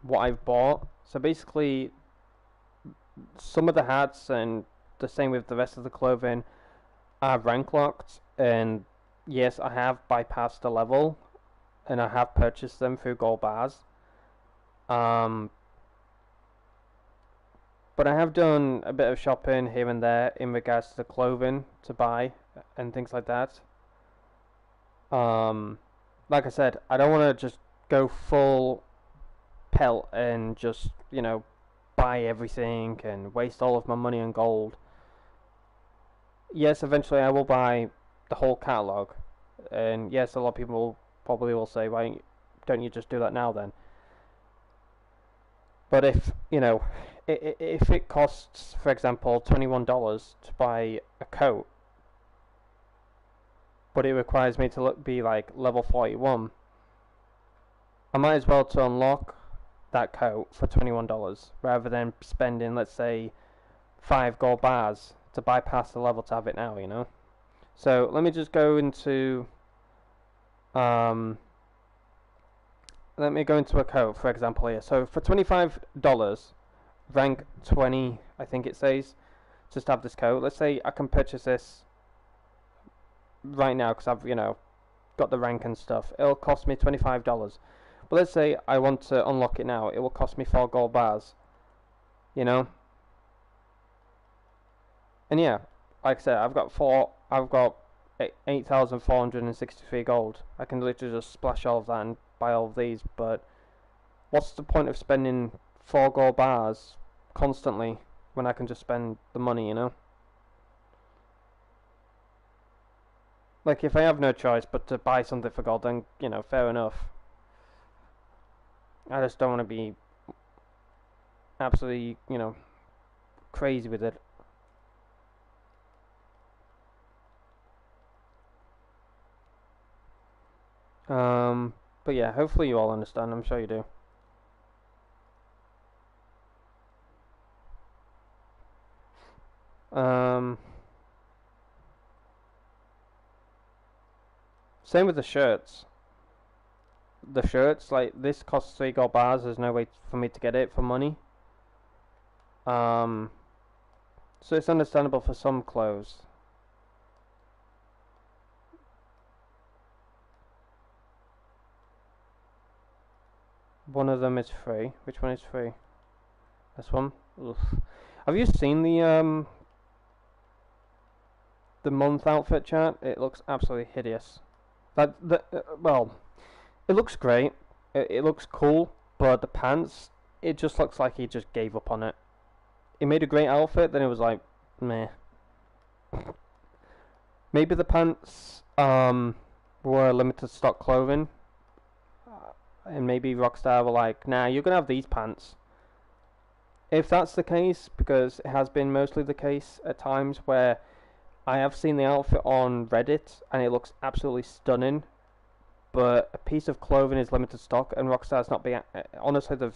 what I've bought, so basically some of the hats and the same with the rest of the clothing are rank locked, and yes, I have bypassed the level and I have purchased them through gold bars. But I have done a bit of shopping here and there in regards to the clothing to buy and things like that. Like I said, I don't want to just go full pelt and just, buy everything and waste all of my money on gold. Yes, eventually I will buy the whole catalogue. And yes, a lot of people probably will say, why don't you just do that now then? But if it costs, for example, $21 to buy a coat, but it requires me to be like level 41, I might as well to unlock that coat for $21 rather than spending, let's say, 5 gold bars to bypass the level to have it now, So let me just go into let me go into a coat, for example, here. So for $25, rank 20, I think it says, just have this coat. Let's say I can purchase this right now because I've, got the rank and stuff. It'll cost me $25. But let's say I want to unlock it now. It will cost me 4 gold bars. And yeah, like I said, I've got 8,463 gold. I can literally just splash all of that and buy all of these, but what's the point of spending 4 gold bars constantly when I can just spend the money, Like, if I have no choice but to buy something for gold, then, you know, fair enough. I just don't want to be absolutely, you know, crazy with it. But yeah, hopefully you all understand. I'm sure you do. Same with the shirts. The shirts, like, this costs 3 gold bars. There's no way for me to get it for money. So it's understandable for some clothes. One of them is free. Which one is free? This one? Ugh. Have you seen the month outfit chat? It looks absolutely hideous. Well, it looks great. It looks cool, but the pants, it just looks like he just gave up on it. He made a great outfit, then it was like, meh. Maybe the pants were limited stock clothing, and maybe Rockstar were like, nah, you're gonna have these pants. If that's the case, because it has been mostly the case at times where I have seen the outfit on Reddit and it looks absolutely stunning, but a piece of clothing is limited stock, and Rockstar's not being honestly, they've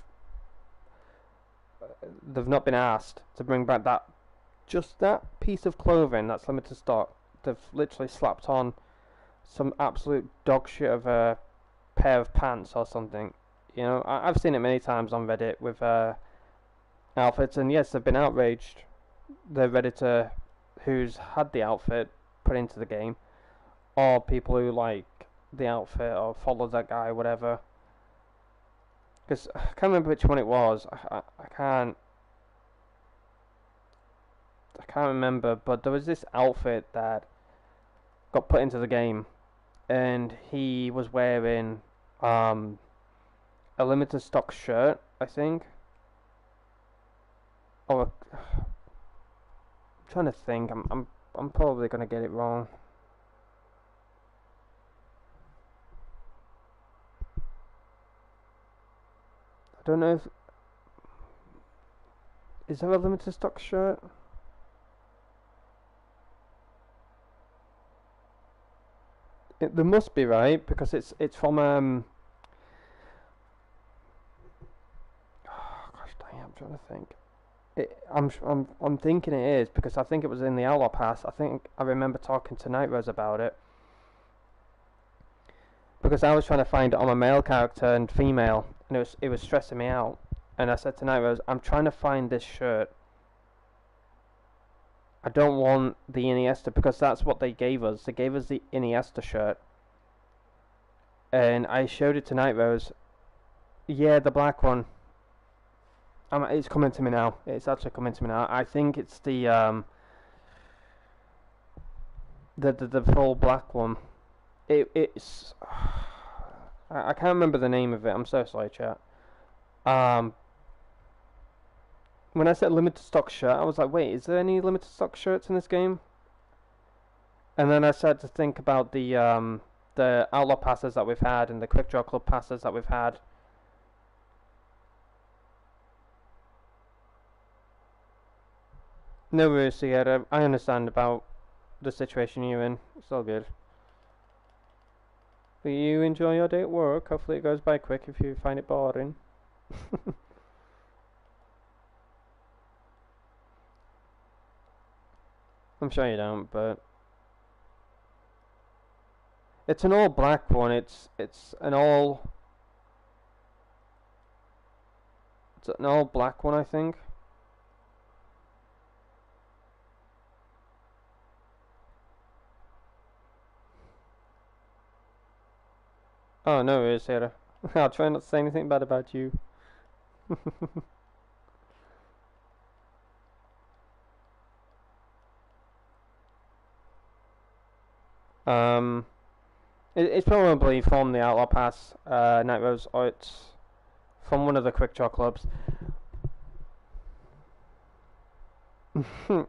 not been asked to bring back that piece of clothing that's limited stock. They've literally slapped on some absolute dog shit of a pair of pants or something. You know, I've seen it many times on Reddit with outfits, and yes, they've been outraged. The Redditor who's had the outfit put into the game, or people who like the outfit or follow that guy, whatever. Because I can't remember which one it was. I can't remember, but there was this outfit that got put into the game, and he was wearing a limited stock shirt, I think. Or I'm trying to think. I'm probably gonna get it wrong. I don't know if... Is there a limited stock shirt? There must be, right? Because it's from oh, gosh dang, I'm trying to think. I'm thinking it is, because I think it was in the Outlaw Pass. I think I remember talking to Night Rose about it, because I was trying to find it on a male character and female, and it was stressing me out. And I said to Night Rose, I'm trying to find this shirt. I don't want the Iniesta, because that's what they gave us. They gave us the Iniesta shirt, and I showed it to Night Rose. Yeah, the black one. It's coming to me now. It's actually coming to me now. I think it's the full black one. It's I can't remember the name of it. I'm so sorry, chat. When I said limited stock shirt, I was like, wait, is there any limited stock shirts in this game? And then I started to think about the Outlaw passes that we've had and the Quick Draw Club passes that we've had. No worries, Sierra. I understand about the situation you're in. It's all good. But you enjoy your day at work. Hopefully it goes by quick if you find it boring. I'm sure you don't, but it's an all black one. It's an all black one, I think. Oh, no worries, Sarah. I'll try not to say anything bad about you. It's probably from the Outlaw Pass, Night Rose, or it's from one of the Quick Draw clubs. I'll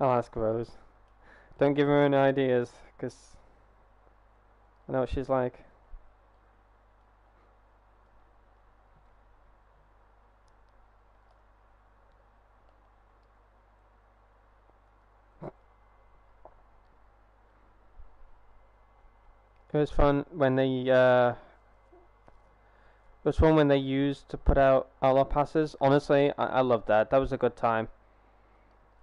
ask Rose. Don't give her any ideas, because I know what she's like. It was fun when they used to put out outlaw passes. Honestly, I loved that. That was a good time.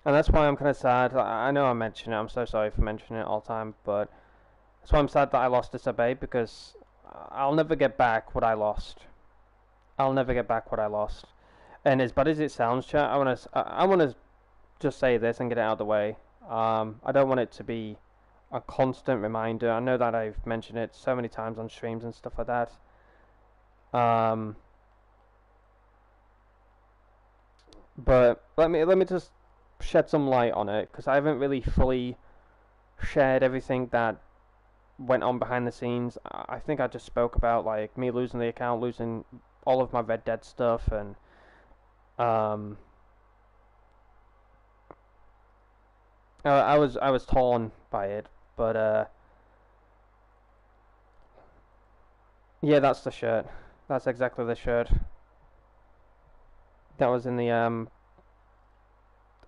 And that's why I'm kind of sad. I know I mention it. I'm so sorry for mentioning it all the time, but that's why I'm sad that I lost Disobey, because I'll never get back what I lost. I'll never get back what I lost. And as bad as it sounds, chat, I wanna just say this and get it out of the way. I don't want it to be a constant reminder. I know that I've mentioned it so many times on streams and stuff like that. But let me just shed some light on it, because I haven't really fully shared everything that went on behind the scenes. I think I just spoke about like me losing the account, losing all of my Red Dead stuff, and I was torn by it, but yeah, that's the shirt. That's exactly the shirt. That was in the I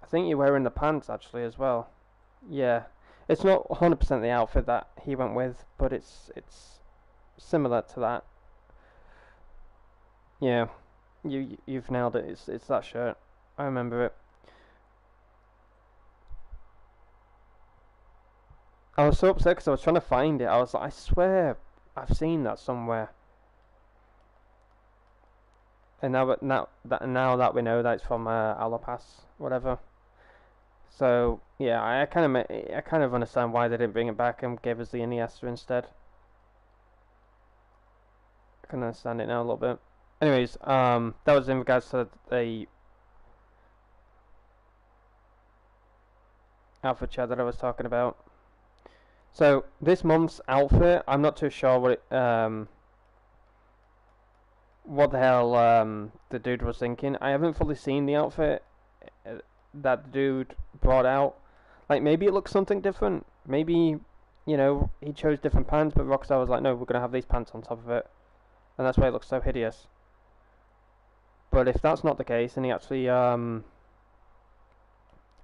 think you're wearing the pants actually as well. Yeah, it's not 100% the outfit that he went with, but it's similar to that. Yeah, you've nailed it. It's that shirt. I remember it. I was so upset because I was trying to find it. I was like, I swear I've seen that somewhere. And now that we know that it's from Alapas, whatever. So yeah, I kind of understand why they didn't bring it back and gave us the Iniesta instead. I can understand it now a little bit. Anyways, that was in regards to the outfit chat that I was talking about. So this month's outfit, I'm not too sure what the hell the dude was thinking. I haven't fully seen the outfit that the dude brought out. Like, maybe it looks something different. Maybe, you know, he chose different pants, but Rockstar was like, no, we're going to have these pants on top of it. And that's why it looks so hideous. But if that's not the case, and he actually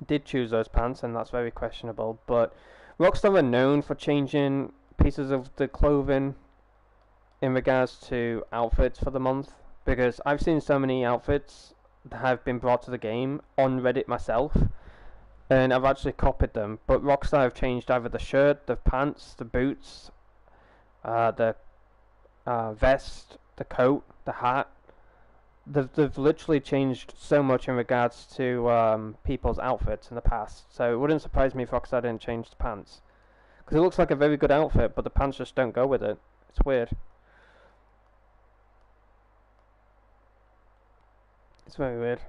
did choose those pants, then that's very questionable. But Rockstar are known for changing pieces of the clothing in regards to outfits for the month, because I've seen so many outfits that have been brought to the game on Reddit myself, and I've actually copied them, but Rockstar have changed either the shirt, the pants, the boots, the vest, the coat, the hat. They've literally changed so much in regards to people's outfits in the past, so it wouldn't surprise me if Rockstar didn't change the pants, because it looks like a very good outfit, but the pants just don't go with it. It's weird. It's very weird.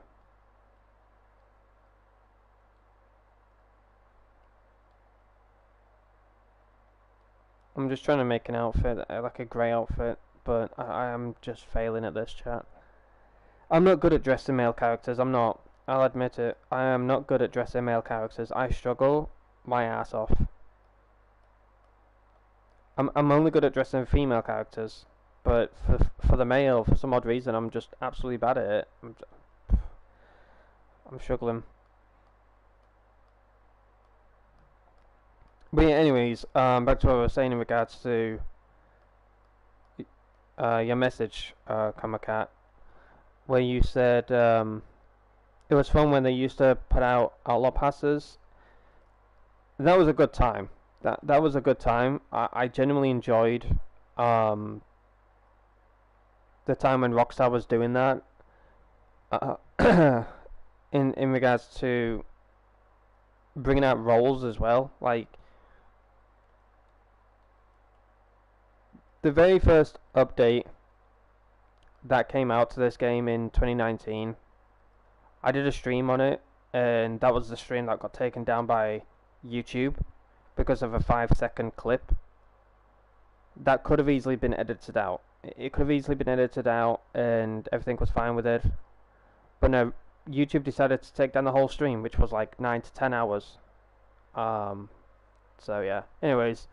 I'm just trying to make an outfit, like a grey outfit, but I am just failing at this, chat. I'm not good at dressing male characters, I'm not. I'll admit it. I am not good at dressing male characters. I struggle my ass off. I'm only good at dressing female characters, but for the male, for some odd reason, I'm just absolutely bad at it. I'm struggling. But yeah, anyways, back to what I was saying in regards to your message, Kamakat, where you said it was fun when they used to put out outlaw passes. That was a good time. That was a good time. I genuinely enjoyed the time when Rockstar was doing that. In regards to bringing out roles as well, like the very first update that came out to this game in 2019, I did a stream on it, and that was the stream that got taken down by YouTube because of a 5-second clip that could have easily been edited out. It could have easily been edited out and everything was fine with it, but no, YouTube decided to take down the whole stream, which was like 9 to 10 hours. So yeah, anyways,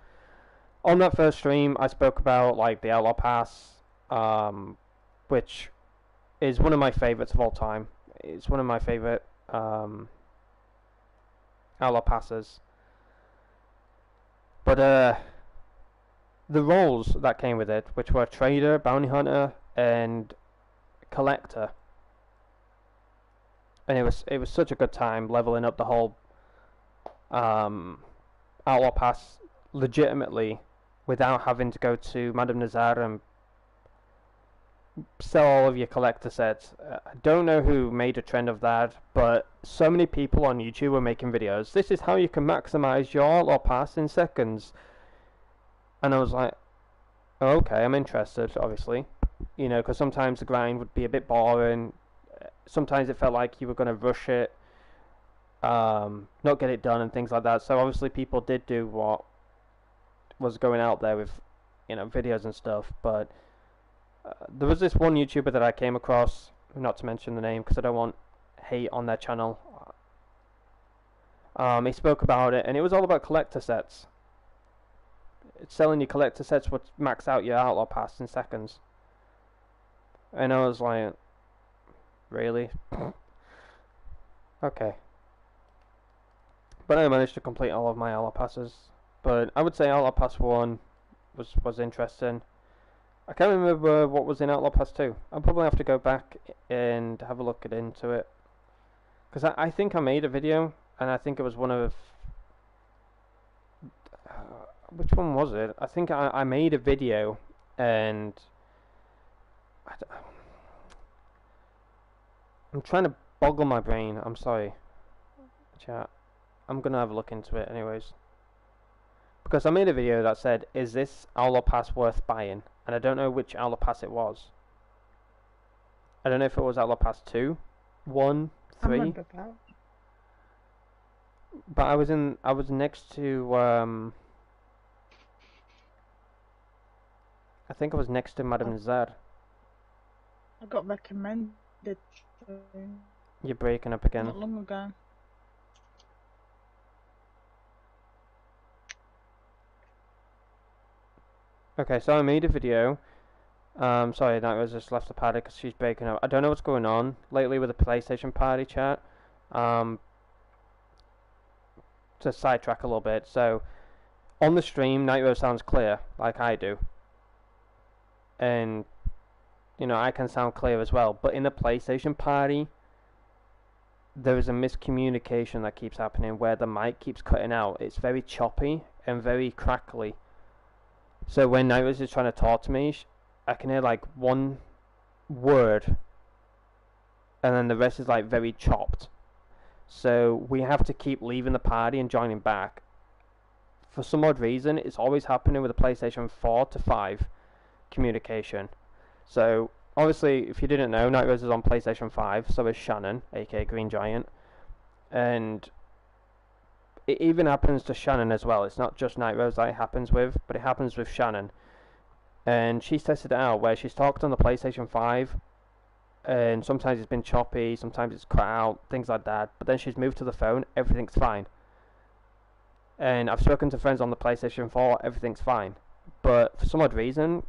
on that first stream, I spoke about like the Outlaw Pass, which is one of my favorites of all time. It's one of my favorite Outlaw Passes. But the roles that came with it, which were trader, bounty hunter, and collector, and it was such a good time leveling up the whole Outlaw Pass legitimately without having to go to Madame Nazar and sell all of your collector sets. I don't know who made a trend of that, but so many people on YouTube were making videos. This is how you can maximize your Outlaw Pass in seconds. And I was like, oh, okay, I'm interested, obviously. You know, because sometimes the grind would be a bit boring. Sometimes it felt like you were going to rush it, not get it done and things like that. So obviously people did do what was going out there with, you know, videos and stuff. But there was this one YouTuber that I came across, not to mention the name because I don't want hate on their channel. He spoke about it, and it was all about collector sets. Selling your collector sets would max out your Outlaw Pass in seconds. And I was like, really? Okay. But I managed to complete all of my Outlaw Passes. But I would say Outlaw Pass 1 was interesting. I can't remember what was in Outlaw Pass 2. I'll probably have to go back and have a look into it. Because I think I made a video, and I think it was one of... which one was it? I think I made a video, and... I'm trying to boggle my brain. I'm sorry, chat. I'm going to have a look into it anyways. Because I made a video that said, is this Outlaw Pass worth buying? And I don't know which Outlaw Pass it was. I don't know if it was Outlaw Pass 2, 1, 3. But I was next to, I think I was next to Madame Nazar. I got recommended to... You're breaking up again. Not long ago. Okay, so I made a video. Sorry, that was just left the party because she's breaking up. I don't know what's going on lately with the PlayStation party chat. To sidetrack a little bit, so on the stream, Nitro sounds clear, like I do. And, you know, I can sound clear as well. But in the PlayStation party, there is a miscommunication that keeps happening where the mic keeps cutting out. It's very choppy and very crackly. So when Nitros is trying to talk to me, I can hear like one word, and then the rest is like very chopped. So we have to keep leaving the party and joining back. For some odd reason, it's always happening with the PlayStation 4 to 5 communication. So obviously, if you didn't know, Nitros is on PlayStation 5, so is Shannon, aka Green Giant. And it even happens to Shannon as well. It's not just Nitros that it happens with, but it happens with Shannon. And she's tested it out where she's talked on the PlayStation 5, and sometimes it's been choppy, sometimes it's cut out, things like that. But then she's moved to the phone, everything's fine. And I've spoken to friends on the PlayStation 4, everything's fine. But for some odd reason,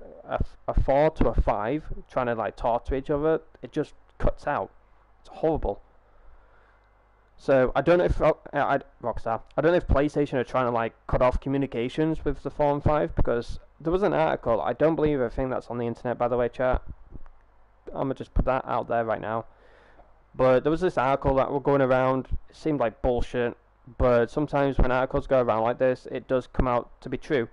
a 4 to a 5, trying to like talk to each other, it just cuts out. It's horrible. So I don't know if Rockstar, I don't know if PlayStation are trying to like cut off communications with the 4 and 5, because there was an article. I don't believe everything that's on the internet, by the way, chat. I'm gonna just put that out there right now. But there was this article that were going around. It seemed like bullshit, but sometimes when articles go around like this, it does come out to be true.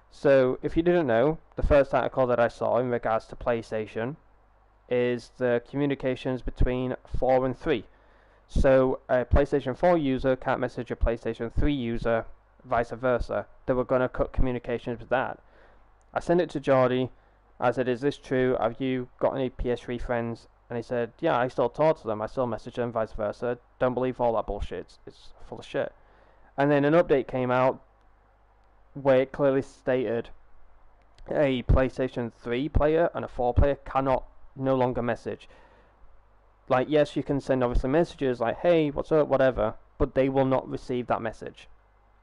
So if you didn't know, the first article that I saw in regards to PlayStation is the communications between 4 and 3. So a PlayStation 4 user can't message a PlayStation 3 user, vice versa. They were going to cut communications with that. I sent it to Jordy. I said, is this true? Have you got any PS3 friends? And he said, yeah, I still talk to them. I still message them, vice versa. Don't believe all that bullshit. It's full of shit. And then an update came out where it clearly stated a PlayStation 3 player and a 4 player cannot no longer message. Like, yes, you can send obviously messages like, hey, what's up, whatever, but they will not receive that message.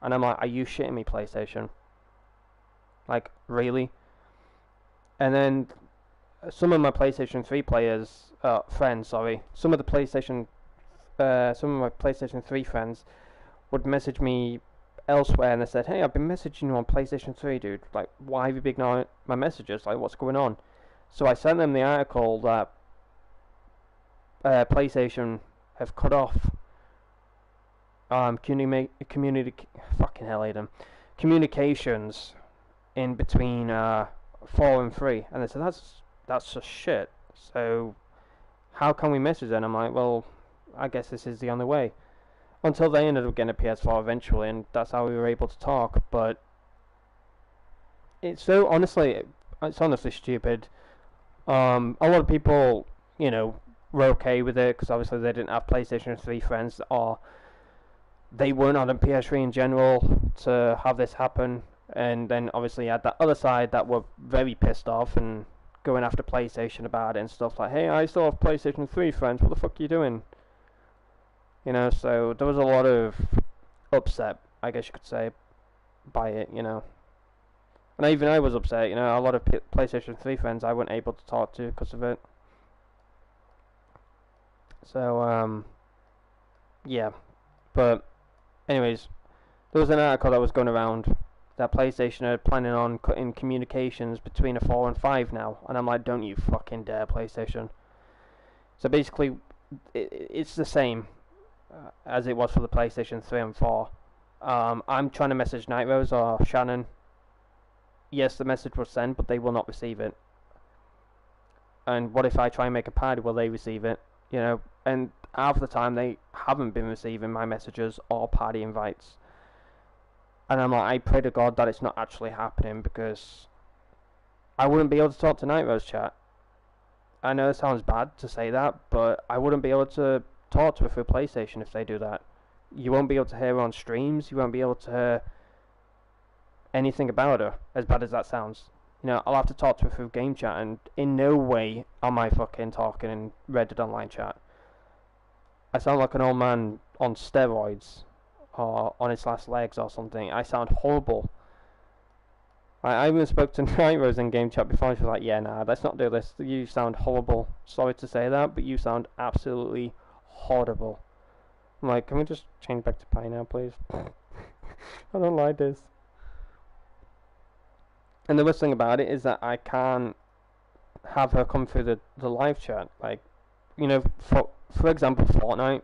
And I'm like, are you shitting me, PlayStation? Like, really? And then some of my PlayStation 3 friends, sorry, some of my PlayStation 3 friends would message me elsewhere, and they said, "Hey, I've been messaging you on PlayStation 3, dude. Like, why have you been ignoring my messages? Like, what's going on?" So I sent them the article that PlayStation have cut off fucking hell, Aidan, communications in between 4 and 3, and they said that's just shit. So how can we message them? I'm like, well, I guess this is the only way. Until they ended up getting a PS4 eventually, and that's how we were able to talk. But it's honestly stupid. A lot of people, were okay with it because obviously they didn't have PlayStation 3 friends, or they weren't on a PS3 in general to have this happen. And then obviously you had that other side that were very pissed off and going after PlayStation about it and stuff like, "Hey, I still have PlayStation 3 friends, what the fuck are you doing?" So there was a lot of upset, I guess you could say, by it, And even I was upset, a lot of PlayStation 3 friends I wasn't able to talk to because of it. So, yeah. But, anyways, there was an article that was going around that PlayStation are planning on cutting communications between a 4 and 5 now. And I'm like, don't you fucking dare, PlayStation. So basically, it's the same as it was for the PlayStation 3 and 4. I'm trying to message Night Rose or Shannon. Yes, the message was sent, but they will not receive it. And what if I try and make a party? Will they receive it? And half the time they haven't been receiving my messages or party invites. And I'm like, I pray to God that it's not actually happening, because I wouldn't be able to talk to Night Rose chat. I know it sounds bad to say that, but I wouldn't be able to talk to her through PlayStation if they do that. You won't be able to hear her on streams. You won't be able to hear anything about her, as bad as that sounds. I'll have to talk to her through game chat, and in no way am I fucking talking in Reddit online chat. I sound like an old man on steroids, or on his last legs or something. I sound horrible. I even spoke to Night Rose in game chat before, and she was like, "Yeah, nah, let's not do this. You sound horrible. Sorry to say that, but you sound absolutely horrible." I'm like, "Can we just change back to pie now, please?" I don't like this. And the worst thing about it is that I can't have her come through the live chat. Like, for example, Fortnite,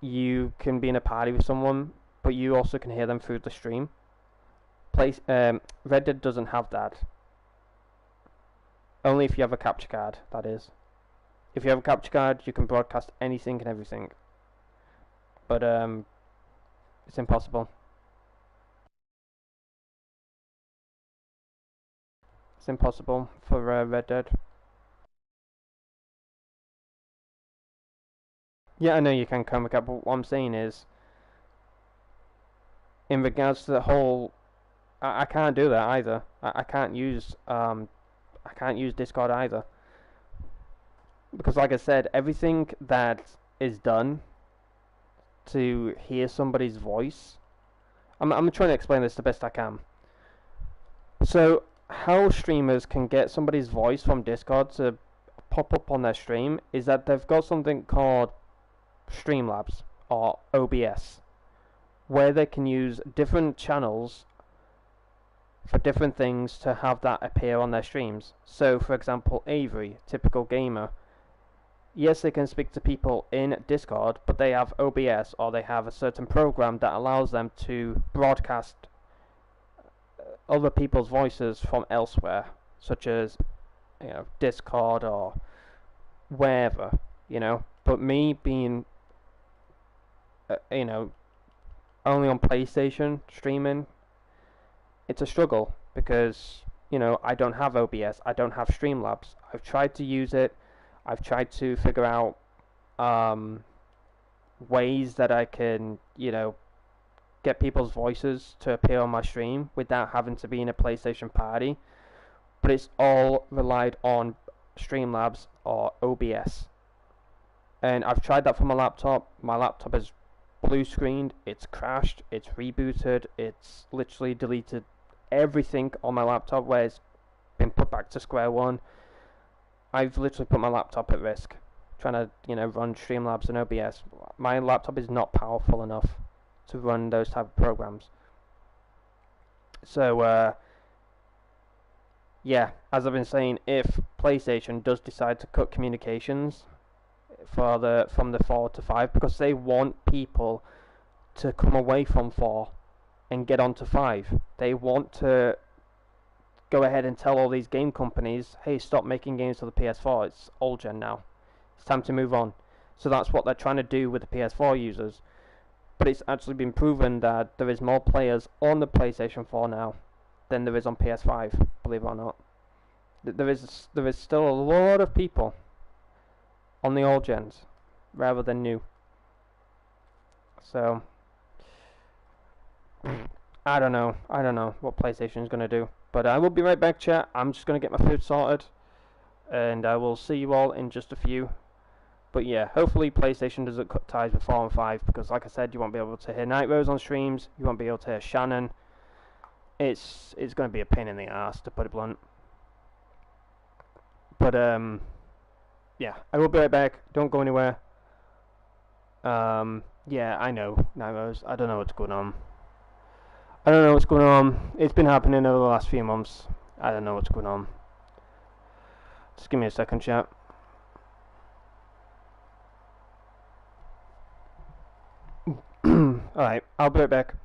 you can be in a party with someone, but you also can hear them through the stream. Red Dead doesn't have that. Only if you have a capture card, that is. If you have a capture card, you can broadcast anything and everything. But, it's impossible. It's impossible for Red Dead. Yeah, I know you can come back, but what I'm saying is, in regards to the whole, I can't do that either. I can't use Discord either, because like I said, everything that is done to hear somebody's voice, I'm trying to explain this the best I can. So how streamers can get somebody's voice from Discord to pop up on their stream is that they've got something called Streamlabs or OBS, where they can use different channels for different things to have that appear on their streams. So for example, Avery, typical gamer, yes, they can speak to people in Discord, but they have OBS, or they have a certain program that allows them to broadcast other people's voices from elsewhere, such as Discord or wherever, But me being only on PlayStation streaming, it's a struggle because I don't have OBS, I don't have Streamlabs. I've tried to use it. I've tried to figure out ways that I can get people's voices to appear on my stream without having to be in a PlayStation party, but it's all relied on Streamlabs or OBS. And I've tried that for my laptop. My laptop is blue screened, it's crashed, it's rebooted, it's literally deleted everything on my laptop where it's been put back to square one. I've literally put my laptop at risk trying to, run Streamlabs and OBS. My laptop is not powerful enough to run those type of programs. So, yeah, as I've been saying, if PlayStation does decide to cut communications from the 4 to 5, because they want people to come away from 4 and get onto 5. They want to go ahead and tell all these game companies, hey, stop making games for the PS4, it's old gen now. It's time to move on. So that's what they're trying to do with the PS4 users. But it's actually been proven that there is more players on the PlayStation 4 now than there is on PS5, believe it or not. There is still a lot of people on the old gens rather than new. So I don't know what PlayStation is going to do. But I will be right back, chat. I'm just going to get my food sorted, and I will see you all in just a few. But yeah, hopefully PlayStation doesn't cut ties with 4 and 5, because like I said, you won't be able to hear Night Rose on streams, you won't be able to hear Shannon. It's going to be a pain in the ass, to put it blunt. But yeah, I will be right back. Don't go anywhere. Yeah, I know, Night Rose. I don't know what's going on. It's been happening over the last few months. I don't know what's going on. Just give me a second, chat. Alright, I'll be right back.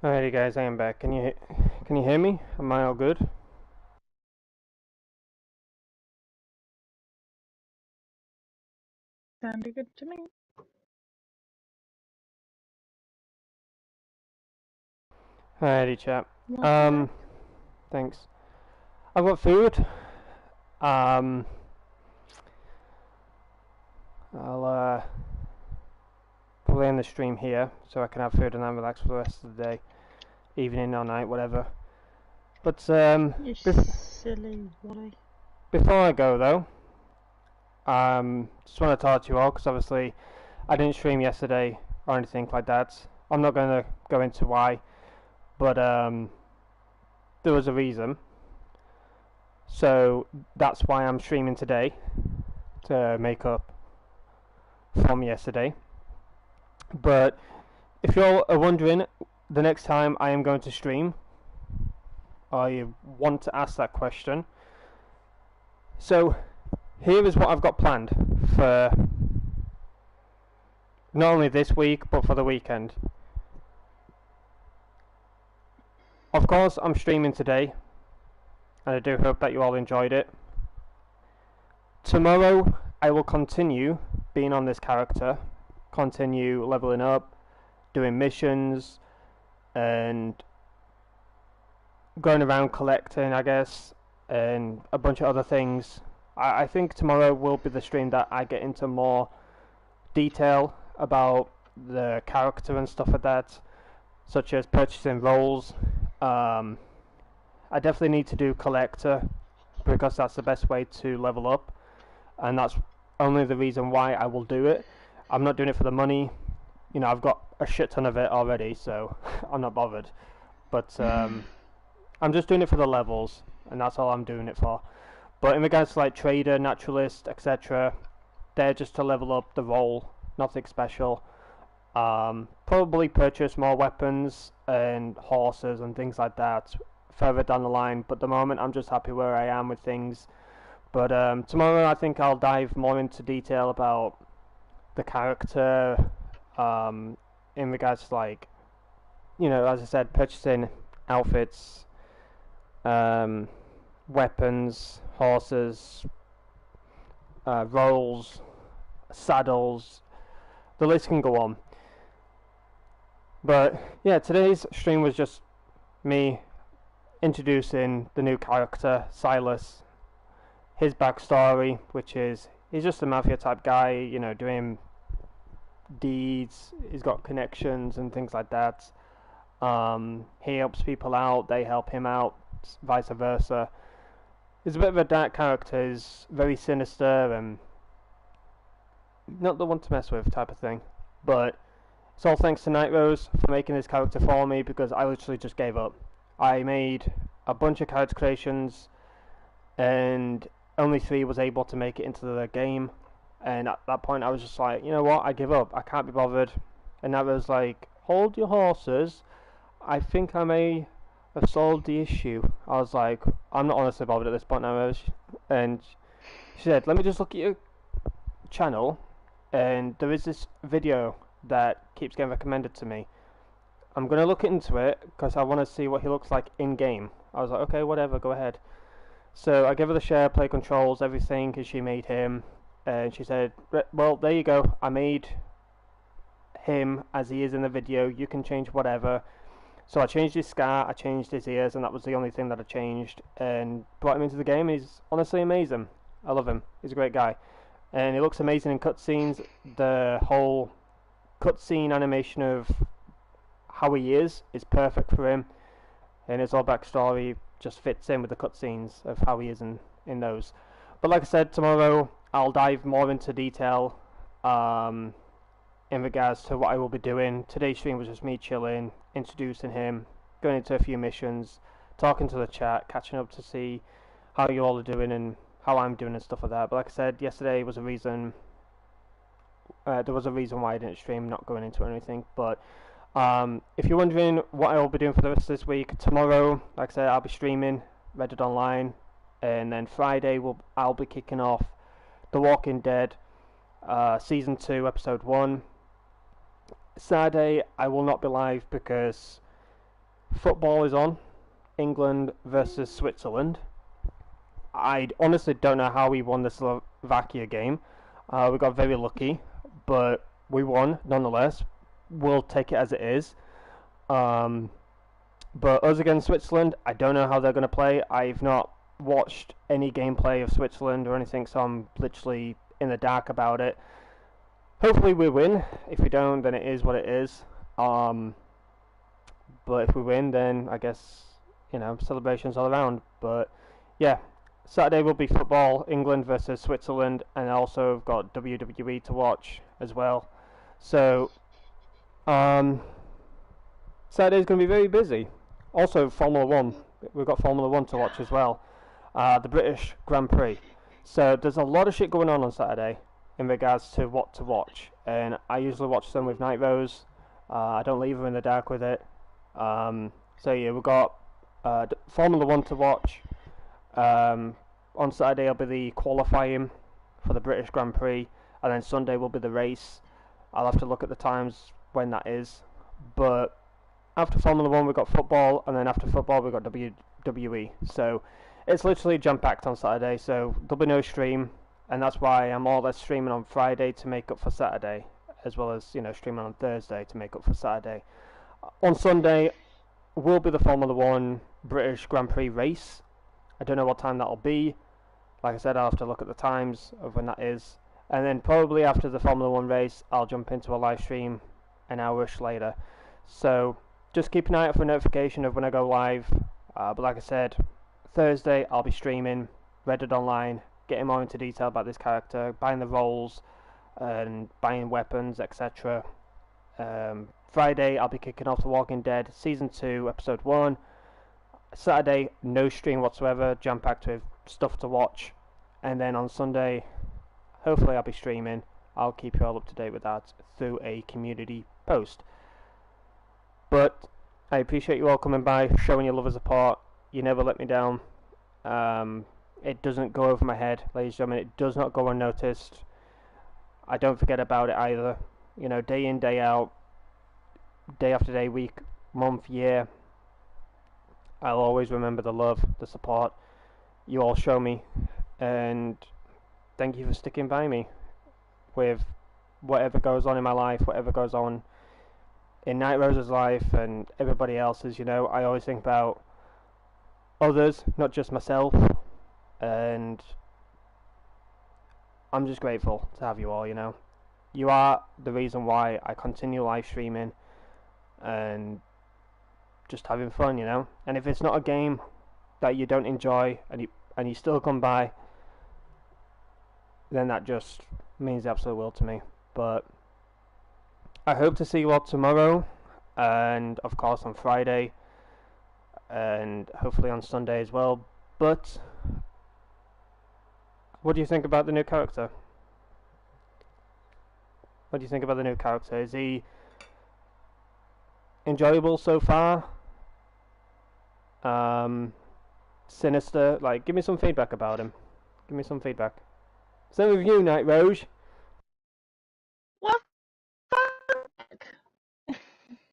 Alrighty guys, I am back. Can you hear me? Am I all good? Sounded good to me. Alrighty chap. Welcome back. Thanks. I've got food. I'll probably end the stream here so I can have food and then relax for the rest of the day, evening or night, whatever. But You silly boy. before I go though, just want to talk to you all because obviously I didn't stream yesterday or anything like that. I'm not going to go into why, but there was a reason. So that's why I'm streaming today, to make up from yesterday. But if you're wondering the next time I am going to stream, or you want to ask that question, so here is what I've got planned for not only this week but for the weekend. Of course I'm streaming today, and I do hope that you all enjoyed it. Tomorrow I will continue being on this character, continue leveling up, doing missions, and going around collecting, I guess, and a bunch of other things. I think tomorrow will be the stream that I get into more detail about the character and stuff like that, such as purchasing roles. I definitely need to do collector because that's the best way to level up, and that's only the reason why I will do it. I'm not doing it for the money. You know, I've got a shit ton of it already, so I'm not bothered. But I'm just doing it for the levels, and that's all I'm doing it for. But in regards to like trader, naturalist, etc., they're just to level up the role, nothing special. Probably purchase more weapons and horses and things like that further down the line, but at the moment I'm just happy where I am with things. But tomorrow I think I'll dive more into detail about the character, in regards to, like, you know, as I said, purchasing outfits, weapons, horses, rolls, saddles, the list can go on. But yeah, today's stream was just me introducing the new character, Silas, his backstory, which is he's just a mafia type guy, you know, doing deeds, he's got connections and things like that. He helps people out, they help him out, vice versa. He's a bit of a dark character, he's very sinister and not the one to mess with type of thing. But it's all thanks to Night Rose for making this character for me, because I literally just gave up. I made a bunch of character creations and only 3 was able to make it into the game, and at that point I was just like, you know what, I give up, I can't be bothered. And that was like, hold your horses, I think I may have solved the issue. I was like, I'm not honestly bothered at this point now. And she said, let me just look at your channel, and there is this video that keeps getting recommended to me. I'm going to look into it because I want to see what he looks like in game. I was like, okay, whatever, go ahead. So I gave her the share, play controls, everything, because she made him. And she said, well, there you go, I made him as he is in the video, you can change whatever. So I changed his scar, I changed his ears, and that was the only thing that I changed, and brought him into the game. He's honestly amazing. I love him, he's a great guy. And he looks amazing in cutscenes. The whole cutscene animation of how he is perfect for him, and his whole backstory just fits in with the cutscenes of how he is in those. But like I said, tomorrow I'll dive more into detail in regards to what I will be doing. Today's stream was just me chilling, introducing him, going into a few missions, talking to the chat, catching up to see how you all are doing and how I'm doing and stuff like that. But like I said, yesterday was a reason. There was a reason why I didn't stream, not going into anything. But if you're wondering what I will be doing for the rest of this week, tomorrow, like I said, I'll be streaming Red Dead Online, and then Friday I'll be kicking off The Walking Dead Season 2, Episode 1. Saturday I will not be live because football is on. England versus Switzerland. I honestly don't know how we won the Slovakia game. We got very lucky, but we won nonetheless. We'll take it as it is. But us against Switzerland, I don't know how they're going to play. I've not watched any gameplay of Switzerland or anything, so I'm literally in the dark about it. Hopefully we win. If we don't, then it is what it is. But if we win, then I guess, celebrations all around. But yeah, Saturday will be football, England versus Switzerland, and also I've got WWE to watch as well. So Saturday's going to be very busy. Also Formula 1. We've got Formula 1 to watch as well. The British Grand Prix. So there's a lot of shit going on Saturday in regards to what to watch. And I usually watch them with Night Rose. I don't leave her in the dark with it. So yeah, we've got Formula 1 to watch. On Saturday will be the qualifying for the British Grand Prix. And then Sunday will be the race. I'll have to look at the times when that is. But after Formula 1 we've got football. And then after football we've got WWE. So it's literally jam-packed on Saturday. So there'll be no stream. And that's why I'm more or less streaming on Friday to make up for Saturday, as well as streaming on Thursday to make up for Saturday. On Sunday will be the Formula 1 British Grand Prix race. I don't know what time that'll be. Like I said, I'll have to look at the times of when that is. And then probably after the Formula 1 race, I'll jump into a live stream an hour-ish later. So just keep an eye out for a notification of when I go live. But like I said, Thursday I'll be streaming Reddit Online, getting more into detail about this character, buying the roles, and buying weapons, etc. Friday, I'll be kicking off The Walking Dead Season 2, Episode 1. Saturday, no stream whatsoever, jam-packed with stuff to watch. And then on Sunday, hopefully I'll be streaming. I'll keep you all up to date with that through a community post. But I appreciate you all coming by, showing your love and support. You never let me down. It doesn't go over my head, ladies and gentlemen. It does not go unnoticed. I don't forget about it either. Day in, day out, day after day, week, month, year. I'll always remember the love, the support you all show me. And thank you for sticking by me with whatever goes on in my life, whatever goes on in Night Rose's life and everybody else's. I always think about others, not just myself. And I'm just grateful to have you all, You are the reason why I continue live streaming and just having fun, And if it's not a game that you don't enjoy and you still come by, then that just means the absolute world to me. But I hope to see you all tomorrow, and of course on Friday, and hopefully on Sunday as well. But what do you think about the new character? What do you think about the new character? Is he enjoyable so far? Sinister? Give me some feedback about him. Give me some feedback. Same with you, Night Rose. What?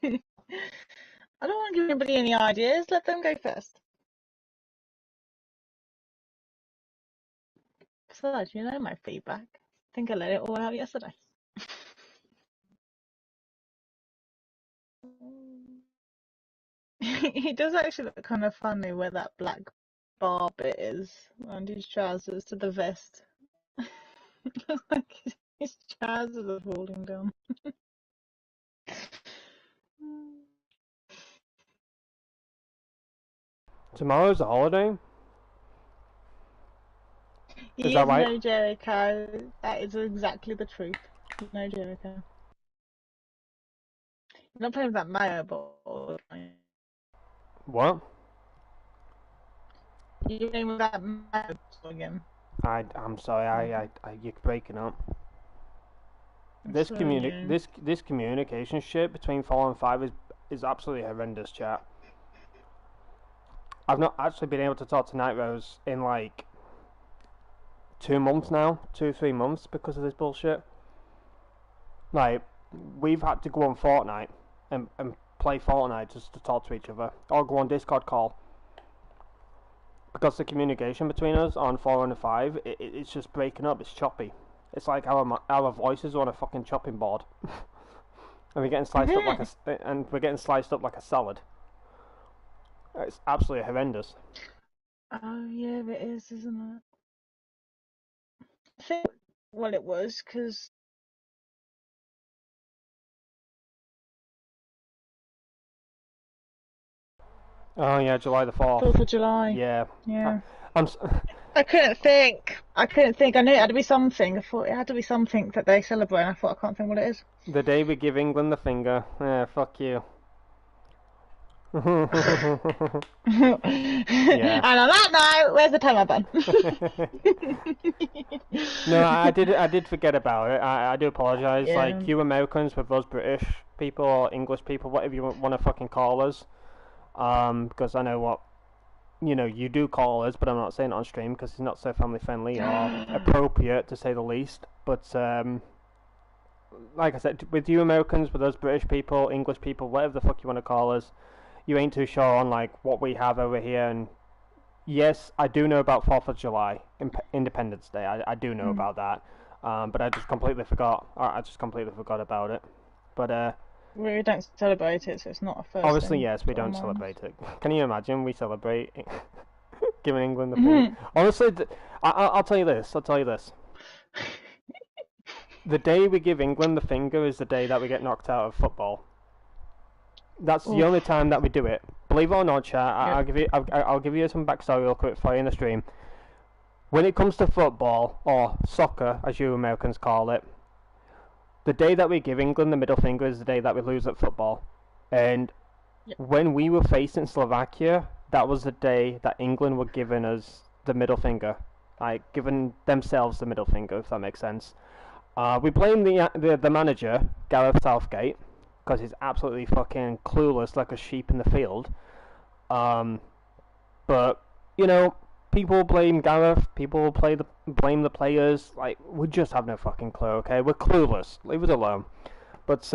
I don't want to give anybody any ideas. Let them go first. Besides, my feedback. I think I let it all out yesterday. He does actually look kind of funny where that black bar bit is around his trousers to the vest. Looks like his trousers are falling down. Tomorrow's a holiday? He is no Jericho. That is exactly the truth. No Jericho. You're not playing with that Mayo ball. What? You're playing with that Mayo ball again. I'm sorry. You're breaking up. This communication shit between 4 and 5 is absolutely horrendous, chat. I've not actually been able to talk to Night Rose in 2 months now, 2-3 months because of this bullshit. We've had to go on Fortnite and play Fortnite just to talk to each other, or go on Discord call. Because the communication between us on 4 and 5, it's just breaking up. It's choppy. It's like our voices are on a fucking chopping board, and we're getting sliced up like a salad. It's absolutely horrendous. Oh yeah, it is, isn't it? I think well, it was because. Oh yeah, July the 4th. 4th of July. Yeah. Yeah. I'm. I couldn't think. I knew it had to be something. I thought it had to be something that they celebrate. And I thought I can't think what it is. The day we give England the finger. Yeah, fuck you. Yeah. And on that note, where's the timer button? No, I did forget about it. I do apologise. Yeah. Like, you Americans with us British people or English people, whatever you want to fucking call us. Because I know what, you do call us, but I'm not saying it on stream because it's not so family friendly or appropriate to say the least. But like I said, with you Americans, with us British people, English people, whatever the fuck you want to call us, you ain't too sure on like what we have over here. And yes, I do know about 4th of July, Independence Day. I do know about that. But I just completely forgot. About it. But we don't celebrate it, so it's not a first. Obviously, yes, we don't celebrate it. Can you imagine we celebrate giving England the thing? Honestly, I'll tell you this. The day we give England the finger is the day that we get knocked out of football. That's the only time that we do it. Believe it or not, chat. I'll give you some backstory real quick for you in the stream. When it comes to football or soccer, as you Americans call it, the day that we give England the middle finger is the day that we lose at football. And when we were facing Slovakia, that was the day that England were giving us the middle finger. Like, giving themselves the middle finger, if that makes sense. We blame the manager, Gareth Southgate, because he's absolutely fucking clueless like a sheep in the field. But, people blame Gareth, people blame the players. Like, we just have no fucking clue, okay? We're clueless. Leave us alone. But,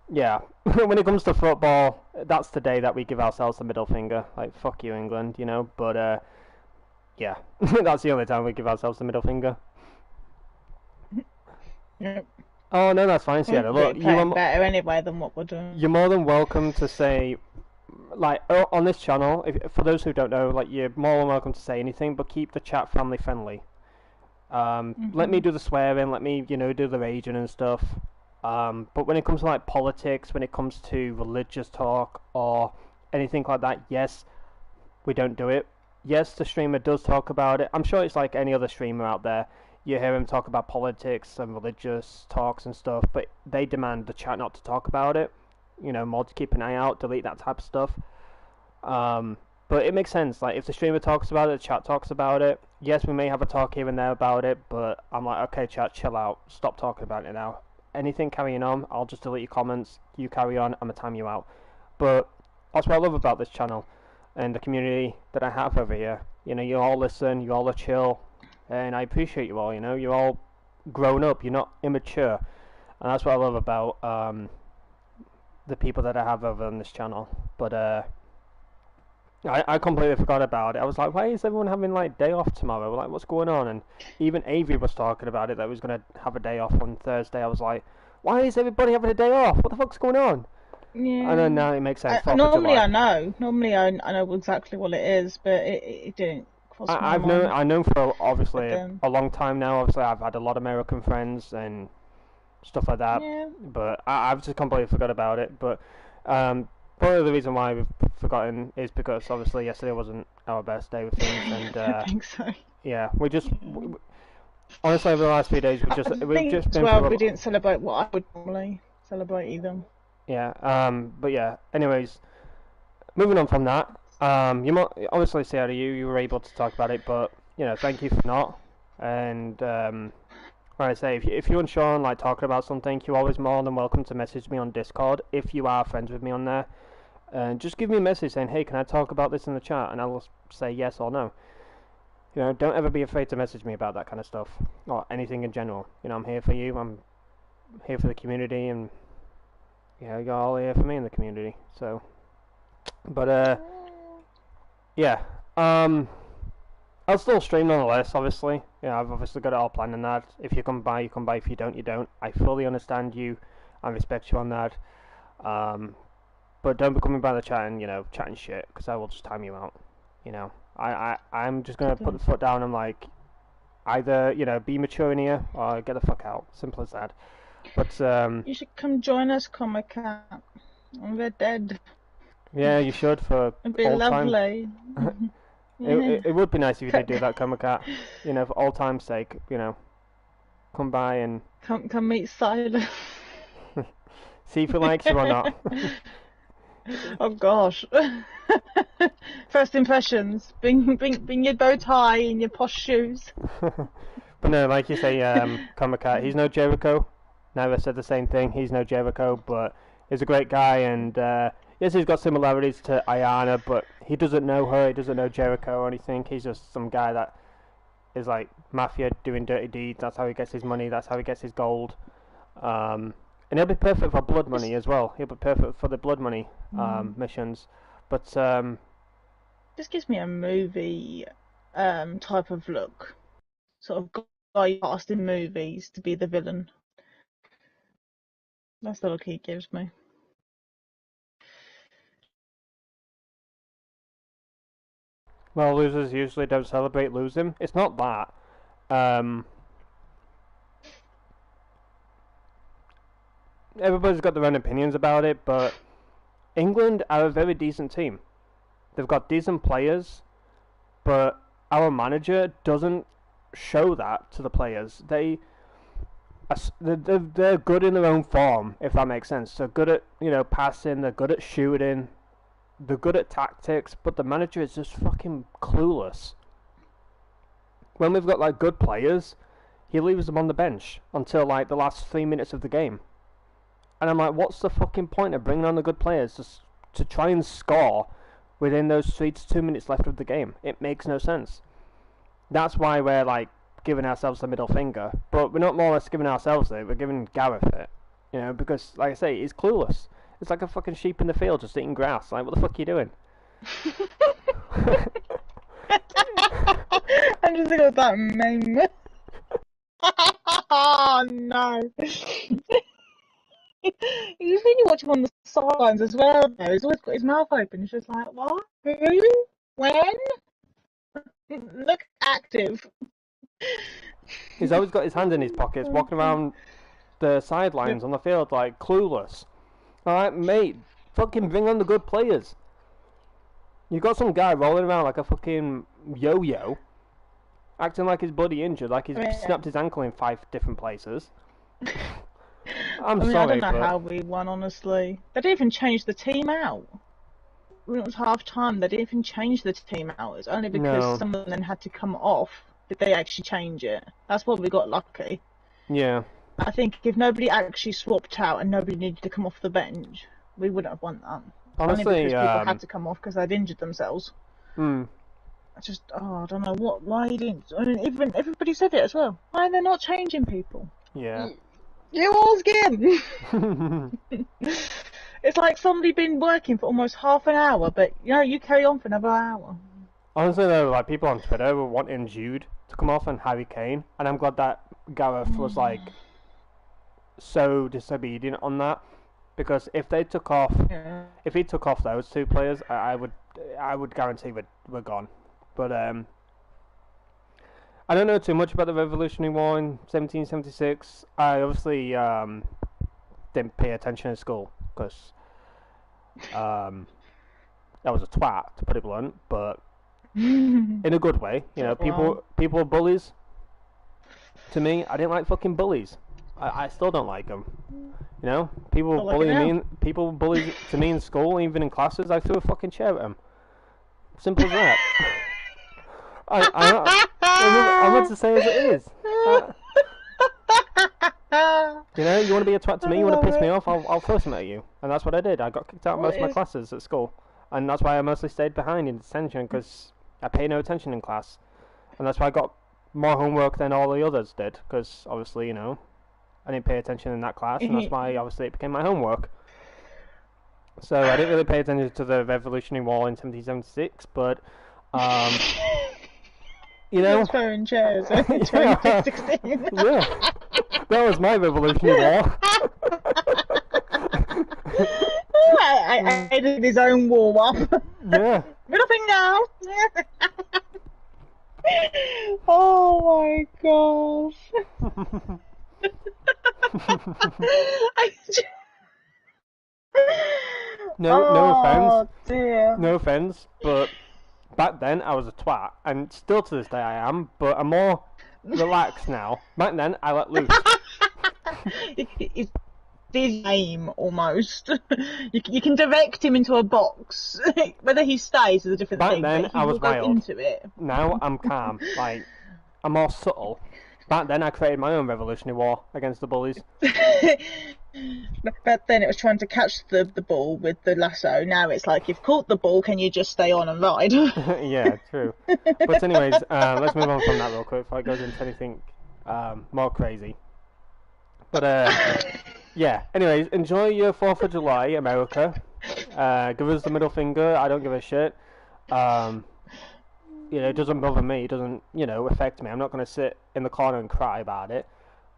yeah. When it comes to football, that's the day that we give ourselves the middle finger. Like, fuck you, England, But, yeah. That's the only time we give ourselves the middle finger. Yep. Oh, no, that's fine, Sierra. Look, you're better anyway than what we're doing. You're more than welcome to say, like, on this channel, for those who don't know, like, you're more than welcome to say anything, but keep the chat family friendly. Let me do the swearing, let me, do the raging and stuff. But when it comes to, like, politics, when it comes to religious talk or anything like that, yes, we don't do it. Yes, the streamer does talk about it. I'm sure it's like any other streamer out there. You hear him talk about politics and religious talks and stuff, but they demand the chat not to talk about it. Mods keep an eye out, delete that type of stuff. But it makes sense. Like, if the streamer talks about it, the chat talks about it. Yes, we may have a talk here and there about it, but I'm like, okay, chat, chill out. Stop talking about it now. Anything carrying on, I'll just delete your comments. You carry on, I'm going to time you out. But that's what I love about this channel and the community that I have over here. You all listen, you all are chill. And I appreciate you all, you're all grown up, you're not immature. And that's what I love about the people that I have over on this channel. But I completely forgot about it. I was like, why is everyone having like day off tomorrow? Like, what's going on? And even Avery was talking about it, that he was going to have a day off on Thursday. I was like, why is everybody having a day off? What the fuck's going on? Yeah. And then now it makes sense. Normally I know. Normally I know exactly what it is, but it didn't. I've known for obviously a long time now. Obviously, I've had a lot of American friends and stuff like that. Yeah. But I've just completely forgot about it. But probably the reason why we've forgotten is because obviously yesterday wasn't our best day with things, and I think so. Yeah, honestly over the last few days we've just been. Well, we didn't celebrate what I would normally celebrate either. Yeah. But yeah. Anyways, moving on from that. Obviously, Sarah, you were able to talk about it, but thank you for not. And like I say, if you're unsure on like talking about something, you're always more than welcome to message me on Discord if you are friends with me on there. And just give me a message saying, hey, can I talk about this in the chat? And I will say yes or no. Don't ever be afraid to message me about that kind of stuff or anything in general. I'm here for you. I'm here for the community, and yeah, you got all here for me in the community. So, but yeah, I'll still stream nonetheless. Obviously, yeah, I've obviously got it all planned on that. If you come by, you come by. If you don't, you don't. I fully understand you and respect you on that. But don't be coming by the chat and chatting shit, because I will just time you out. I'm just gonna put the foot down. I'm like, either be mature in here or get the fuck out. Simple as that. But you should come join us, Comic Cat. We're dead. Yeah, you should for It'd be lovely. It would be nice if you did do that, Comic Cat. For all time's sake. Come by and come meet Silas. See if he likes you or not. Oh gosh. First impressions. Bring your bow tie and your posh shoes. But no, like you say, Comic Cat, he's no Jericho. Never said the same thing. He's no Jericho, but he's a great guy, and yes, he's got similarities to Ayana, but he doesn't know her. He doesn't know Jericho or anything. He's just some guy that is like mafia doing dirty deeds. That's how he gets his money. That's how he gets his gold. And he'll be perfect for blood money as well. He'll be perfect for the blood money missions. But this gives me a movie type of look. Sort of guy cast in movies to be the villain. That's the look he gives me. Well, losers usually don't celebrate losing. It's not that. Everybody's got their own opinions about it, but England are a very decent team. They've got decent players, but our manager doesn't show that to the players. They're good in their own form, if that makes sense. They're good at passing, they're good at shooting, they're good at tactics, but the manager is just fucking clueless. When we've got good players, he leaves them on the bench until the last 3 minutes of the game. And I'm like, what's the fucking point of bringing on the good players to try and score within those 3 to 2 minutes left of the game? It makes no sense. That's why we're giving ourselves the middle finger. But we're not more or less giving ourselves it, we're giving Gareth it. Because, like I say, he's clueless. It's like a fucking sheep in the field just eating grass. What the fuck are you doing? I'm just thinking of that meme. Oh no. He's really watching on the sidelines as well, though. He's always got his mouth open. He's just like, what? Who? When? Look active. He's always got his hand in his pockets, walking around the sidelines on the field clueless. Alright, mate, fucking bring on the good players. You got some guy rolling around like a fucking yo-yo, acting like he's bloody injured, like he's snapped his ankle in 5 different places. I don't know how we won, honestly. They didn't even change the team out. When it was half time, they didn't even change the team out. It's only because some of them then had to come off did they actually change it. That's why we got lucky. Yeah. I think if nobody actually swapped out and nobody needed to come off the bench, we wouldn't have won that. Honestly, only because people had to come off because they'd injured themselves. I don't know why he didn't. I mean, even everybody said it as well. Why are they not changing people? Yeah. You all's again. It's like somebody been working for almost half an hour, but you carry on for another hour. Honestly, though, people on Twitter were wanting Jude to come off and Harry Kane, and I'm glad that Gareth was so disobedient on that, because if he took off those 2 players, I would guarantee we're gone. But I don't know too much about the Revolutionary War in 1776. I obviously didn't pay attention in school because I was a twat, to put it blunt, but in a good way. People were bullies. To me, I didn't like fucking bullies. I still don't like them. People bullying me. People bullied to me in school, even in classes. I threw a fucking chair at them. Simple as that. I'm not to say as it is. You want to be a twat to me, you want to piss me off, I'll throw something at you. And that's what I did. I got kicked out of most of my classes at school. And that's why I mostly stayed behind in detention, because I paid no attention in class. And that's why I got more homework than all the others did, because obviously, I didn't pay attention in that class, and that's why obviously it became my homework. So I didn't really pay attention to the Revolutionary War in 1776, but you know, throwing chairs in yeah, 2016. yeah, that was my Revolutionary War. I did his own warm up. Yeah. Middle finger. Oh my gosh. No offense. Dear. No offense, but back then I was a twat, and still to this day I am, but I'm more relaxed now. Back then I let loose. It's his name almost. You can direct him into a box. Whether he stays is a different Back thing. then But he I was will go wild. into it. Now I'm calm. Like, I'm more subtle. Back then I created my own Revolutionary War against the bullies. But then it was trying to catch the ball with the lasso. Now it's like, you've caught the ball, can you just stay on and ride? Yeah, true. But anyways, let's move on from that real quick before it goes into anything more crazy. But yeah, anyways, enjoy your 4th of July, America. Give us the middle finger, I don't give a shit. You know, it doesn't bother me, it doesn't, you know, affect me. I'm not going to sit in the corner and cry about it,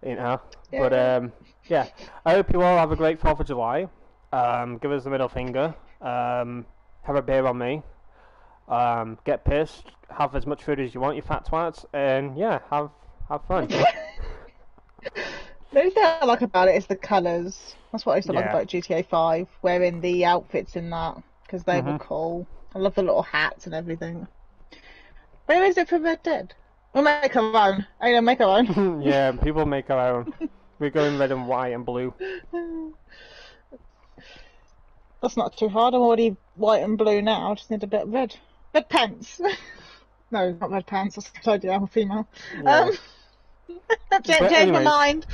you know. Yeah. But yeah, I hope you all have a great 4th of July. Give us the middle finger. Have a beer on me. Get pissed. Have as much food as you want, you fat twats. And yeah, have fun. The only thing I like about it is the colours. That's what I used to like Yeah. about GTA 5, wearing the outfits in that, because they were cool. I love the little hats and everything. Where is it for Red Dead? We'll make our own. I don't make our own. Yeah, people make our own. We go in red and white and blue. That's not too hard. I'm already white and blue now. I just need a bit of red. Red pants. No, not red pants. That's a good idea. I'm a female. Yeah. But Change my anyways, mind.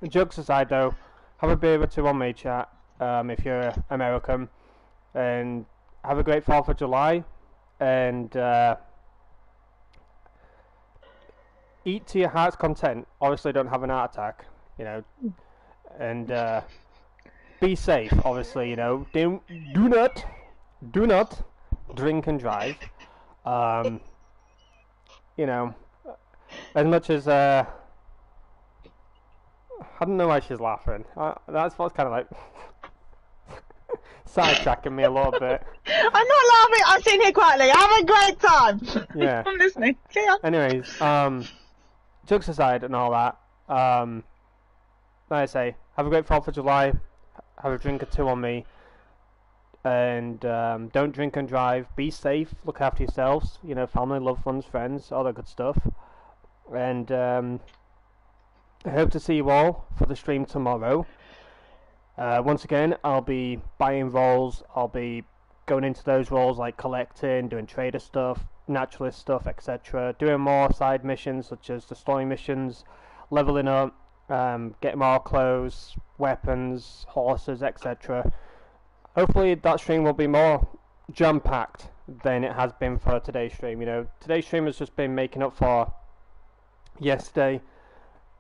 Jokes aside though, have a beer or two on me, chat, if you're American. And have a great 4th of July. And eat to your heart's content. Obviously, don't have an heart attack, you know. And be safe, obviously, you know. Do not drink and drive. You know, as much as I don't know why she's laughing. That's what's kind of like sidetracking me a little bit. I'm not laughing. I'm sitting here quietly. Have a great time. Yeah. I'm listening. See ya. Anyways, jokes aside and all that, like I say, have a great 4th of July, have a drink or two on me, and don't drink and drive, be safe, look after yourselves, you know, family, loved ones, friends, all that good stuff, and I hope to see you all for the stream tomorrow. Once again, I'll be buying roles, I'll be going into those roles like collecting, doing trader stuff, naturalist stuff, etc. Doing more side missions such as the story missions, leveling up, getting more clothes, weapons, horses, etc. Hopefully that stream will be more jam-packed than it has been for today's stream. You know, today's stream has just been making up for yesterday,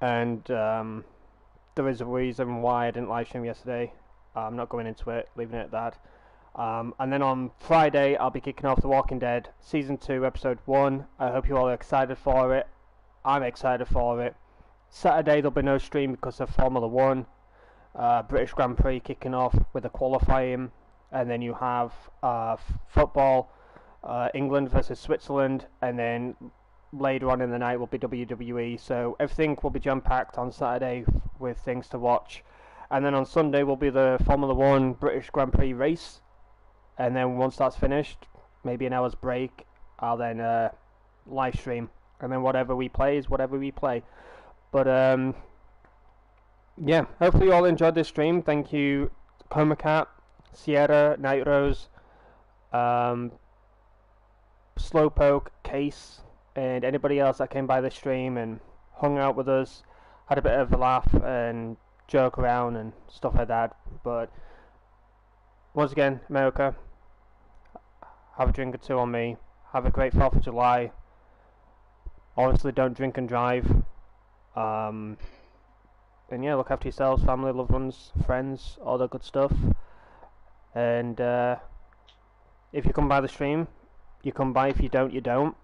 and there is a reason why I didn't live stream yesterday. I'm not going into it, leaving it at that. And then on Friday, I'll be kicking off The Walking Dead Season 2, Episode 1. I hope you all are excited for it. I'm excited for it. Saturday, there'll be no stream because of Formula 1. British Grand Prix kicking off with the qualifying. And then you have football, England versus Switzerland. And then later on in the night will be WWE. So everything will be jam-packed on Saturday with things to watch. And then on Sunday will be the Formula 1 British Grand Prix race. And then once that's finished, maybe an hour's break, I'll then live stream. And then whatever we play is whatever we play. But yeah, hopefully you all enjoyed this stream. Thank you, Coma Cat, Sierra, Night Rose, Slowpoke, Case, and anybody else that came by the stream and hung out with us, had a bit of a laugh and joke around and stuff like that. But once again, America, have a drink or two on me. Have a great 4th of July. Obviously, don't drink and drive. And yeah, look after yourselves, family, loved ones, friends, all that good stuff. And if you come by the stream, you come by. If you don't, you don't.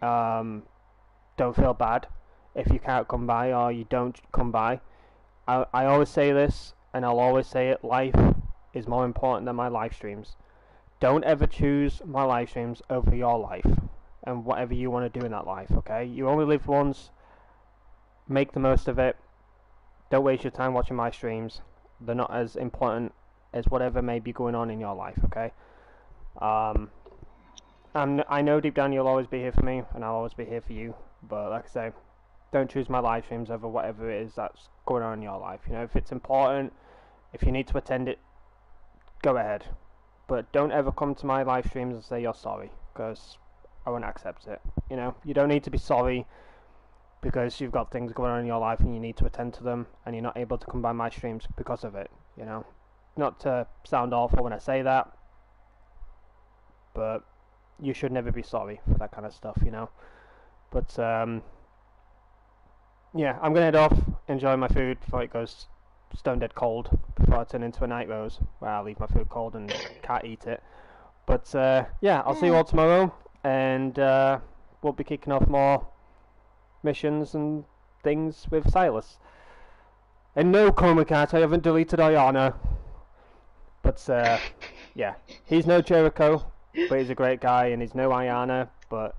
Don't feel bad if you can't come by or you don't come by. I always say this, and I'll always say it, life is more important than my live streams. Don't ever choose my live streams over your life and whatever you want to do in that life, okay? You only live once. Make the most of it. Don't waste your time watching my streams. They're not as important as whatever may be going on in your life, okay? I know deep down you'll always be here for me, and I'll always be here for you. But like I say, don't choose my live streams over whatever it is that's going on in your life. You know, if it's important, if you need to attend it, go ahead. But don't ever come to my live streams and say you're sorry, because I won't accept it. You know, you don't need to be sorry because you've got things going on in your life and you need to attend to them, and you're not able to come by my streams because of it. You know, not to sound awful when I say that, but you should never be sorry for that kind of stuff, you know. But yeah, I'm gonna head off, enjoy my food before it goes stone dead cold, before I turn into a night rose where I leave my food cold and can't eat it. But yeah, I'll see you all tomorrow, and we'll be kicking off more missions and things with Silas. And no, Chroma Cat, I haven't deleted Ayana. But yeah, he's no Jericho, but he's a great guy, and he's no Ayana, but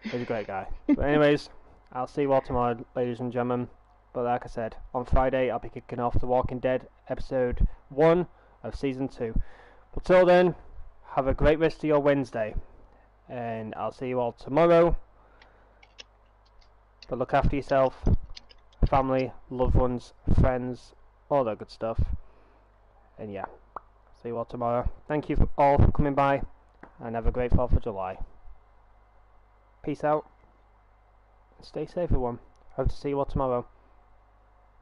he's a great guy. But anyways, I'll see you all tomorrow, ladies and gentlemen. But like I said, on Friday I'll be kicking off The Walking Dead episode 1 of season 2. But till then, have a great rest of your Wednesday, and I'll see you all tomorrow. But look after yourself, family, loved ones, friends, all that good stuff. And yeah, see you all tomorrow. Thank you all for coming by, and have a great 4th of July. Peace out. Stay safe, everyone. Hope to see you all tomorrow.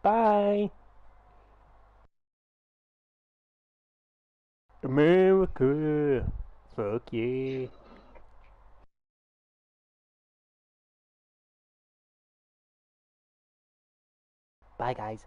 Bye. America. Fuck yeah. Bye, guys.